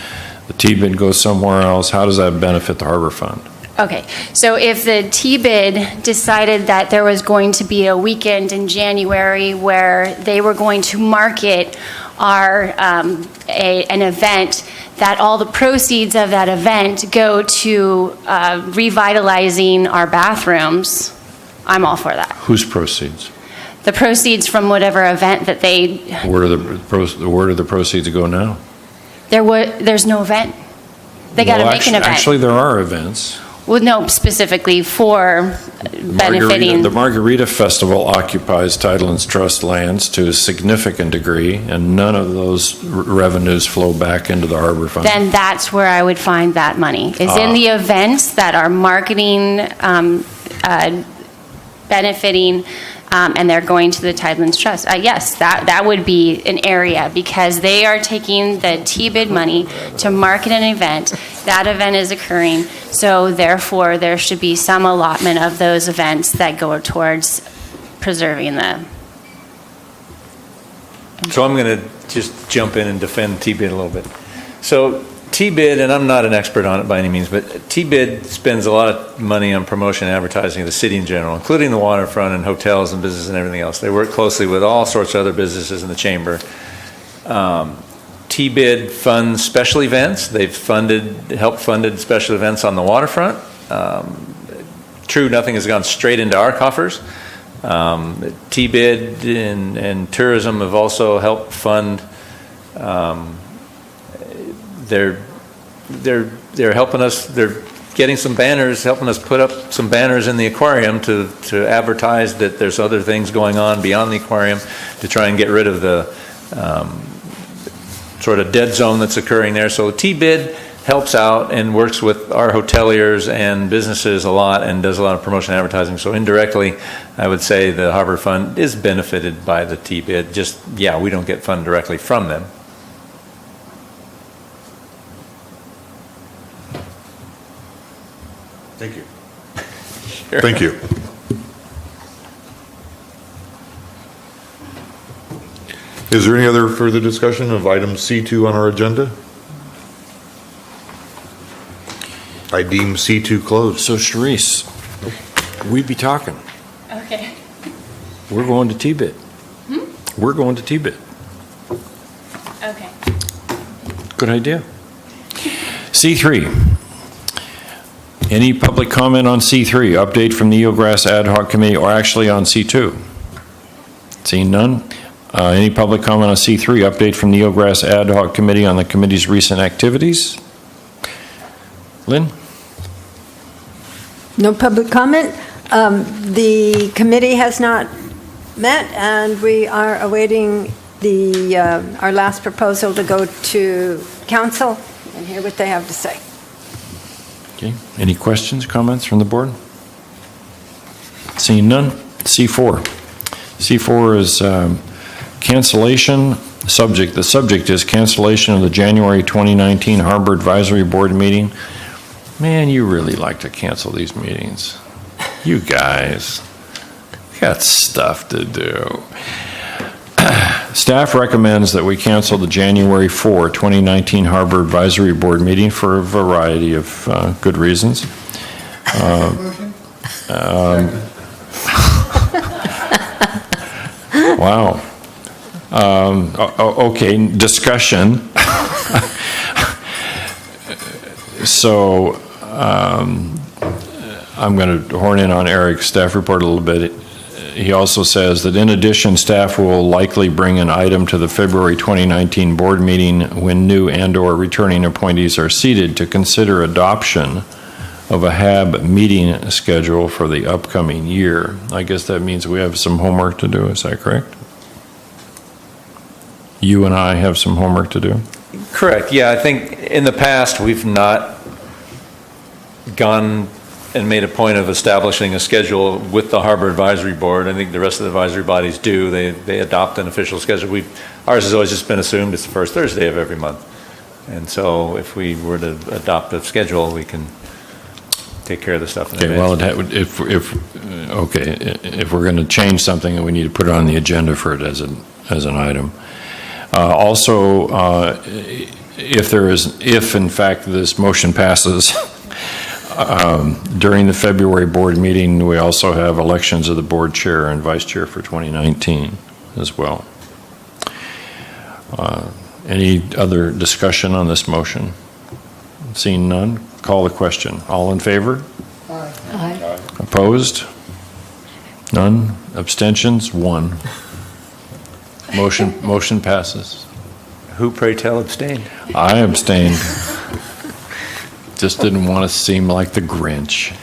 [SPEAKER 1] The TBID goes somewhere else. How does that benefit the harbor fund?
[SPEAKER 4] Okay, so if the TBID decided that there was going to be a weekend in January where they were going to market an event, that all the proceeds of that event go to revitalizing our bathrooms, I'm all for that.
[SPEAKER 1] Whose proceeds?
[SPEAKER 4] The proceeds from whatever event that they.
[SPEAKER 1] Where do the proceeds go now?
[SPEAKER 4] There's no event. They got to make an event.
[SPEAKER 1] Actually, there are events.
[SPEAKER 4] Well, no, specifically for benefiting.
[SPEAKER 1] The Margarita Festival occupies Tidelands Trust lands to a significant degree, and none of those revenues flow back into the harbor fund.
[SPEAKER 4] Then that's where I would find that money, is in the events that are marketing, benefiting, and they're going to the Tidelands Trust. Yes, that would be an area, because they are taking the TBID money to market an event. That event is occurring, so therefore there should be some allotment of those events that go towards preserving the.
[SPEAKER 9] So I'm going to just jump in and defend TBID a little bit. So T-Bid, and I'm not an expert on it by any means, but T-Bid spends a lot of money on promotion and advertising of the city in general, including the waterfront and hotels and business and everything else. They work closely with all sorts of other businesses in the chamber. T-Bid funds special events. They've helped funded special events on the waterfront. True, nothing has gone straight into our coffers. T-Bid and tourism have also helped fund. They're helping us. They're getting some banners, helping us put up some banners in the aquarium to advertise that there's other things going on beyond the aquarium, to try and get rid of the sort of dead zone that's occurring there. So T-Bid helps out and works with our hoteliers and businesses a lot and does a lot of promotion and advertising. So indirectly, I would say the Harbor Fund is benefited by the T-Bid. Just, yeah, we don't get fund directly from them.
[SPEAKER 10] Thank you.
[SPEAKER 9] Sure.
[SPEAKER 10] Thank you. Is there any other further discussion of item C2 on our agenda? I deem C2 closed.
[SPEAKER 1] So Sharice, we be talking.
[SPEAKER 4] Okay.
[SPEAKER 1] We're going to T-Bid. We're going to T-Bid.
[SPEAKER 4] Okay.
[SPEAKER 1] Good idea. C3. Any public comment on C3? Update from the Eelgrass Ad Hoc Committee, or actually on C2? Seeing none. Any public comment on C3? Update from the Eelgrass Ad Hoc Committee on the committee's recent activities? Lynn?
[SPEAKER 6] No public comment. The committee has not met, and we are awaiting our last proposal to go to council and hear what they have to say.
[SPEAKER 1] Okay. Any questions, comments from the board? Seeing none. C4. C4 is cancellation. The subject is cancellation of the January 2019 Harbor Advisory Board meeting. Man, you really like to cancel these meetings. You guys got stuff to do. Staff recommends that we cancel the January 4, 2019 Harbor Advisory Board meeting for a variety of good reasons. Wow. Okay, discussion. So I'm going to horn in on Eric's staff report a little bit. He also says that in addition, staff will likely bring an item to the February 2019 board meeting when new and/or returning appointees are seated to consider adoption of a HAB meeting schedule for the upcoming year. I guess that means we have some homework to do. Is that correct? You and I have some homework to do?
[SPEAKER 9] Correct. Yeah, I think in the past we've not gone and made a point of establishing a schedule with the Harbor Advisory Board. I think the rest of the advisory bodies do. They adopt an official schedule. Ours has always just been assumed it's the first Thursday of every month. And so if we were to adopt a schedule, we can take care of the stuff in advance.
[SPEAKER 1] Well, if we're going to change something, then we need to put it on the agenda for it as an item. Also, if in fact this motion passes, during the February board meeting, we also have elections of the board chair and vice chair for 2019 as well. Any other discussion on this motion? Seeing none, call the question. All in favor?
[SPEAKER 2] Aye.
[SPEAKER 1] Opposed? None. Abstentions? 1. Motion passes.
[SPEAKER 9] Who, pray tell, abstained?
[SPEAKER 1] I abstained. Just didn't want to seem like the Grinch.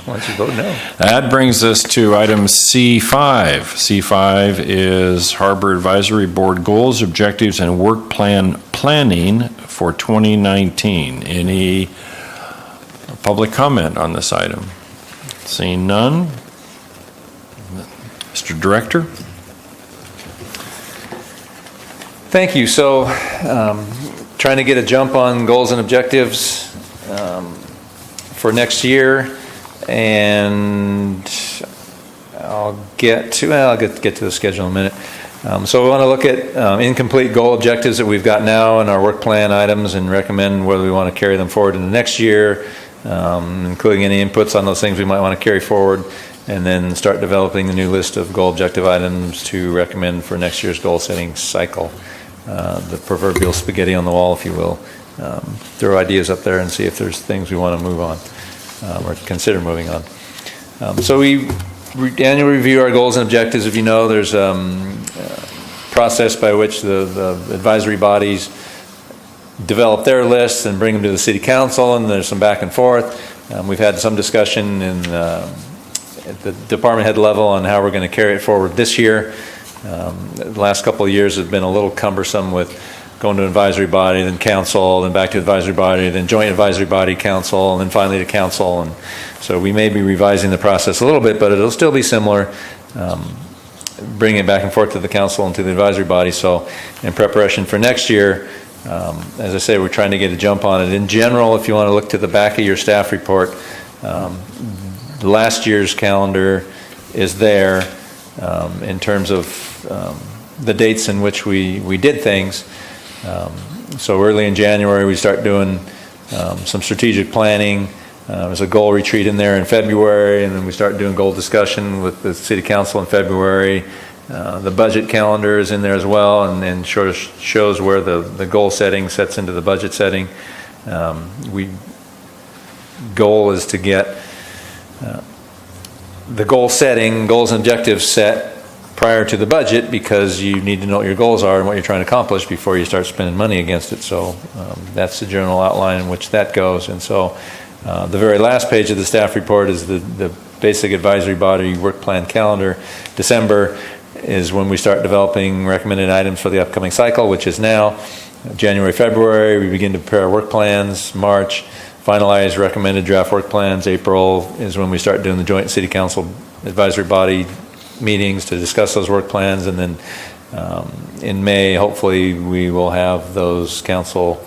[SPEAKER 9] Why don't you vote no?
[SPEAKER 1] That brings us to item C5. C5 is Harbor Advisory Board goals, objectives, and work planning for 2019. Any public comment on this item? Seeing none. Mr. Director?
[SPEAKER 9] Thank you. So, trying to get a jump on goals and objectives for next year, and I'll get to the schedule in a minute. So we want to look at incomplete goal objectives that we've got now in our work plan items and recommend whether we want to carry them forward into next year, including any inputs on those things we might want to carry forward, and then start developing a new list of goal objective items to recommend for next year's goal setting cycle. The proverbial spaghetti on the wall, if you will. Throw ideas up there and see if there's things we want to move on or consider moving on. So we annually review our goals and objectives. If you know, there's a process by which the advisory bodies develop their lists and bring them to the city council, and there's some back and forth. We've had some discussion at the department head level on how we're going to carry it forward this year. The last couple of years have been a little cumbersome with going to advisory body, then council, then back to advisory body, then joint advisory body, council, and then finally to council. And so we may be revising the process a little bit, but it'll still be similar, bringing it back and forth to the council and to the advisory body. So in preparation for next year, as I say, we're trying to get a jump on it. In general, if you want to look to the back of your staff report, last year's calendar is there in terms of the dates in which we did things. So early in January, we start doing some strategic planning. There's a goal retreat in there in February, and then we start doing goal discussion with the city council in February. The budget calendar is in there as well, and sort of shows where the goal setting sets into the budget setting. Goal is to get the goal setting, goals and objectives set prior to the budget, because you need to know what your goals are and what you're trying to accomplish before you start spending money against it. So that's the general outline in which that goes. And so the very last page of the staff report is the basic advisory body work plan calendar. December is when we start developing recommended items for the upcoming cycle, which is now. January, February, we begin to prepare our work plans. March, finalize recommended draft work plans. April is when we start doing the joint city council advisory body meetings to discuss those work plans, and then in May, hopefully, we will have those council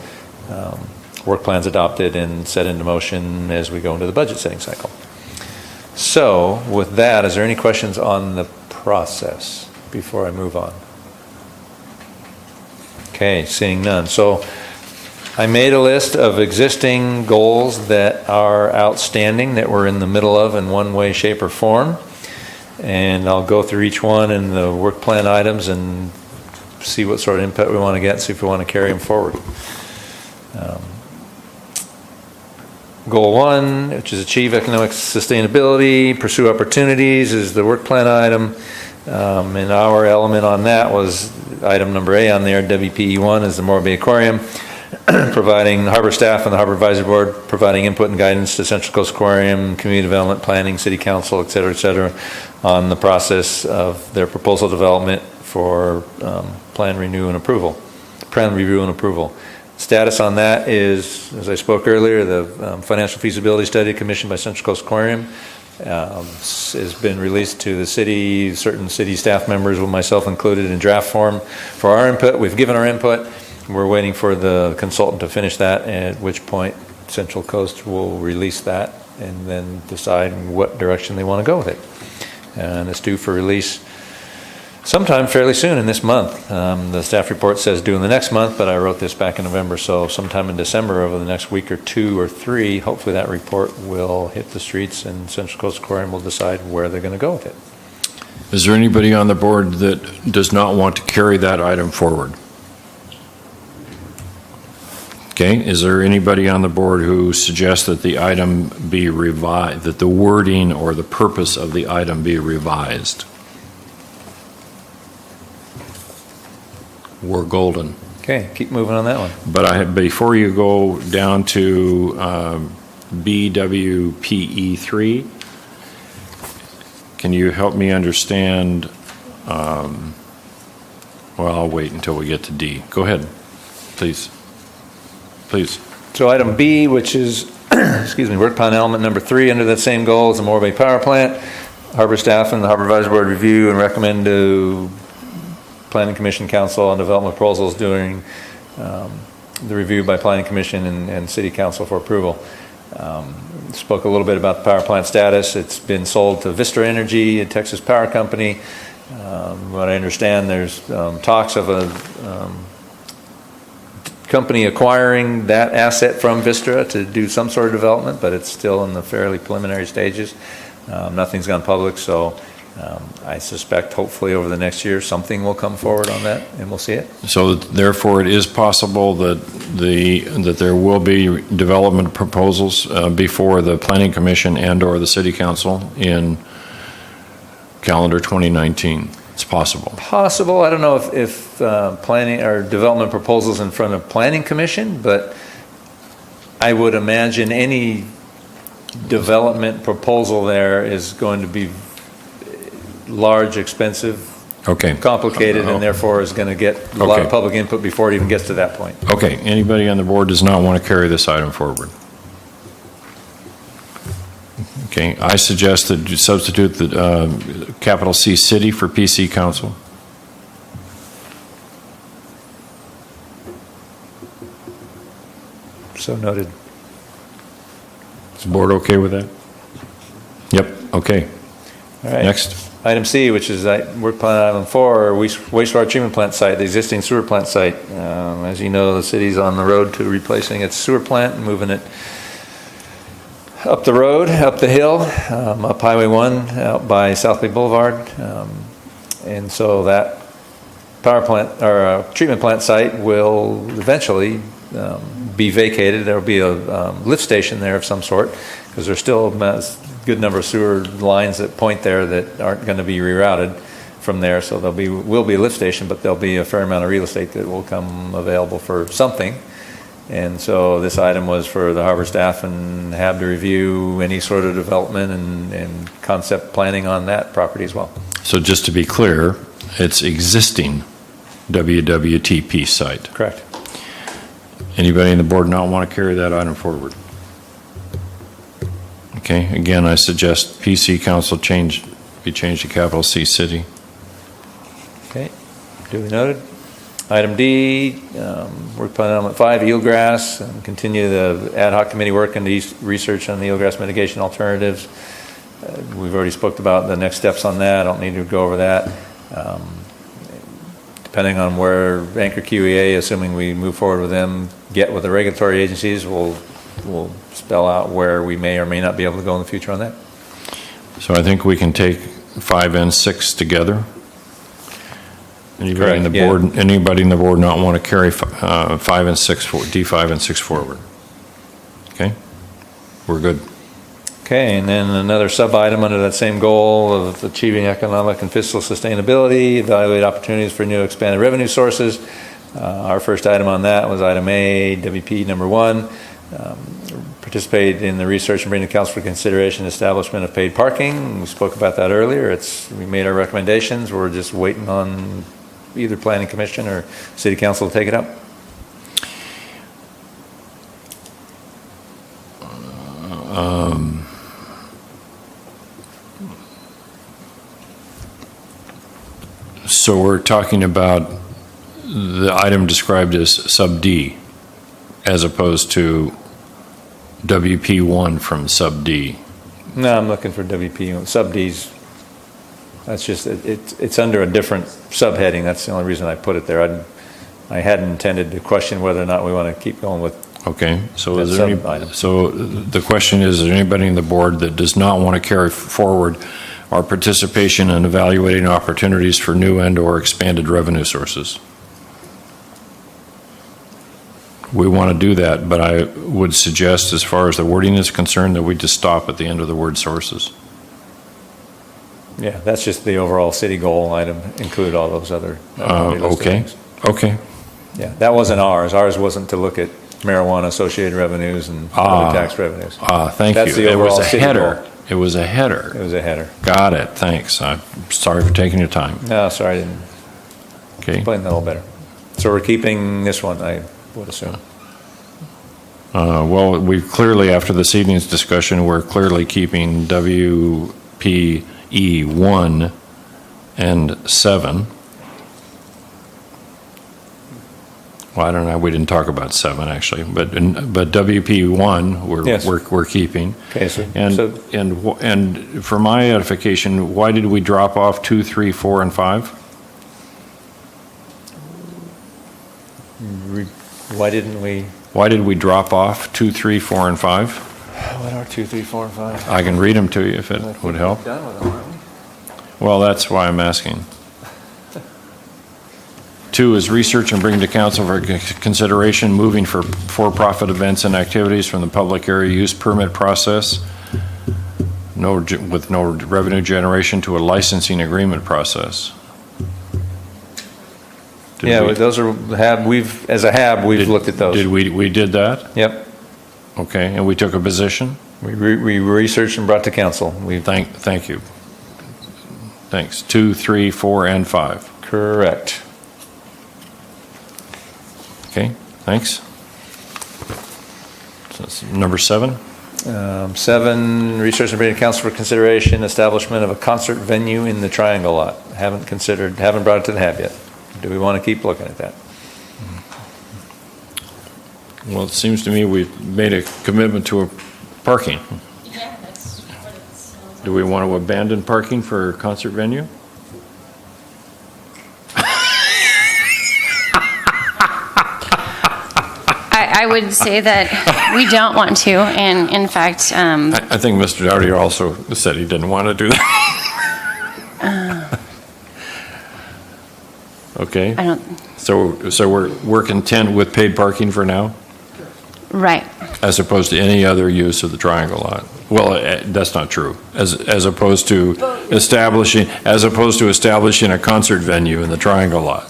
[SPEAKER 9] work plans adopted and set into motion as we go into the budget setting cycle. So, with that, is there any questions on the process before I move on? Okay, seeing none. So, I made a list of existing goals that are outstanding, that we're in the middle of in one way, shape, or form. And I'll go through each one in the work plan items and see what sort of input we want to get, see if we want to carry them forward. Goal 1, which is achieve economic sustainability, pursue opportunities, is the work plan item. And our element on that was item number A on there. WPE1 is the Morro Bay Aquarium, providing harbor staff and the Harbor Advisory Board, providing input and guidance to Central Coast Aquarium, community development, planning, city council, et cetera, on the process of their proposal development for plan review and approval. Status on that is, as I spoke earlier, the financial feasibility study commissioned by Central Coast Aquarium has been released to the city, certain city staff members, with myself included, in draft form for our input. We've given our input. We're waiting for the consultant to finish that, at which point Central Coast will release that and then decide what direction they want to go with it. And it's due for release sometime fairly soon in this month. The staff report says due in the next month, but I wrote this back in November, so sometime in December, over the next week or 2 or 3, hopefully that report will hit the streets and Central Coast Aquarium will decide where they're going to go with it.
[SPEAKER 1] Is there anybody on the board that does not want to carry that item forward? Okay, is there anybody on the board who suggests that the item be revised, that the wording or the purpose of the item be revised? We're golden.
[SPEAKER 9] Okay, keep moving on that one.
[SPEAKER 1] But before you go down to BWPE3, can you help me understand? Well, I'll wait until we get to D. Go ahead, please.
[SPEAKER 9] So item B, which is, work plan element number 3 under that same goal, is the Morro Bay Power Plant. Harbor staff and the Harbor Advisory Board review and recommend to Planning Commission Council on development proposals during the review by Planning Commission and City Council for approval. Spoke a little bit about the power plant status. It's been sold to Vistra Energy, a Texas power company. What I understand, there's talks of a company acquiring that asset from Vistra to do some sort of development, but it's still in the fairly preliminary stages. Nothing's gone public, so I suspect hopefully over the next year something will come forward on that and we'll see it.
[SPEAKER 1] So therefore, it is possible that that there will be development proposals before the Planning Commission and/or the City Council in calendar 2019. It's possible.
[SPEAKER 9] Possible. I don't know if planning or development proposals in front of Planning Commission, but I would imagine any development proposal there is going to be large, expensive,
[SPEAKER 1] Okay.
[SPEAKER 9] complicated, and therefore is going to get a lot of
[SPEAKER 1] Okay.
[SPEAKER 9] public input before it even gets to that point.
[SPEAKER 1] Okay, anybody on the board does not want to carry this item forward? Okay, I suggest that you substitute the capital C City for PC Council.
[SPEAKER 9] So noted.
[SPEAKER 1] Is the board okay with that? Yep, okay.
[SPEAKER 9] All right.
[SPEAKER 1] Next.
[SPEAKER 9] Item C, which is work plan item 4, wastewater treatment plant site, the existing sewer plant site. As you know, the city's on the road to replacing its sewer plant and moving it up the road, up the hill, up Highway 1, out by South Bay Boulevard. And so that power plant, or treatment plant site will eventually be vacated. There'll be a lift station there of some sort, because there's still a good number of sewer lines that point there that aren't going to be rerouted from there. So will be a lift station, but there'll be a fair amount of real estate that will come available for something. And so this item was for the harbor staff and HAB to review any sort of development and concept planning on that property as well.
[SPEAKER 1] So just to be clear, it's existing WWTP site.
[SPEAKER 9] Correct.
[SPEAKER 1] Anybody in the board not want to carry that item forward? Okay, again, I suggest PC Council be changed to capital C City.
[SPEAKER 9] Okay, duly noted. Item D, work plan element 5, eelgrass, and continue the ad hoc committee work and the research on the eelgrass mitigation alternatives. We've already spoke about the next steps on that. I don't need to go over that. Depending on where Anchor QEA, assuming we move forward with them, get with the regulatory agencies, we'll spell out where we may or may not be able to go in the future on that.
[SPEAKER 1] So I think we can take 5 and 6 together. Anybody in the
[SPEAKER 9] Correct,
[SPEAKER 1] board? Anybody in the board not want to carry 5 and 6 D5 and 6 forward? Okay, we're good.
[SPEAKER 9] Okay, and then another sub-item under that same goal of achieving economic and fiscal sustainability, evaluate opportunities for new expanded revenue sources. Our first item on that was item A, WP number 1. Participate in the research and bring to council for consideration establishment of paid parking. We spoke about that earlier. We made our recommendations. We're just waiting on either Planning Commission or City Council to take it up.
[SPEAKER 1] So we're talking about the item described as sub D as opposed to WP1 from sub D.
[SPEAKER 9] No, I'm looking for WP. Sub D's, that's just, it's under a different subheading. That's the only reason I put it there. I hadn't intended to question whether or not we want to keep going with.
[SPEAKER 1] Okay, so
[SPEAKER 9] That's
[SPEAKER 1] is there any,
[SPEAKER 9] sub-item.
[SPEAKER 1] so the question is there anybody in the board that does not want to carry forward our participation in evaluating opportunities for new and/or expanded revenue sources? We want to do that, but I would suggest, as far as the wording is concerned, that we just stop at the end of the word sources.
[SPEAKER 9] Yeah, that's just the overall city goal item, include all those other. listed
[SPEAKER 1] Okay,
[SPEAKER 9] things.
[SPEAKER 1] okay.
[SPEAKER 9] Yeah, that wasn't ours. Ours wasn't to look at marijuana-associated revenues and other tax revenues.
[SPEAKER 1] Thank you.
[SPEAKER 9] That's the
[SPEAKER 1] It was
[SPEAKER 9] overall
[SPEAKER 1] a
[SPEAKER 9] city
[SPEAKER 1] header.
[SPEAKER 9] goal.
[SPEAKER 1] It was a header.
[SPEAKER 9] It was a header.
[SPEAKER 1] Got it, thanks. I'm sorry for taking your time.
[SPEAKER 9] No, sorry, I didn't
[SPEAKER 1] Okay.
[SPEAKER 9] explain that a little better. So we're keeping this one, I would assume.
[SPEAKER 1] Well, we clearly, after this evening's discussion, we're clearly keeping WPE 1 and 7. Well, I don't know, we didn't talk about 7, actually, but WP1,
[SPEAKER 9] Yes.
[SPEAKER 1] we're keeping.
[SPEAKER 9] Okay, so
[SPEAKER 1] And for my edification, why did we drop off 2, 3, 4, and 5?
[SPEAKER 9] why didn't we?
[SPEAKER 1] Why did we drop off 2, 3, 4, and 5?
[SPEAKER 9] What are 2, 3, 4, and 5?
[SPEAKER 1] I can read them to you if it would help.
[SPEAKER 9] Done with them, aren't we?
[SPEAKER 1] Well, that's why I'm asking. 2 is research and bring to council for consideration moving for-profit events and activities from the public area use permit process with no revenue generation to a licensing agreement process.
[SPEAKER 9] Those are, we've looked at those.
[SPEAKER 1] We did that?
[SPEAKER 9] Yep.
[SPEAKER 1] Okay, and we took a position?
[SPEAKER 9] We researched and brought to council.
[SPEAKER 1] Thank you. Thanks. 2, 3, 4, and 5.
[SPEAKER 9] Correct.
[SPEAKER 1] Okay, thanks. So that's number 7.
[SPEAKER 9] 7, research and bring to council for consideration establishment of a concert venue in the Triangle lot. Haven't brought it to the hab yet. Do we want to keep looking at that?
[SPEAKER 1] Well, it seems to me we've made a commitment to a parking.
[SPEAKER 4] Yeah, that's what it sounds
[SPEAKER 1] Do we want to abandon parking for a concert venue?
[SPEAKER 4] I would say that we don't want to, and in fact,
[SPEAKER 1] I think Mr. Dowdy also said he didn't want to do that. Okay.
[SPEAKER 4] I don't,
[SPEAKER 1] So we're content with paid parking for now,
[SPEAKER 4] right.
[SPEAKER 1] as opposed to any other use of the Triangle lot? Well, that's not true. As opposed to establishing a concert venue in the Triangle lot.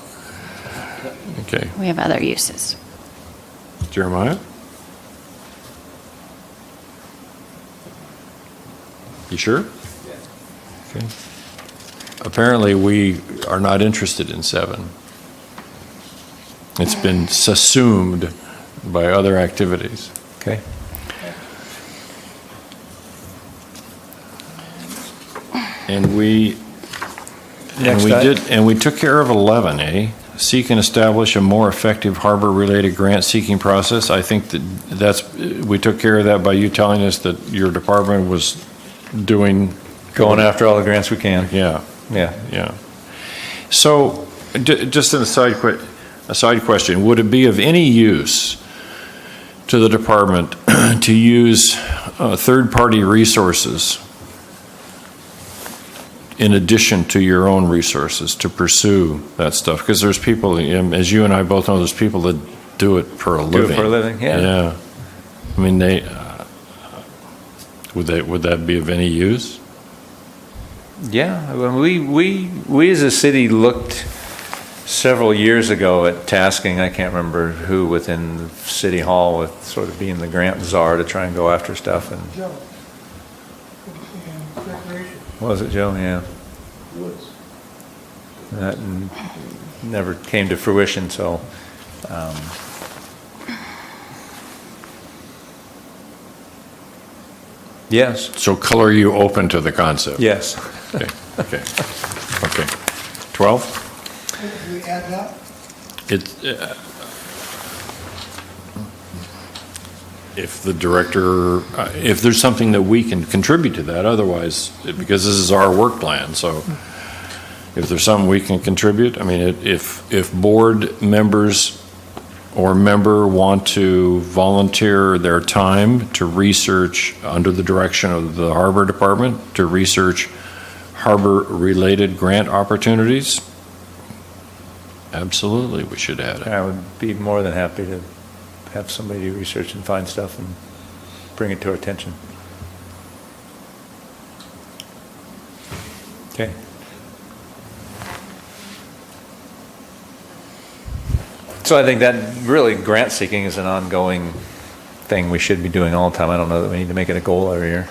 [SPEAKER 1] Okay.
[SPEAKER 4] We have other uses.
[SPEAKER 1] Jeremiah? You sure? Okay. Apparently, we are not interested in 7. It's been subsumed by other activities.
[SPEAKER 9] Okay.
[SPEAKER 1] And we
[SPEAKER 9] Next item.
[SPEAKER 1] and we took care of 11, eh? Seek and establish a more effective harbor-related grant-seeking process. I think we took care of that by you telling us that your department was going
[SPEAKER 9] After all the grants we can.
[SPEAKER 1] Yeah.
[SPEAKER 9] Yeah.
[SPEAKER 1] So, just a side question, would it be of any use to the department to use third-party resources in addition to your own resources to pursue that stuff? Because there's people, as you and I both know, there's people that do it for a living.
[SPEAKER 9] Do it for a living, yeah.
[SPEAKER 1] Yeah. I mean, would that be of any use?
[SPEAKER 9] Yeah, we as a city looked several years ago at tasking, I can't remember who within City Hall with sort of being the grant czar to try and go after stuff. And
[SPEAKER 8] Joe. And recreation.
[SPEAKER 9] was it Joe? Yeah. That never came to fruition, so. Yes.
[SPEAKER 1] So color you open to the concept?
[SPEAKER 9] Yes.
[SPEAKER 1] Okay. 12?
[SPEAKER 8] Do we add that?
[SPEAKER 1] If the director, if there's something that we can contribute to that, otherwise, because this is our work plan, so if there's something we can contribute, I mean, if board members or member want to volunteer their time to research under the direction of the Harbor Department, to research harbor-related grant opportunities, absolutely, we should add it.
[SPEAKER 9] I would be more than happy to have somebody research and find stuff and bring it to our attention. Okay. So I think that really grant seeking is an ongoing thing we should be doing all the time. I don't know that we need to make it a goal every year.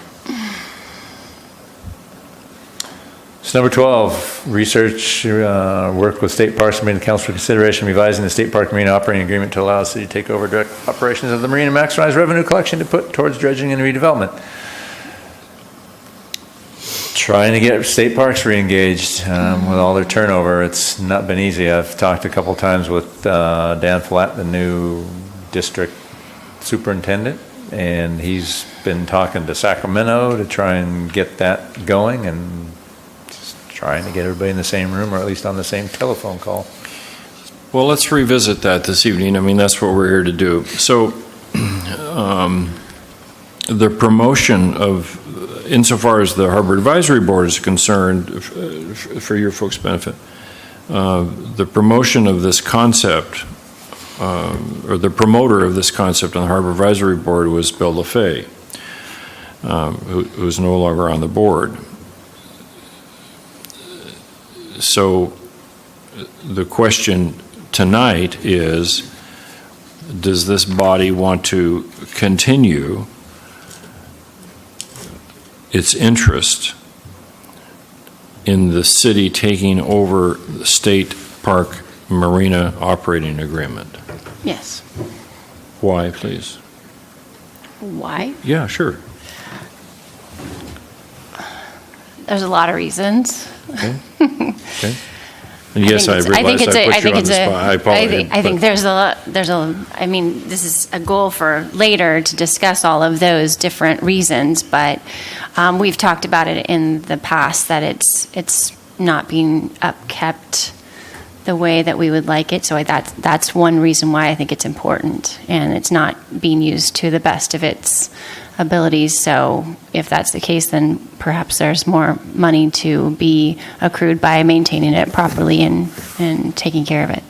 [SPEAKER 9] So number 12, research, work with state parks and marine council for consideration revising the state park marine operating agreement to allow the city to take over direct operations of the marine and maximize revenue collection to put towards dredging and redevelopment. Trying to get state parks re-engaged with all their turnover. It's not been easy. I've talked a couple times with Dan Flatt, the new district superintendent, and he's been talking to Sacramento to try and get that going, and just trying to get everybody in the same room or at least on the same telephone call.
[SPEAKER 1] Well, let's revisit that this evening. I mean, that's what we're here to do. So, the promotion of, insofar as the Harbor Advisory Board is concerned, for your folks' benefit, the promotion of this concept, or the promoter of this concept on the Harbor Advisory Board was Bill LaFay, who's no longer on the board. So the question tonight is, does this body want to continue its interest in the city taking over the State Park Marina operating agreement?
[SPEAKER 4] Yes.
[SPEAKER 1] Why, please?
[SPEAKER 4] Why?
[SPEAKER 1] Yeah, sure.
[SPEAKER 4] There's a lot of reasons.
[SPEAKER 1] Okay. Okay. And yes, I realize I put you on the spot. I apologize.
[SPEAKER 4] I think there's I mean, this is a goal for later to discuss all of those different reasons, but we've talked about it in the past that it's not being upkept the way that we would like it. So that's one reason why I think it's important, and it's not being used to the best of its abilities. So if that's the case, then perhaps there's more money to be accrued by maintaining it properly and taking care of it.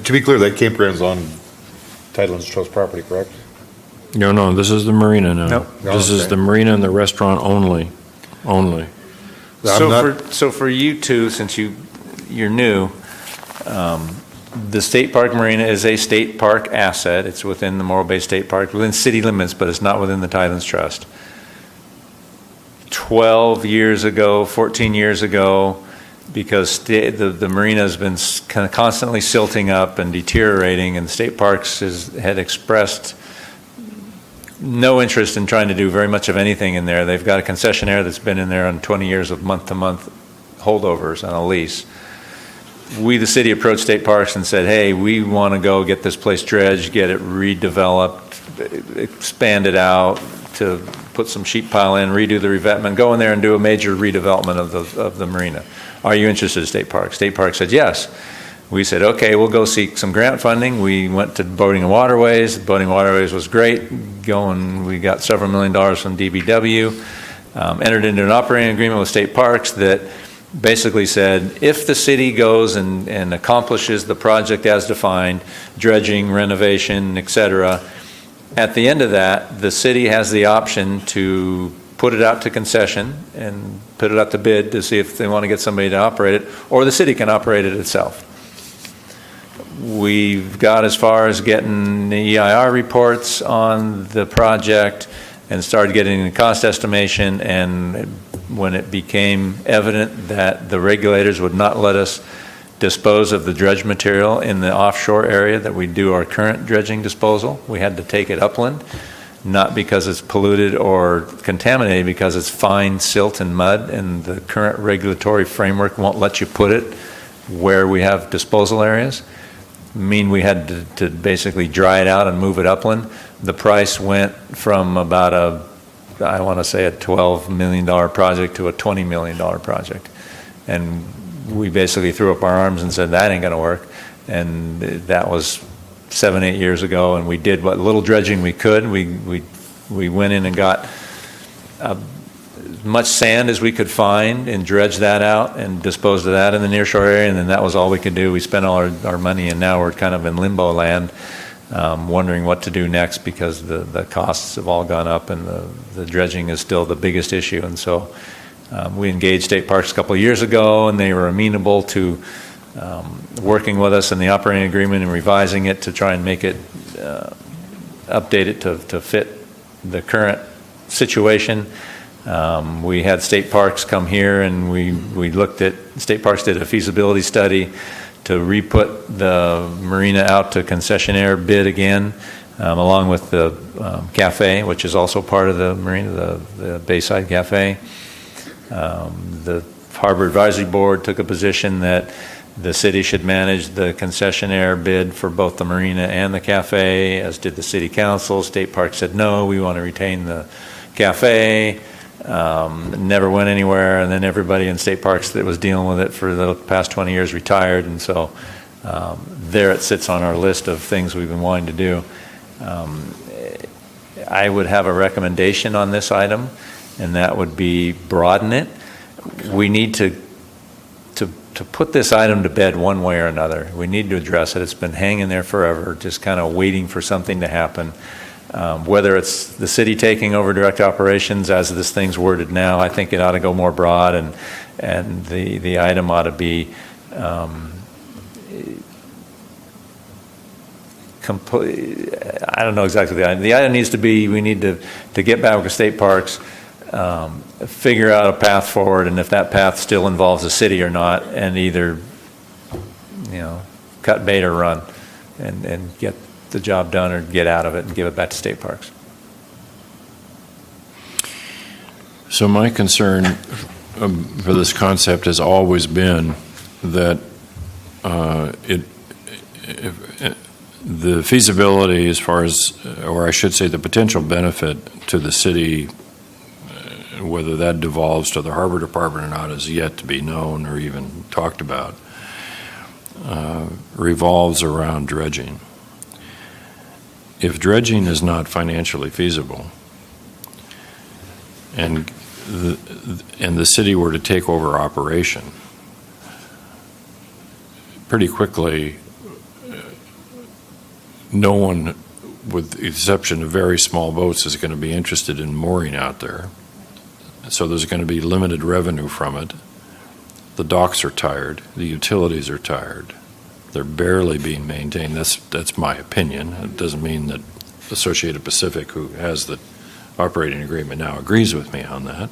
[SPEAKER 10] To be clear, that campground's on Tidelands Trust property, correct?
[SPEAKER 1] No, this is the marina now.
[SPEAKER 9] Nope.
[SPEAKER 1] This is
[SPEAKER 10] Okay.
[SPEAKER 1] the marina and the restaurant only.
[SPEAKER 9] So for you two, since you're new, the State Park Marina is a state park asset. It's within the Morro Bay State Park, within city limits, but it's not within the Tidelands Trust. 12 years ago, 14 years ago, because the marina has been kind of constantly silting up and deteriorating, and the state parks had expressed no interest in trying to do very much of anything in there. They've got a concessionaire that's been in there on 20 years of month-to-month holdovers on a lease. We, the city, approached State Parks and said, hey, we want to go get this place dredged, get it redeveloped, expand it out to put some sheet pile in, redo the revetment, go in there and do a major redevelopment of the marina. Are you interested in State Parks? State Parks said yes. We said, okay, we'll go seek some grant funding. We went to Boating and Waterways. Boating and Waterways was great. We got several $1 million from DBW, entered into an operating agreement with State Parks that basically said, if the city goes and accomplishes the project as defined, dredging, renovation, et cetera, at the end of that, the city has the option to put it out to concession and put it out to bid to see if they want to get somebody to operate it, or the city can operate it itself. We've got as far as getting the EIR reports on the project and started getting the cost estimation, and when it became evident that the regulators would not let us dispose of the dredge material in the offshore area that we do our current dredging disposal, we had to take it upland, not because it's polluted or contaminated, because it's fine silt and mud, and the current regulatory framework won't let you put it where we have disposal areas. We had to basically dry it out and move it upland. The price went from about a $12 million project to a $20 million project. And we basically threw up our arms and said, that ain't gonna work. And that was 7-8 years ago, and we did what little dredging we could. We went in and got as much sand as we could find and dredged that out and disposed of that in the nearshore area, and then that was all we could do. We spent all our money, and now we're kind of in limbo land, wondering what to do next, because the costs have all gone up and the dredging is still the biggest issue. And so we engaged State Parks a couple of years ago, and they were amenable to working with us in the operating agreement and revising it to try and make it, update it to fit the current situation. We had State Parks come here, and we looked at, State Parks did a feasibility study to re-put the marina out to concessionaire bid again. along with the cafe, which is also part of the marina, the Bayside Cafe. The Harbor Advisory Board took a position that the city should manage the concessionaire bid for both the marina and the cafe, as did the city council. State Park said, no, we want to retain the cafe. Never went anywhere, and then everybody in state parks that was dealing with it for the past 20 years retired, and so there it sits on our list of things we've been wanting to do. I would have a recommendation on this item, and that would be broaden it. We need to put this item to bed one way or another. We need to address it. It's been hanging there forever, just kind of waiting for something to happen. Whether it's the city taking over direct operations as this thing's worded now, I think it ought to go more broad, and the item ought to be I don't know exactly the item. The item needs to be, we need to get back with state parks, figure out a path forward, and if that path still involves the city or not, and either, cut bait or run and get the job done or get out of it and give it back to state parks.
[SPEAKER 1] So my concern for this concept has always been that the feasibility as far as, or I should say the potential benefit to the city, whether that devolves to the Harbor Department or not is yet to be known or even talked about, revolves around dredging. If dredging is not financially feasible and the city were to take over operation, pretty quickly no one, with the exception of very small boats, is going to be interested in mooring out there. So there's going to be limited revenue from it. The docks are tired. The utilities are tired. They're barely being maintained. That's my opinion. It doesn't mean that Associated Pacific, who has the operating agreement now, agrees with me on that.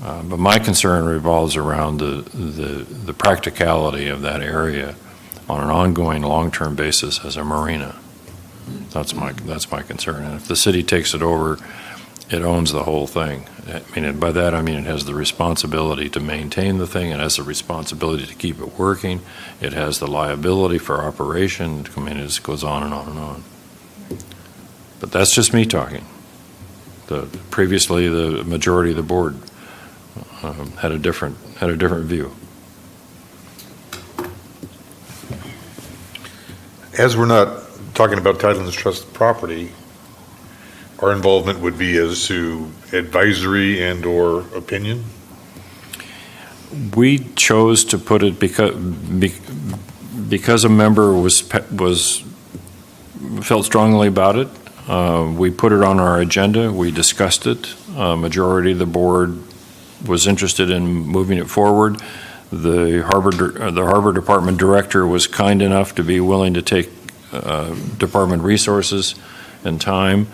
[SPEAKER 1] But my concern revolves around the practicality of that area on an ongoing long-term basis as a marina. That's my concern. And if the city takes it over, it owns the whole thing. I mean, by that I mean it has the responsibility to maintain the thing. It has the responsibility to keep it working. It has the liability for operation. I mean, it just goes on and on and on. But that's just me talking. Previously, the majority of the board had a different view.
[SPEAKER 10] As we're not talking about Tidelands Trust property, our involvement would be as to advisory and or opinion?
[SPEAKER 1] We chose to put it because a member felt strongly about it. We put it on our agenda. We discussed it. Majority of the board was interested in moving it forward. The Harbor Department director was kind enough to be willing to take department resources and time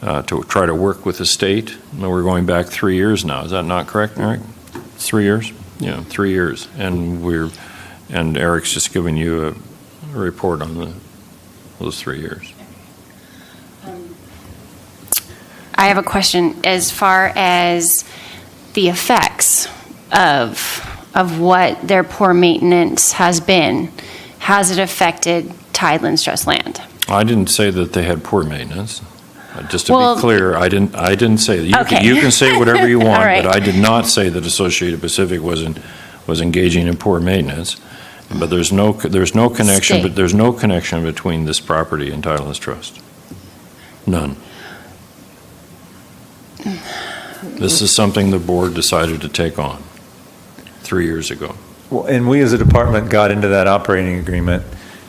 [SPEAKER 1] to try to work with the state. We're going back 3 years now. Is that not correct, Eric? 3 years? Yeah, 3 years. And Eric's just giving you a report on those 3 years.
[SPEAKER 4] I have a question as far as the effects of what their poor maintenance has been. Has it affected Tidelands Trust land?
[SPEAKER 1] I didn't say that they had poor maintenance. Just to
[SPEAKER 4] Well,
[SPEAKER 1] be clear, I didn't say that.
[SPEAKER 4] Okay.
[SPEAKER 1] You can say whatever you want,
[SPEAKER 4] All right.
[SPEAKER 1] but I did not say that Associated Pacific was engaging in poor maintenance. But there's no connection.
[SPEAKER 4] State.
[SPEAKER 1] But there's no connection between this property and Tidelands Trust. None. This is something the board decided to take on 3 years ago.
[SPEAKER 9] Well, and we as a department got into that operating agreement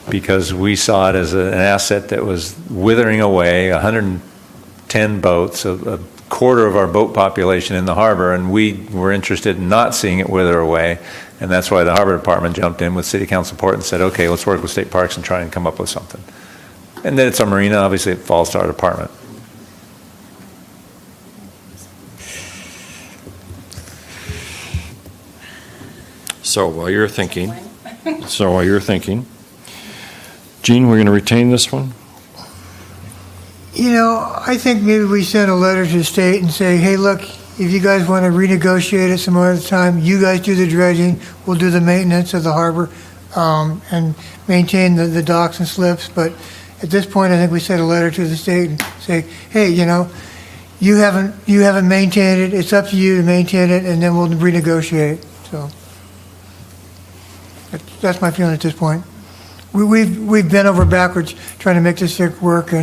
[SPEAKER 9] because we saw it as an asset that was withering away, 110 boats, a quarter of our boat population in the harbor, and we were interested in not seeing it wither away, and that's why the Harbor Department jumped in with city council support and said, okay, let's work with state parks and try and come up with something. And then it's a marina, obviously it falls to our department.
[SPEAKER 1] So while you're thinking, Gene, we're going to retain this one?
[SPEAKER 8] You know, I think maybe we send a letter to the state and say, hey, look, if you guys want to renegotiate it some other time, you guys do the dredging, we'll do the maintenance of the harbor, and maintain the docks and slips. But at this point, I think we send a letter to the state and say, hey, you know, you haven't maintained it, it's up to you to maintain it, and then we'll renegotiate. So that's my feeling at this point. We've bent over backwards trying to make this thing work,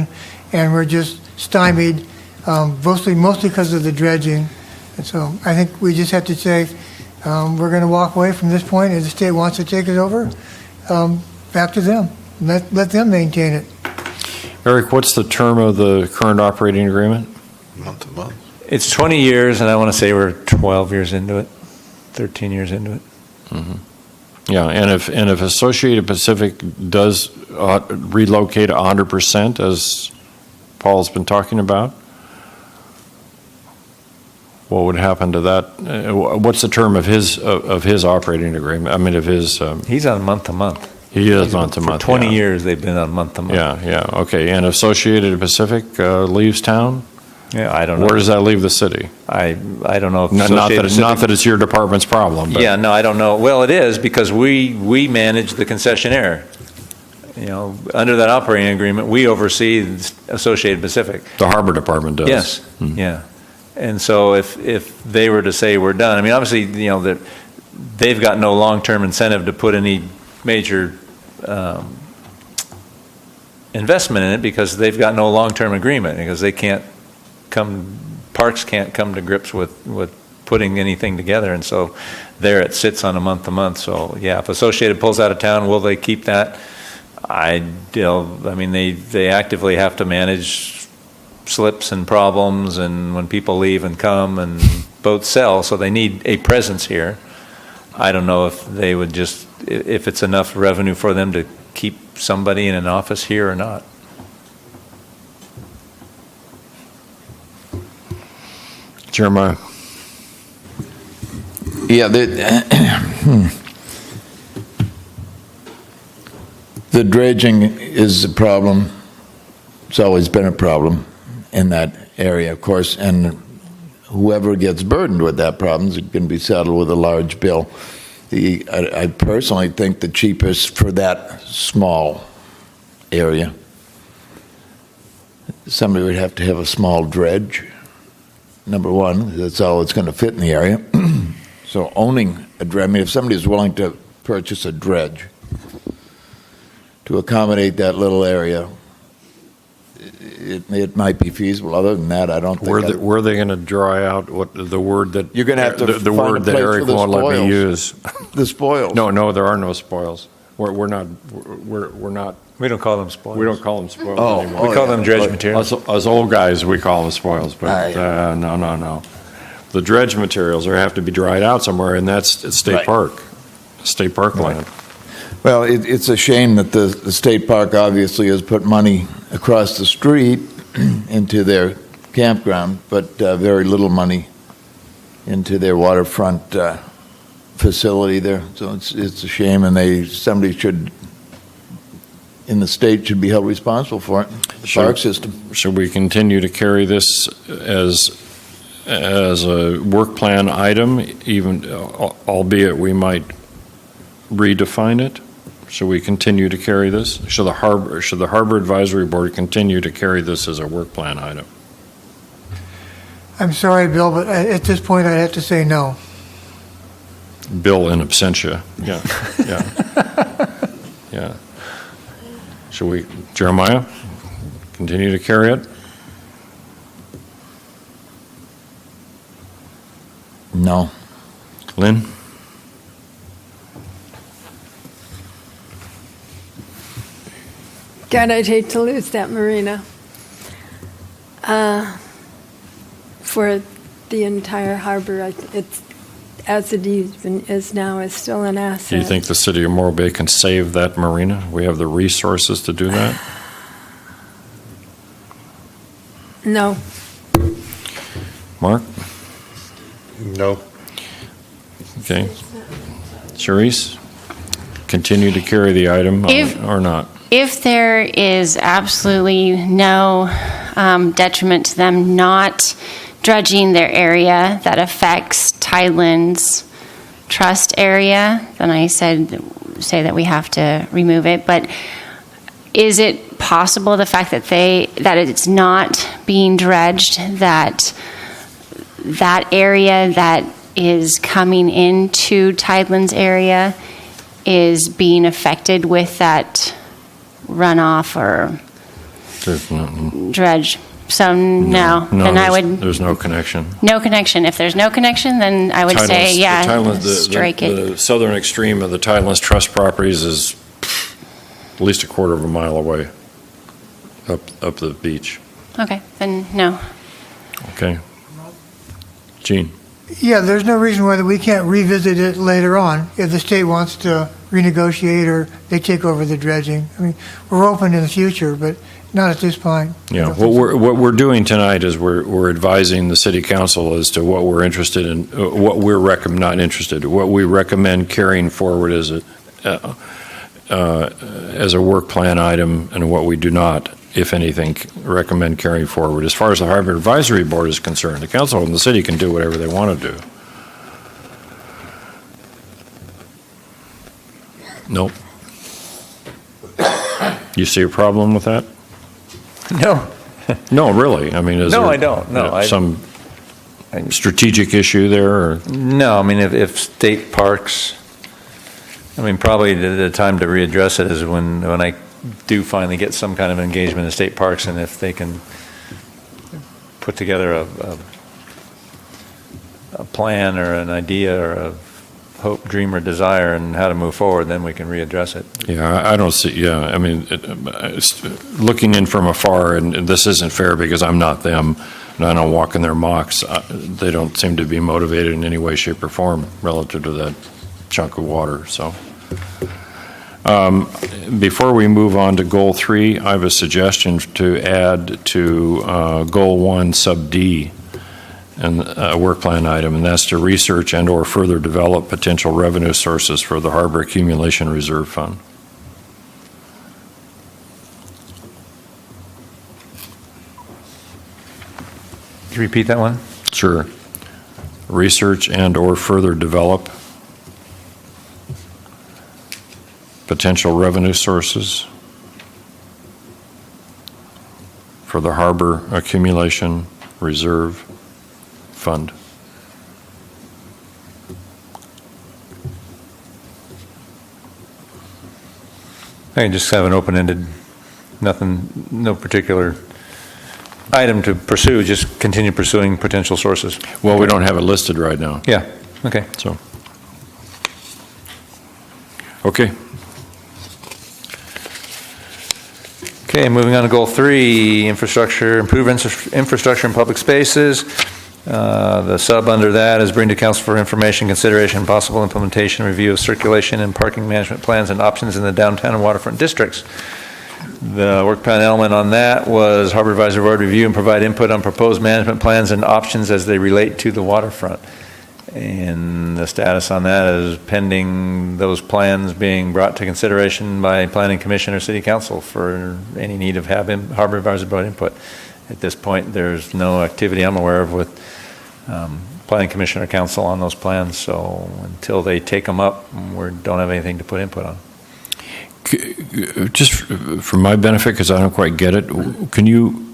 [SPEAKER 8] and we're just stymied, mostly because of the dredging. And so I think we just have to say, we're going to walk away from this point. If the state wants to take it over, back to them. Let them maintain it.
[SPEAKER 1] Eric, what's the term of the current operating agreement?
[SPEAKER 10] Month to month.
[SPEAKER 9] It's 20 years, and I want to say we're 12 years into it, 13 years into it.
[SPEAKER 1] Yeah, and if Associated Pacific does relocate 100%, as Paul's been talking about, what would happen to that? What's the term of his operating agreement? I mean, of his.
[SPEAKER 9] He's on month to month.
[SPEAKER 1] He is month to month.
[SPEAKER 9] For 20 years, they've been on month to month.
[SPEAKER 1] Yeah, okay. And Associated Pacific leaves town?
[SPEAKER 9] Yeah, I don't know.
[SPEAKER 1] Where does that leave the city?
[SPEAKER 9] I don't know if
[SPEAKER 1] Not that it's your department's problem. But.
[SPEAKER 9] Yeah, no, I don't know. Well, it is, because we manage the concessionaire. You know, under that operating agreement, we oversee Associated Pacific.
[SPEAKER 1] The harbor department does.
[SPEAKER 9] Yes, yeah. And so if they were to say we're done, I mean, obviously, you know, that they've got no long-term incentive to put any major investment in it, because they've got no long-term agreement, because they can't parks can't come to grips with putting anything together. And so there it sits on a month to month. So yeah, if Associated pulls out of town, will they keep that? I mean, they actively have to manage slips and problems, and when people leave and come, and boats sell, so they need a presence here. I don't know if they would just, if it's enough revenue for them to keep somebody in an office here or not.
[SPEAKER 1] Jeremiah.
[SPEAKER 7] Yeah, the dredging is a problem. It's always been a problem in that area, of course, and whoever gets burdened with that problem is going to be saddled with a large bill. I personally think the cheapest for that small area, somebody would have to have a small dredge. Number one, that's all it's going to fit in the area. So owning a dredge, I mean, if somebody is willing to purchase a dredge to accommodate that little area, it might be feasible. Other than that, I don't think.
[SPEAKER 1] Where are they going to dry out what the word that
[SPEAKER 7] you're going to have to
[SPEAKER 1] the word that Eric won't let me use?
[SPEAKER 7] The spoils.
[SPEAKER 1] No, there are no spoils. We're not.
[SPEAKER 9] We don't call them spoils.
[SPEAKER 1] We don't call them spoils anymore.
[SPEAKER 9] We call them dredge materials.
[SPEAKER 1] Us old guys, we call them spoils, but no. The dredge materials have to be dried out somewhere, and that's at State Park, State Park land.
[SPEAKER 7] Well, it's a shame that the state park obviously has put money across the street into their campground, but very little money into their waterfront facility there. So it's a shame, and somebody should, in the state, should be held responsible for it. The park system.
[SPEAKER 1] Should we continue to carry this as a work plan item, even albeit we might redefine it? Should we continue to carry this? Should the Harbor Advisory Board continue to carry this as a work plan item?
[SPEAKER 8] I'm sorry, Bill, but at this point, I'd have to say no.
[SPEAKER 1] Bill in absentia. Yeah. Should we, Jeremiah, continue to carry it?
[SPEAKER 7] No.
[SPEAKER 1] Lynn?
[SPEAKER 6] God, I'd hate to lose that marina. For the entire harbor, it's, as it even is now, is still an asset.
[SPEAKER 1] Do you think the city of Morro Bay can save that marina? We have the resources to do that?
[SPEAKER 6] No.
[SPEAKER 1] Mark?
[SPEAKER 10] No.
[SPEAKER 1] Okay. Charisse? Continue to carry the item or not?
[SPEAKER 4] If there is absolutely no detriment to them not dredging their area that affects Tidelands Trust area, then I say that we have to remove it. But is it possible the fact that it's not being dredged, that area that is coming into Tidelands area is being affected with that runoff or dredge? So no, then I would.
[SPEAKER 1] There's no connection.
[SPEAKER 4] No connection. If there's no connection, then I would say, strike it.
[SPEAKER 1] The southern extreme of the Tidelands Trust properties is at least a quarter of a mile away, up the beach.
[SPEAKER 4] Okay, then no.
[SPEAKER 1] Okay. Gene?
[SPEAKER 8] Yeah, there's no reason why we can't revisit it later on if the state wants to renegotiate or they take over the dredging. I mean, we're open in the future, but not at this point.
[SPEAKER 1] Yeah, what we're doing tonight is we're advising the city council as to what we're interested in, what we recommend carrying forward as a work plan item, and what we do not, if anything, recommend carrying forward. As far as the Harbor Advisory Board is concerned, the council and the city can do whatever they want to do. Nope. You see a problem with that?
[SPEAKER 9] No.
[SPEAKER 1] No, really? I mean, is
[SPEAKER 9] No,
[SPEAKER 1] there
[SPEAKER 9] I don't. No,
[SPEAKER 1] some strategic issue there? Or?
[SPEAKER 9] No, I mean, if state parks, I mean, probably the time to readdress it is when I do finally get some kind of engagement in state parks, and if they can put together a plan or an idea or a hope, dream, or desire and how to move forward, then we can readdress it.
[SPEAKER 1] Yeah, I don't see, yeah, I mean, looking in from afar, and this isn't fair because I'm not them, and I don't walk in their mocks, they don't seem to be motivated in any way, shape, or form relative to that chunk of water, so. Before we move on to Goal 3, I have a suggestion to add to Goal 1, Sub D, and a work plan item, and that's to research and or further develop potential revenue sources for the Harbor Accumulation Reserve Fund.
[SPEAKER 9] Can you repeat that one?
[SPEAKER 1] Sure. Research and or further develop potential revenue sources for the Harbor Accumulation Reserve Fund.
[SPEAKER 9] I can just have an open-ended, nothing, no particular item to pursue, just continue pursuing potential sources.
[SPEAKER 1] Well, we don't have it listed right now.
[SPEAKER 9] Yeah, okay.
[SPEAKER 1] So, okay.
[SPEAKER 9] Okay, moving on to Goal 3, infrastructure, improve infrastructure in public spaces. The sub under that is bring to council for information, consideration, possible implementation, review of circulation and parking management plans and options in the downtown and waterfront districts. The work plan element on that was Harbor Advisory Board review and provide input on proposed management plans and options as they relate to the waterfront. And the status on that is pending those plans being brought to consideration by Planning Commission or City Council for any need of Harbor Advisory Board input. At this point, there's no activity I'm aware of with Planning Commission or Council on those plans, so until they take them up, we don't have anything to put input on.
[SPEAKER 1] Just for my benefit, because I don't quite get it, can you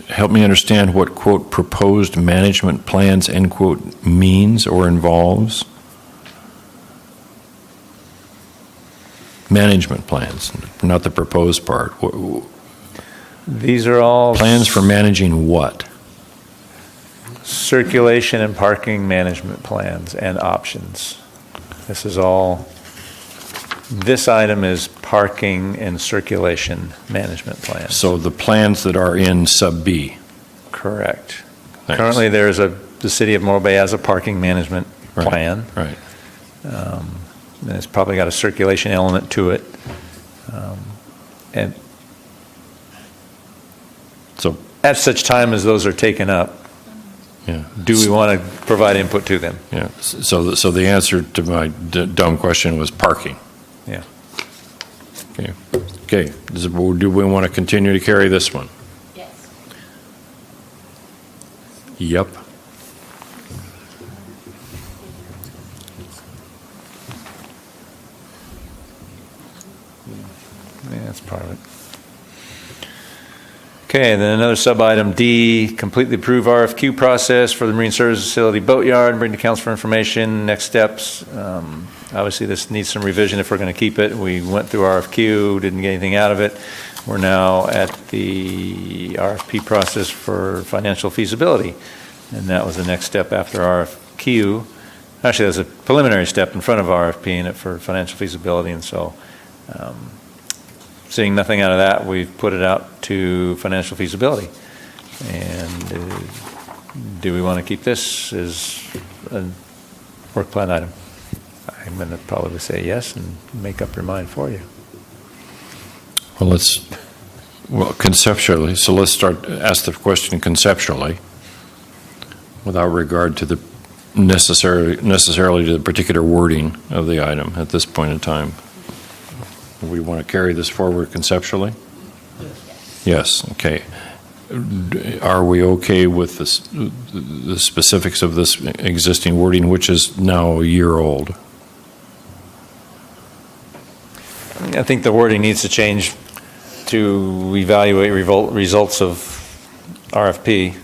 [SPEAKER 1] help me understand what, quote, proposed management plans, end quote, means or involves? Management plans, not the proposed part.
[SPEAKER 9] These are all
[SPEAKER 1] plans for managing what?
[SPEAKER 9] Circulation and parking management plans and options. This is all, this item is parking and circulation management plans.
[SPEAKER 1] So the plans that are in sub B.
[SPEAKER 9] Correct.
[SPEAKER 1] Thanks.
[SPEAKER 9] Currently, the city of Morro Bay has a parking management plan.
[SPEAKER 1] Right.
[SPEAKER 9] And it's probably got a circulation element to it. And
[SPEAKER 1] so
[SPEAKER 9] at such time as those are taken up,
[SPEAKER 1] yeah,
[SPEAKER 9] do we want to provide input to them?
[SPEAKER 1] Yeah. So the answer to my dumb question was parking.
[SPEAKER 9] Yeah.
[SPEAKER 1] Okay. Okay. Do we want to continue to carry this one?
[SPEAKER 4] Yes.
[SPEAKER 1] Yep.
[SPEAKER 9] Yeah, that's part of it. Okay, then another sub-item D, completely approve RFQ process for the Marine Services Facility Boatyard, bring to council for information, next steps. Obviously, this needs some revision if we're going to keep it. We went through RFQ, didn't get anything out of it. We're now at the RFP process for financial feasibility, and that was the next step after RFQ. Actually, there's a preliminary step in front of RFP-ing it for financial feasibility, and so seeing nothing out of that, we've put it out to financial feasibility. And do we want to keep this as a work plan item? I'm going to probably say yes and make up your mind for you.
[SPEAKER 1] Well, conceptually, so let's ask the question conceptually, without regard to the necessarily to the particular wording of the item at this point in time. We want to carry this forward conceptually? Yes, okay. Are we okay with the specifics of this existing wording, which is now a year old?
[SPEAKER 9] I think the wording needs to change to evaluate results of RFP.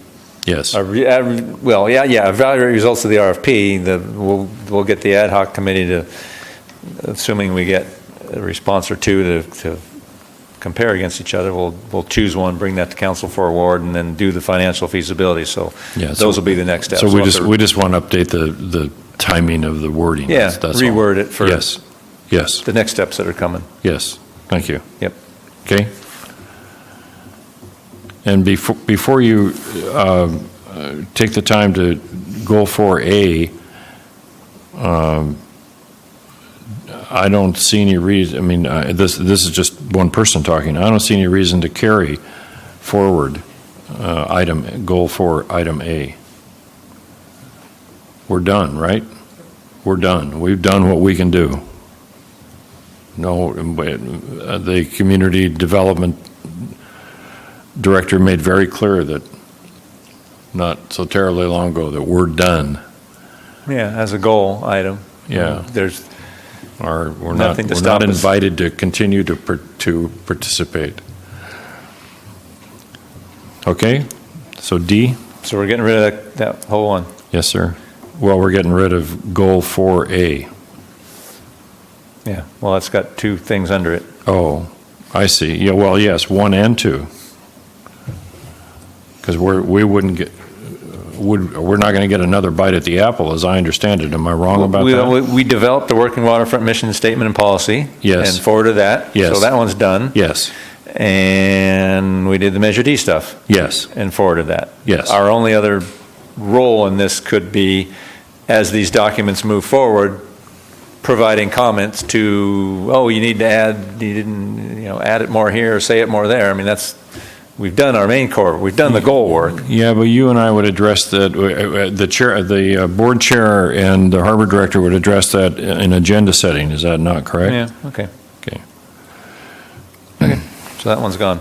[SPEAKER 1] Yes.
[SPEAKER 9] Evaluate results of the RFP. We'll get the ad hoc committee to, assuming we get a response or two to compare against each other, we'll choose one, bring that to council for award, and then do the financial feasibility. So those will be the next steps.
[SPEAKER 1] So we just want to update the timing of the wording.
[SPEAKER 9] Yeah,
[SPEAKER 1] that's
[SPEAKER 9] reword
[SPEAKER 1] all.
[SPEAKER 9] it for
[SPEAKER 1] yes
[SPEAKER 9] the next steps that are coming.
[SPEAKER 1] Yes, thank you.
[SPEAKER 9] Yep.
[SPEAKER 1] Okay. And before you take the time to goal 4A, I don't see any reason, I mean, this is just one person talking. I don't see any reason to carry forward goal 4, item A. We're done, right? We're done. We've done what we can do. No, the community development director made very clear that not so terribly long ago that we're done.
[SPEAKER 9] Yeah, as a goal item.
[SPEAKER 1] Yeah. We're not invited to continue to participate. Okay, so D?
[SPEAKER 9] So we're getting rid of that whole one.
[SPEAKER 1] Yes, sir. Well, we're getting rid of goal 4A.
[SPEAKER 9] Yeah, well, it's got two things under it.
[SPEAKER 1] Oh, I see. Yeah, well, yes, 1 and 2. Because we're not going to get another bite at the apple, as I understand it. Am I wrong about that?
[SPEAKER 9] We developed the working waterfront mission statement and policy.
[SPEAKER 1] Yes.
[SPEAKER 9] And forwarded that.
[SPEAKER 1] Yes.
[SPEAKER 9] So that one's done.
[SPEAKER 1] Yes.
[SPEAKER 9] And we did the Measure D stuff.
[SPEAKER 1] Yes.
[SPEAKER 9] And forwarded that.
[SPEAKER 1] Yes.
[SPEAKER 9] Our only other role in this could be, as these documents move forward, providing comments to, you need to add, you didn't, add it more here or say it more there. I mean, we've done our main core. We've done the goal work.
[SPEAKER 1] Yeah, but you and I would address that. The board chair and the harbor director would address that in agenda setting. Is that not correct?
[SPEAKER 9] Yeah. Okay.
[SPEAKER 1] Okay.
[SPEAKER 9] Okay. So that one's gone.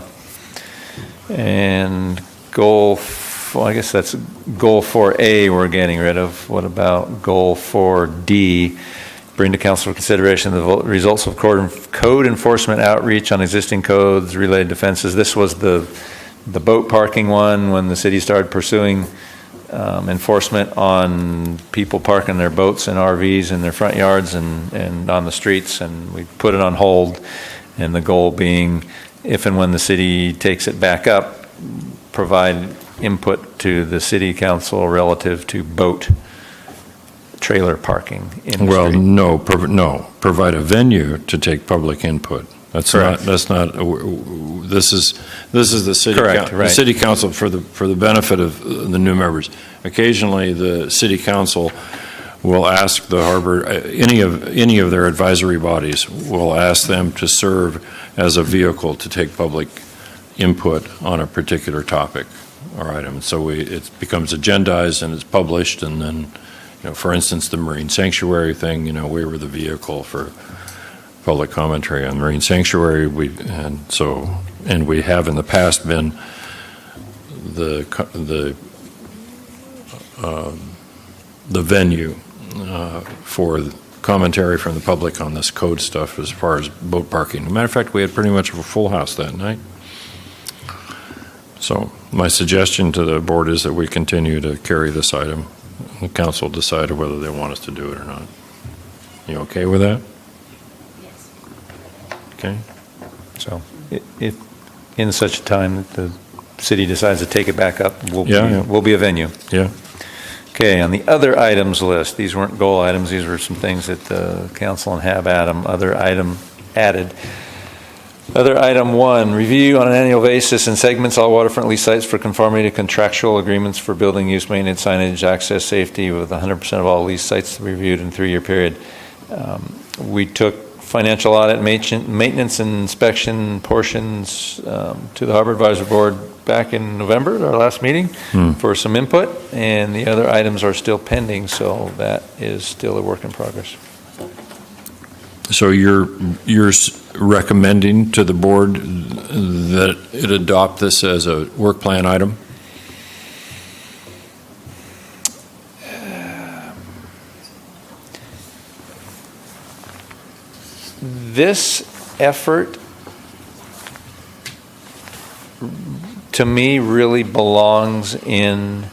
[SPEAKER 9] And I guess that's goal 4A we're getting rid of. What about goal 4D? Bring to council for consideration the results of code enforcement outreach on existing codes related to fences. This was the boat parking one when the city started pursuing enforcement on people parking their boats and RVs in their front yards and on the streets, and we put it on hold. And the goal being, if and when the city takes it back up, provide input to the city council relative to boat trailer parking in the street.
[SPEAKER 1] No, provide a venue to take public input. This is the city.
[SPEAKER 9] Correct, right.
[SPEAKER 1] The city council for the benefit of the new members. Occasionally, the city council will ask the harbor, any of their advisory bodies will ask them to serve as a vehicle to take public input on a particular topic or item. So it becomes agendized and it's published, and then, for instance, the marine sanctuary thing, we were the vehicle for public commentary on marine sanctuary. We have in the past been the the venue for commentary from the public on this code stuff as far as boat parking. As a matter of fact, we had pretty much a full house that night. So my suggestion to the board is that we continue to carry this item. The council decided whether they want us to do it or not. You okay with that?
[SPEAKER 4] Yes.
[SPEAKER 1] Okay.
[SPEAKER 9] So if in such a time that the city decides to take it back up, we'll be a venue.
[SPEAKER 1] Yeah.
[SPEAKER 9] Okay, on the other items list, these weren't goal items, these were some things that the council and have other item added. Other item 1, review on an annual basis in segments all waterfront lease sites for conformity to contractual agreements for building use, maintenance, signage, access, safety, with 100% of all lease sites reviewed in a 3-year period. We took financial audit, maintenance, and inspection portions to the Harbor Advisory Board back in November, our last meeting, for some input, and the other items are still pending, so that is still a work in progress.
[SPEAKER 1] So you're recommending to the board that it adopt this as a work plan item?
[SPEAKER 9] This effort, to me, really belongs in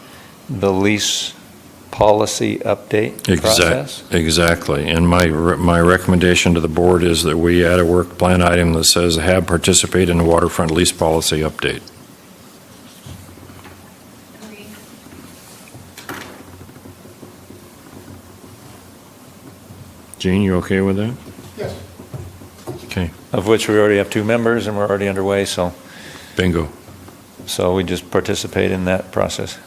[SPEAKER 9] the lease policy update process.
[SPEAKER 1] Exactly. And my recommendation to the board is that we add a work plan item that says have participate in the waterfront lease policy update. Gene, you okay with that?
[SPEAKER 8] Yes.
[SPEAKER 1] Okay.
[SPEAKER 9] Of which we already have 2 members and we're already underway, so
[SPEAKER 1] Bingo.
[SPEAKER 9] we just participate in that process.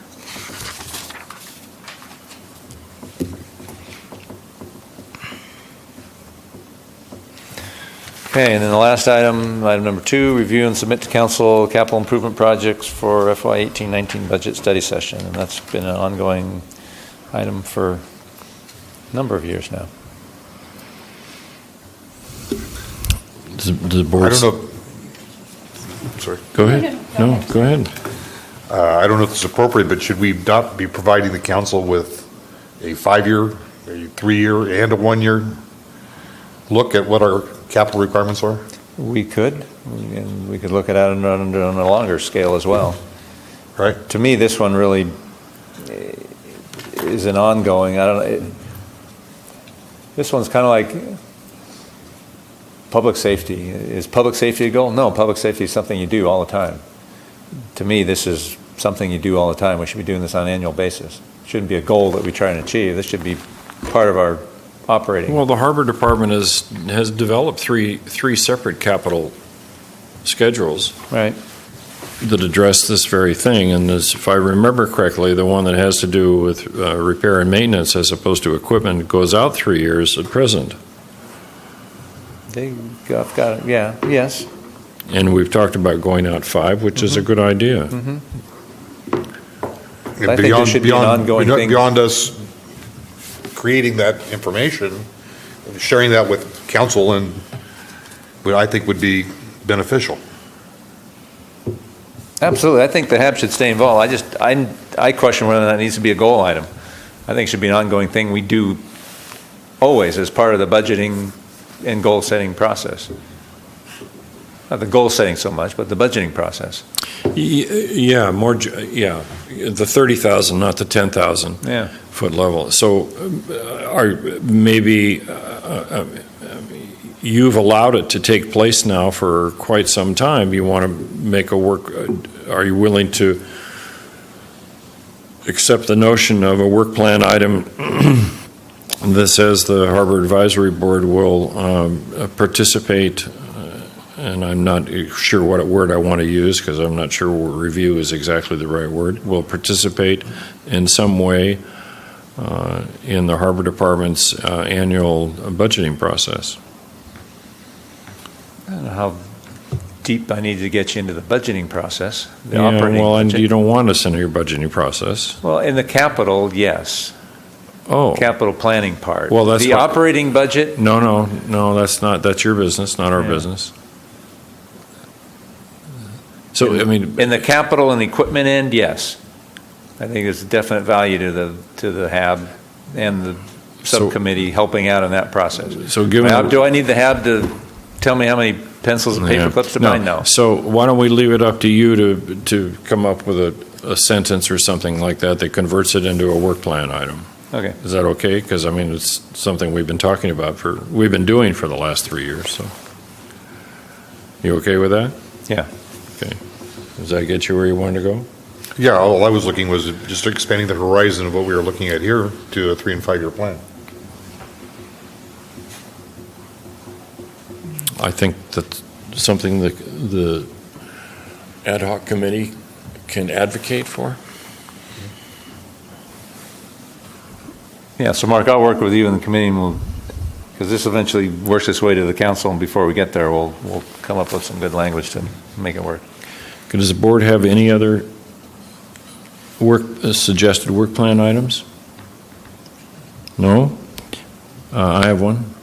[SPEAKER 9] Okay, and then the last item number 2, review and submit to council capital improvement projects for FY 18-19 budget study session, and that's been an ongoing item for a number of years now.
[SPEAKER 1] The board.
[SPEAKER 10] I don't know. Sorry.
[SPEAKER 1] Go ahead. No, go ahead.
[SPEAKER 10] I don't know if it's appropriate, but should we not be providing the council with a 5-year, a 3-year, and a 1-year look at what our capital requirements are?
[SPEAKER 9] We could, and we could look at it on a longer scale as well.
[SPEAKER 10] Right.
[SPEAKER 9] To me, this one really is an ongoing, this one's kind of like public safety. Is public safety a goal? No, public safety is something you do all the time. To me, this is something you do all the time. We should be doing this on an annual basis. It shouldn't be a goal that we try and achieve. This should be part of our operating.
[SPEAKER 1] Well, the Harbor Department has developed three separate capital schedules.
[SPEAKER 9] Right.
[SPEAKER 1] That address this very thing, and this, if I remember correctly, the one that has to do with repair and maintenance as opposed to equipment goes out 3 years at present.
[SPEAKER 9] I've got it, yeah, yes.
[SPEAKER 1] And we've talked about going out 5, which is a good idea.
[SPEAKER 9] I think there should be an ongoing thing.
[SPEAKER 10] Beyond us creating that information, sharing that with council, and what I think would be beneficial.
[SPEAKER 9] Absolutely, I think the HAB should stay involved. I question whether that needs to be a goal item. I think it should be an ongoing thing we do always as part of the budgeting and goal setting process. Not the goal setting so much, but the budgeting process.
[SPEAKER 1] Yeah, the 30,000, not the 10,000 foot level. So, you've allowed it to take place now for quite some time. You want to make a work. Are you willing to accept the notion of a work plan item that says the Harbor Advisory Board will participate? And I'm not sure what word I want to use because I'm not sure review is exactly the right word. Will participate in some way in the Harbor Department's annual budgeting process.
[SPEAKER 9] I don't know how deep I need to get you into the budgeting process.
[SPEAKER 1] And you don't want us in your budgeting process.
[SPEAKER 9] Well, in the capital, yes.
[SPEAKER 1] Oh.
[SPEAKER 9] Capital planning part.
[SPEAKER 1] Well, that's
[SPEAKER 9] the operating budget.
[SPEAKER 1] No, that's your business, not our business. So, I mean,
[SPEAKER 9] in the capital and equipment end, yes. I think there's definite value to the HAB and the subcommittee helping out in that process.
[SPEAKER 1] So given...
[SPEAKER 9] Now, do I need the HAB to tell me how many pencils and paper clips to buy? No.
[SPEAKER 1] So why don't we leave it up to you to come up with a sentence or something like that that converts it into a work plan item?
[SPEAKER 9] Okay.
[SPEAKER 1] Is that okay? Because, I mean, it's something we've been talking about we've been doing for the last 3 years, so. You okay with that?
[SPEAKER 9] Yeah.
[SPEAKER 1] Okay. Does that get you where you wanted to go?
[SPEAKER 10] Yeah, all I was looking was just expanding the horizon of what we were looking at here to a 3 and 5 year plan.
[SPEAKER 1] I think that's something that the ad hoc committee can advocate for.
[SPEAKER 9] Yeah, so Mark, I'll work with you and the committee, and because this eventually works its way to the council, and before we get there, we'll come up with some good language to make it work.
[SPEAKER 1] Does the board have any other suggested work plan items? No? I have one.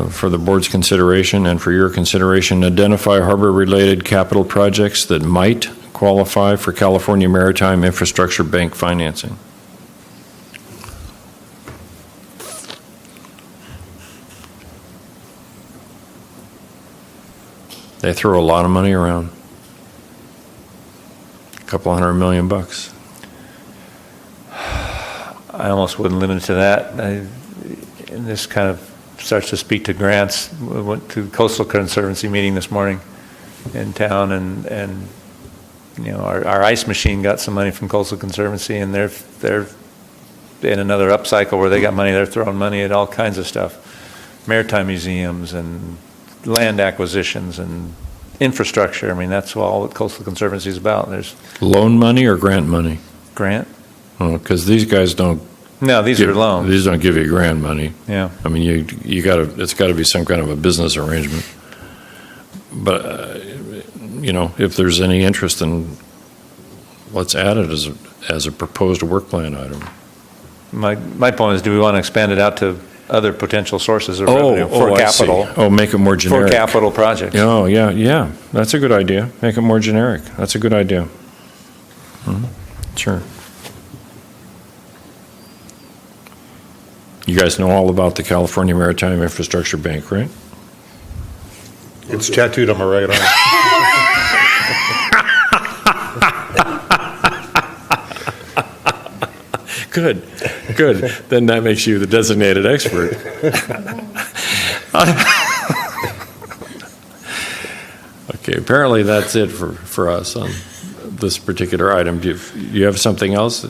[SPEAKER 1] For the board's consideration and for your consideration, identify harbor-related capital projects that might qualify for California Maritime Infrastructure Bank financing. They throw a lot of money around. A couple $100 million.
[SPEAKER 9] I almost wouldn't limit it to that. And this kind of starts to speak to grants. We went to the Coastal Conservancy meeting this morning in town, and you know, our ice machine got some money from Coastal Conservancy, and they're in another upcycle where they got money. They're throwing money at all kinds of stuff, maritime museums and land acquisitions and infrastructure. I mean, that's all what Coastal Conservancy is about. There's
[SPEAKER 1] Loan money or grant money?
[SPEAKER 9] grant.
[SPEAKER 1] Oh, because these guys don't.
[SPEAKER 9] No, these are loans.
[SPEAKER 1] These don't give you grant money.
[SPEAKER 9] Yeah.
[SPEAKER 1] I mean, it's got to be some kind of a business arrangement. But you know, if there's any interest, in, let's add it as a proposed work plan item.
[SPEAKER 9] My point is, do we want to expand it out to other potential sources of revenue for capital?
[SPEAKER 1] I see. Oh, make it more generic.
[SPEAKER 9] For capital projects.
[SPEAKER 1] Oh, yeah. That's a good idea. Make it more generic. That's a good idea. Sure. You guys know all about the California Maritime Infrastructure Bank, right?
[SPEAKER 10] It's tattooed on my right arm.
[SPEAKER 1] Good. Then that makes you the designated expert. Okay, apparently that's it for us on this particular item. Do you have something else?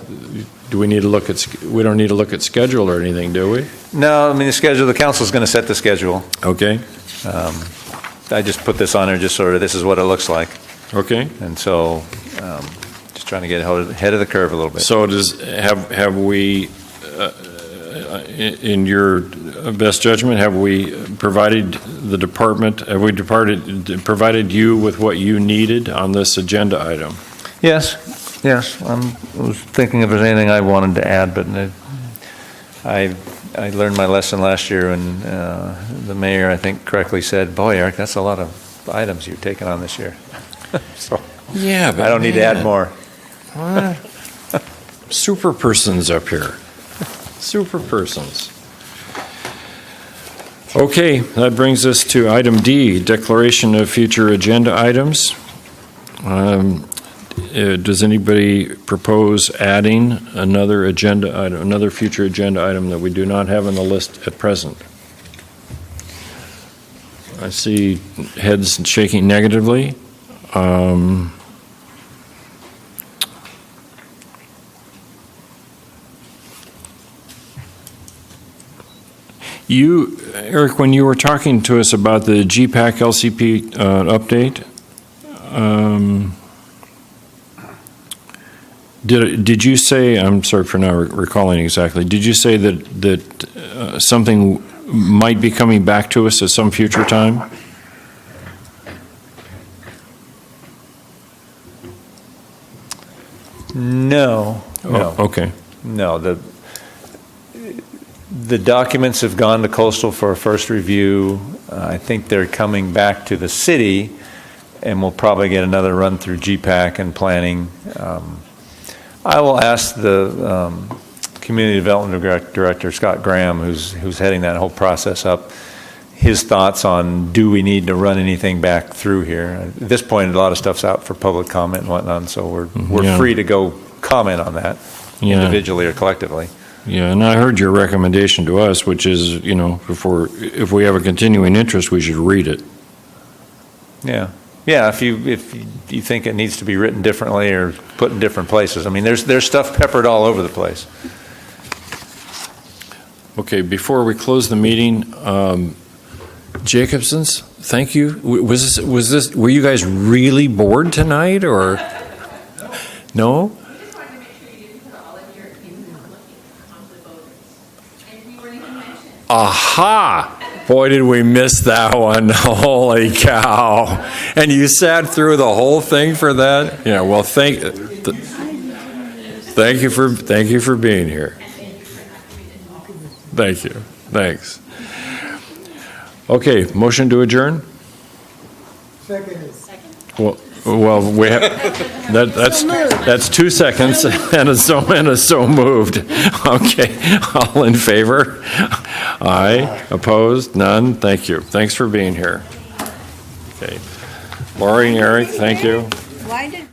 [SPEAKER 1] Do we need to look at, we don't need to look at schedule or anything, do we?
[SPEAKER 9] No, I mean, the council's going to set the schedule.
[SPEAKER 1] Okay.
[SPEAKER 9] I just put this on there just sort of, this is what it looks like.
[SPEAKER 1] Okay.
[SPEAKER 9] And so, just trying to get ahead of the curve a little bit.
[SPEAKER 1] So have we, in your best judgment, have we provided the department, provided you with what you needed on this agenda item?
[SPEAKER 9] Yes. I was thinking if there's anything I wanted to add, but I learned my lesson last year, and the mayor, I think, correctly said, "Boy, Eric, that's a lot of items you've taken on this year." So
[SPEAKER 1] yeah, but
[SPEAKER 9] I don't need to add more.
[SPEAKER 1] Super persons up here. Super persons. Okay, that brings us to item D, declaration of future agenda items. Does anybody propose adding another agenda item, another future agenda item that we do not have on the list at present? I see heads shaking negatively. Eric, when you were talking to us about the GPAC LCP update, did you say, I'm sorry for not recalling exactly, did you say that something might be coming back to us at some future time?
[SPEAKER 9] No.
[SPEAKER 1] Okay.
[SPEAKER 9] No, the documents have gone to Coastal for a first review. I think they're coming back to the city, and we'll probably get another run through GPAC and planning. I will ask the Community Development Director, Scott Graham, who's heading that whole process up, his thoughts on, do we need to run anything back through here? At this point, a lot of stuff's out for public comment and whatnot, so we're
[SPEAKER 1] Yeah.
[SPEAKER 9] free to go comment on that individually or collectively.
[SPEAKER 1] Yeah, and I heard your recommendation to us, which is, if we have a continuing interest, we should read it.
[SPEAKER 9] Yeah. Yeah, if you think it needs to be written differently or put in different places. I mean, there's stuff peppered all over the place.
[SPEAKER 1] Okay, before we close the meeting, Jacobson's, thank you. Were you guys really bored tonight, or? No? Aha! Boy, did we miss that one. Holy cow. And you sat through the whole thing for that? Yeah, well, thank you for being here. Thank you. Thanks. Okay, motion to adjourn?
[SPEAKER 8] Second.
[SPEAKER 1] Well, we have, that's 2 seconds and a so moved. Okay, all in favor? Aye. Opposed? None? Thank you. Thanks for being here. Okay. Lori and Eric, thank you.
[SPEAKER 6] Why did